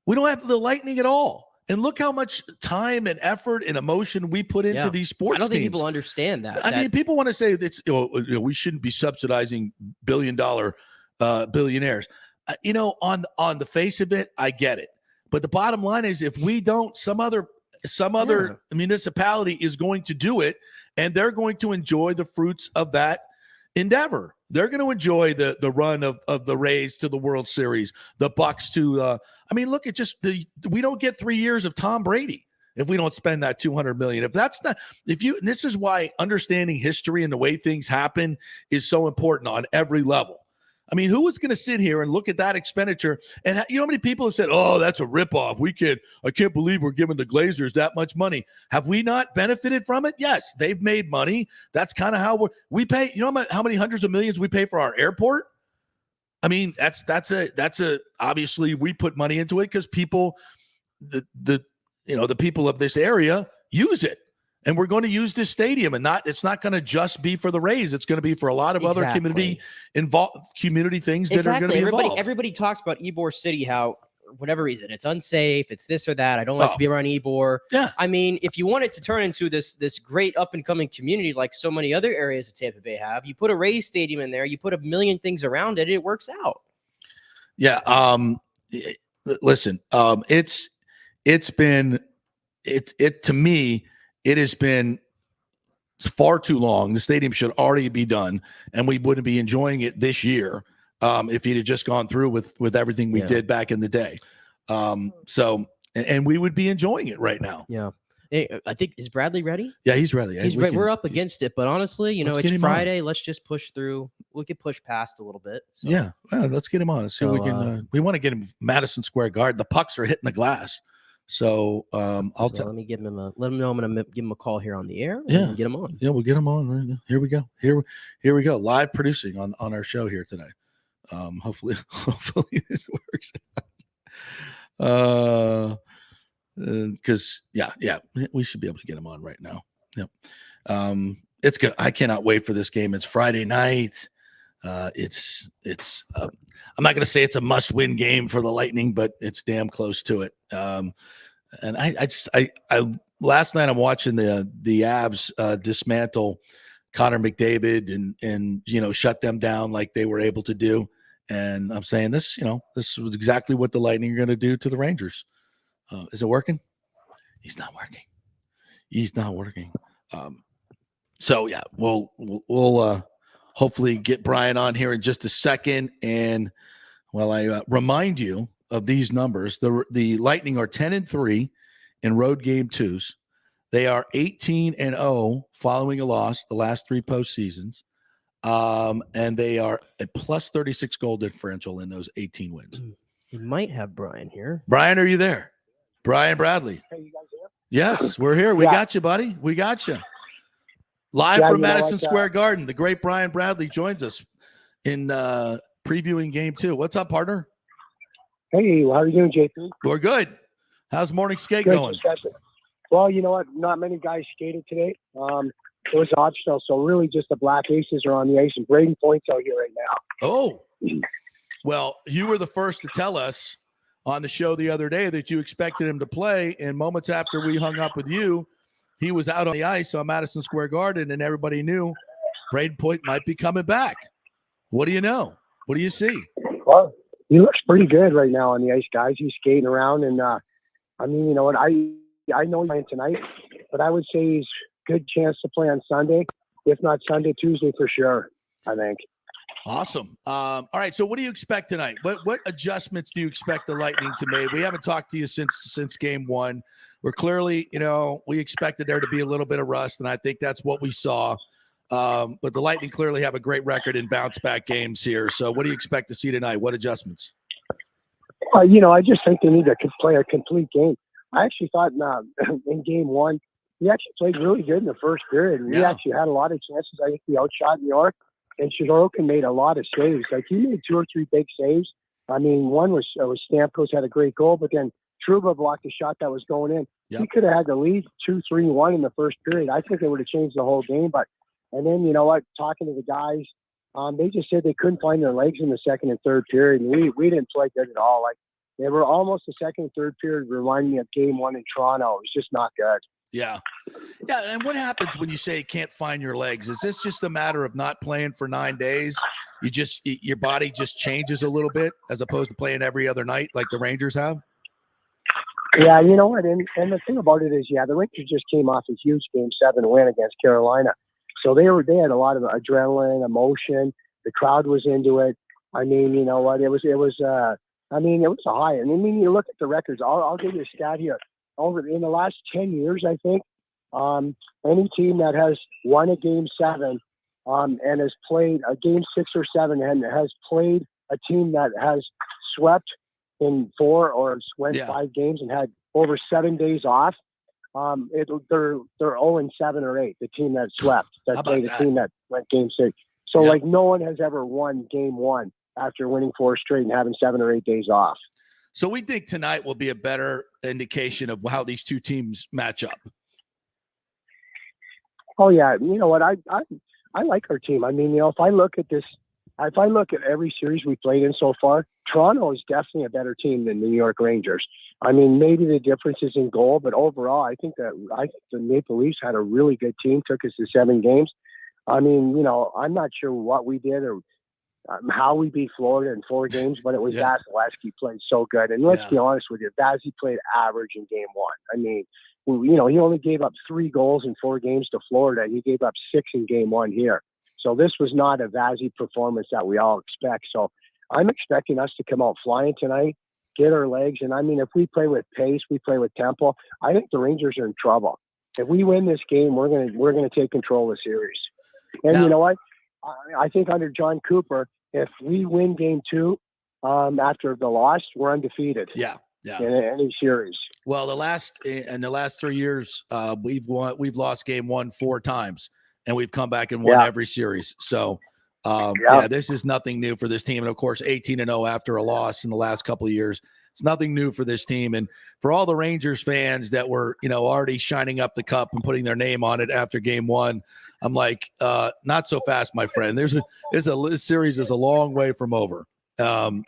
We don't have the Lightning at all. And look how much time and effort and emotion we put into these sports teams. I don't think people understand that. I mean, people want to say that we shouldn't be subsidizing billion-dollar billionaires. On the face of it, I get it. But the bottom line is, if we don't, some other municipality is going to do it, and they're going to enjoy the fruits of that endeavor. They're going to enjoy the run of the Rays to the World Series, the Bucks to. Look at we don't get 3 years of Tom Brady if we don't spend that $200 million. This is why understanding history and the way things happen is so important on every level. I mean, who is going to sit here and look at that expenditure? And you know how many people have said, "Oh, that's a ripoff. I can't believe we're giving the Glazers that much money." Have we not benefited from it? Yes, they've made money. That's kind of how we pay. You know how many hundreds of millions we pay for our airport? I mean, that's obviously we put money into it because people, the people of this area use it. And we're going to use this stadium, and it's not going to just be for the Rays. It's going to be for a lot of other community things that are going to be involved. Everybody talks about Ybor City, how whatever reason it's unsafe, it's this or that. I don't like to be around Ybor. Yeah, I mean, if you want it to turn into this great up and coming community like so many other areas of Tampa Bay have, you put a Rays stadium in there, you put a million things around it, it works out. Yeah. Listen. To me. It has been far too long. The stadium should already be done, and we wouldn't be enjoying it this year. if he'd have just gone through with everything we did back in the day. And we would be enjoying it right now. Yeah. Hey, I think, is Bradley ready? Yeah, he's ready. He's ready. We're up against it, but honestly, Let's get it's him Friday. Let's just push through. We could push past a little bit. So. Yeah, well, let's get him on. Let's see what we can. We want to get him Madison Square Garden. The pucks are hitting the glass. So let me give him let him know I'm going to give him a call here on the air. And get him on. Yeah, we'll get him on. Right now. Here we go. Here we go. Live producing on our show here today. Hopefully this works. Because we should be able to get him on right now. Yep. It's good. I cannot wait for this game. It's Friday night. It's I'm not going to say it's a must-win game for the Lightning, but it's damn close to it. And I last night I'm watching the Avs dismantle Connor McDavid and shut them down like they were able to do. And I'm saying this was exactly what the Lightning are going to do to the Rangers. Is it working? He's not working. So yeah, we'll hopefully get Brian on here in just a second. And I remind you of these numbers. The Lightning are 10-3 in road game twos. They are 18-0 following a loss the last 3 postseasons. And they are a plus 36 goal differential in those 18 wins. We might have Brian here. Brian, are you there? Brian Bradley. Hey, you guys here? Yes, we're here. We got you, buddy. We got you. Live from Madison Square Garden. The great Brian Bradley joins us in previewing game 2. What's up, partner? Hey, how are you doing, JP? We're good. How's morning skate going? Well, you know what? Not many guys skated today. It was optional, so really just the Black Aces are on the ice, and Braden Point's out here right now. Oh, well, you were the first to tell us on the show the other day that you expected him to play, and moments after we hung up with you, he was out on the ice on Madison Square Garden, and everybody knew Braden Point might be coming back. What do you know? What do you see? Well, he looks pretty good right now on the ice, guys. He's skating around, and I mean, you know what? I know he's playing tonight, but I would say he's good chance to play on Sunday, if not Sunday, Tuesday for sure, I think. Awesome. All right. So what do you expect tonight? What adjustments do you expect the Lightning to make? We haven't talked to you since game 1. We're clearly, we expected there to be a little bit of rust, and I think that's what we saw. But the Lightning clearly have a great record in bounce back games here. So what do you expect to see tonight? What adjustments? I just think they need to play a complete game. I actually thought in game 1, he actually played really good in the first period. And we actually had a lot of chances. I think we outshot New York. And Shidorkin made a lot of saves. Like, he made 2 or 3 big saves. I mean, one was Stamkos had a great goal, but then Trouba blocked a shot that was going in. He could have had the lead 2-3-1 in the first period. I think they would have changed the whole game. And then, you know what, talking to the guys, they just said they couldn't find their legs in the second and third period. And we didn't play good at all. Like, they were almost the second and third period reminding me of game 1 in Toronto. It was just not good. Yeah. And what happens when you say you can't find your legs? Is this just a matter of not playing for 9 days? Your body just changes a little bit as opposed to playing every other night like the Rangers have? Yeah, you know what? And the thing about it is, the Rangers just came off a huge Game 7 win against Carolina. So they had a lot of adrenaline, emotion. The crowd was into it. I mean, you know what? It was a high. And I mean, you look at the records. I'll give you a stat here. In the last 10 years, I think, any team that has won a Game 7 and has played a Game 6 or 7 and has played a team that has swept in 4 or went 5 games and had over 7 days off, they're 0-7 or 8. The team that swept, that played a team that went Game 6. So no one has ever won Game 1 after winning 4 straight and having 7 or 8 days off. So we think tonight will be a better indication of how these two teams match up. Oh yeah, you know what? I like our team. I mean, if I look at every series we played in so far, Toronto is definitely a better team than the New York Rangers. I mean, maybe the difference is in goal, but overall, I think the Maple Leafs had a really good team, took us to 7 games. I mean, I'm not sure what we did or how we beat Florida in 4 games, but it was Vasilevsky played so good. And let's be honest with you, Vazzy played average in game 1. I mean, he only gave up 3 goals in 4 games to Florida. He gave up 6 in game 1 here. So this was not a Vazzy performance that we all expect. So I'm expecting us to come out flying tonight, get our legs. And I mean, if we play with pace, we play with tempo, I think the Rangers are in trouble. If we win this game, we're gonna take control of the series. And you know what? I think under John Cooper, if we win game 2 after the loss, we're undefeated. Yeah. In any series. Well, the last 3 years, we've lost game 1 4 times, and we've come back and won every series. So, this is nothing new for this team. And of course, 18-0 after a loss in the last couple of years. It's nothing new for this team. And for all the Rangers fans that were, already shining up the cup and putting their name on it after game 1, I'm like, not so fast, my friend. This series is a long way from over.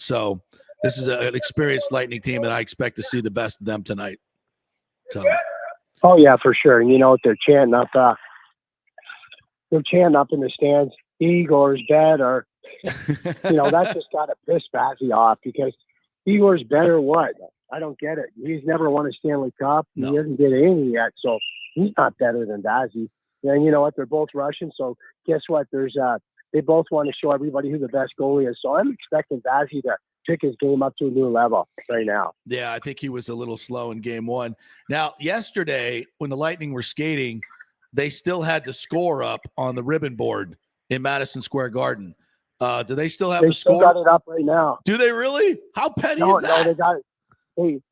So this is an experienced Lightning team, and I expect to see the best of them tonight. So. Oh yeah, for sure. They're chanting up. They're chanting up in the stands. Igor's better. That just got to piss Bazzi off because Igor's better. What? I don't get it. He's never won a Stanley Cup. No. He hasn't did any yet, so he's not better than Bazzi. And you know what? They're both Russian, so guess what? They both want to show everybody who the best goalie is. So I'm expecting Bazzi to pick his game up to a new level right now. Yeah, I think he was a little slow in game 1. Now, yesterday, when the Lightning were skating, they still had the score up on the ribbon board in Madison Square Garden. Do they still have the score? They got it up right now. Do they really? How petty is that? No, they got it.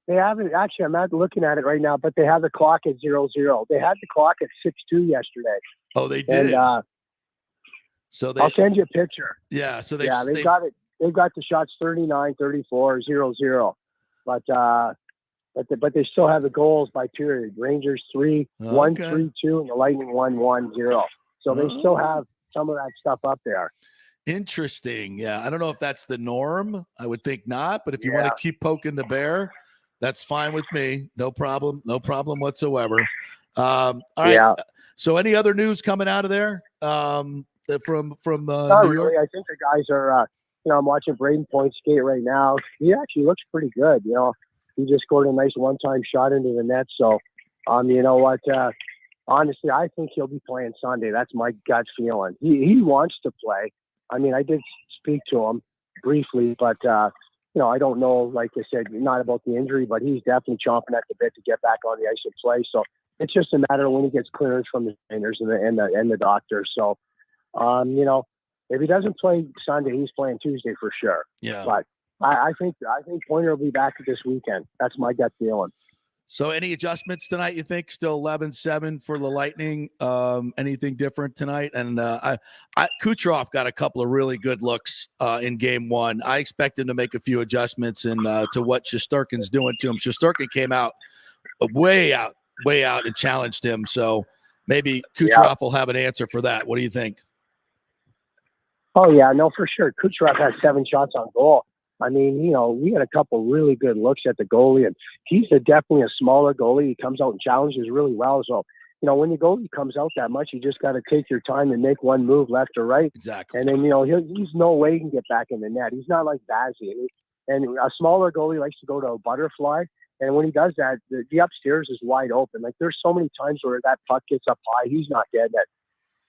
They haven't. Actually, I'm not looking at it right now, but they have the clock at 0-0. They had the clock at 6-2 yesterday. Oh, they did? And, I'll send you a picture. Yeah, so they've got it. They've got the shots 39, 34, 0-0. But they still have the goals by period. Rangers 3-1, 3-2, and the Lightning 1-1-0. So they still have some of that stuff up there. Interesting. Yeah, I don't know if that's the norm. I would think not. But if you want to keep poking the bear, that's fine with me. No problem. No problem whatsoever. All right. Yeah. So any other news coming out of there from Not New really. York? I think the guys are. I'm watching Braden Point skate right now. He actually looks pretty good. He just scored a nice one-time shot into the net. So, you know what? Honestly, I think he'll be playing Sunday. That's my gut feeling. He wants to play. I mean, I did speak to him briefly, but I don't know. Like I said, not about the injury, but he's definitely chomping at the bit to get back on the ice and play. So it's just a matter of when he gets clearance from the trainers and the doctor. So, if he doesn't play Sunday, he's playing Tuesday for sure. Yeah. But I think Pointer will be back this weekend. That's my gut feeling. So any adjustments tonight, you think? Still 11-7 for the Lightning? Anything different tonight? And Kucherov got a couple of really good looks in game 1. I expect him to make a few adjustments to what Shesterkin's doing to him. Shesterkin came out way out and challenged him. So maybe Kucherov will have an answer for that. What do you think? Oh, yeah, no, for sure. Kucherov has 7 shots on goal. I mean, we had a couple really good looks at the goalie, and he's definitely a smaller goalie. He comes out and challenges really well. So, when the goalie comes out that much, you just got to take your time and make one move left or right. Exactly. And then, he's no way he can get back in the net. He's not like Bazzi. And a smaller goalie likes to go to a butterfly. And when he does that, the upstairs is wide open. Like, there's so many times where that puck gets up high, he's not getting it.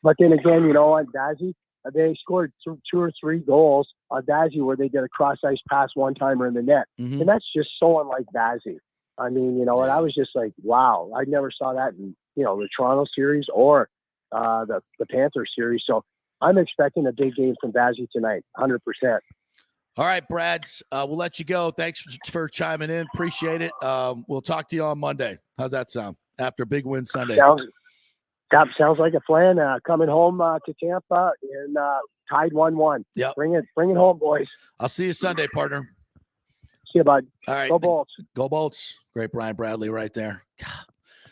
But then again, on Bazzi, they scored 2 or 3 goals on Bazzi where they did a cross-ice pass one-timer in the net. Mm-hmm. And that's just so unlike Bazzi. I mean, and I was just like, wow, I never saw that in, the Toronto series or the Panther series. So I'm expecting a big game from Bazzi tonight, 100%. All right, Brads, we'll let you go. Thanks for chiming in. Appreciate it. We'll talk to you on Monday. How's that sound? After a big win Sunday. Sounds like a plan. Coming home to Tampa and tied 1-1. Yeah, bring it home, boys. I'll see you Sunday, partner. See you, bud. All right, go Bolts. Go Bolts. Great, Brian Bradley, right there. God,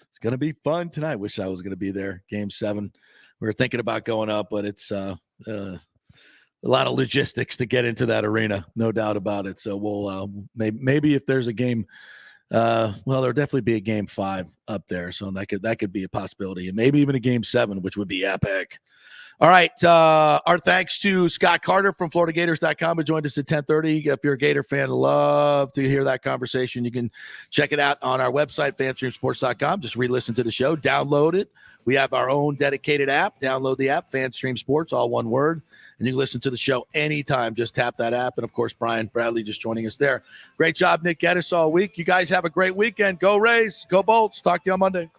it's gonna be fun tonight. Wish I was gonna be there. Game 7. We were thinking about going up, but it's a lot of logistics to get into that arena, no doubt about it. So we'll maybe if there's a game. There'll definitely be a game 5 up there. So that could be a possibility. And maybe even a game 7, which would be epic. All right. Our thanks to Scott Carter from FloridaGators.com who joined us at 10:30. If you're a Gator fan, love to hear that conversation. You can check it out on our website, FanstreamSports.com. Just re-listen to the show. Download it. We have our own dedicated app. Download the app, FanStream Sports, all one word. And you can listen to the show anytime. Just tap that app. And, of course, Brian Bradley just joining us there. Great job, Nick Geddes, all week. You guys have a great weekend. Go Rays. Go Bolts. Talk to you on Monday.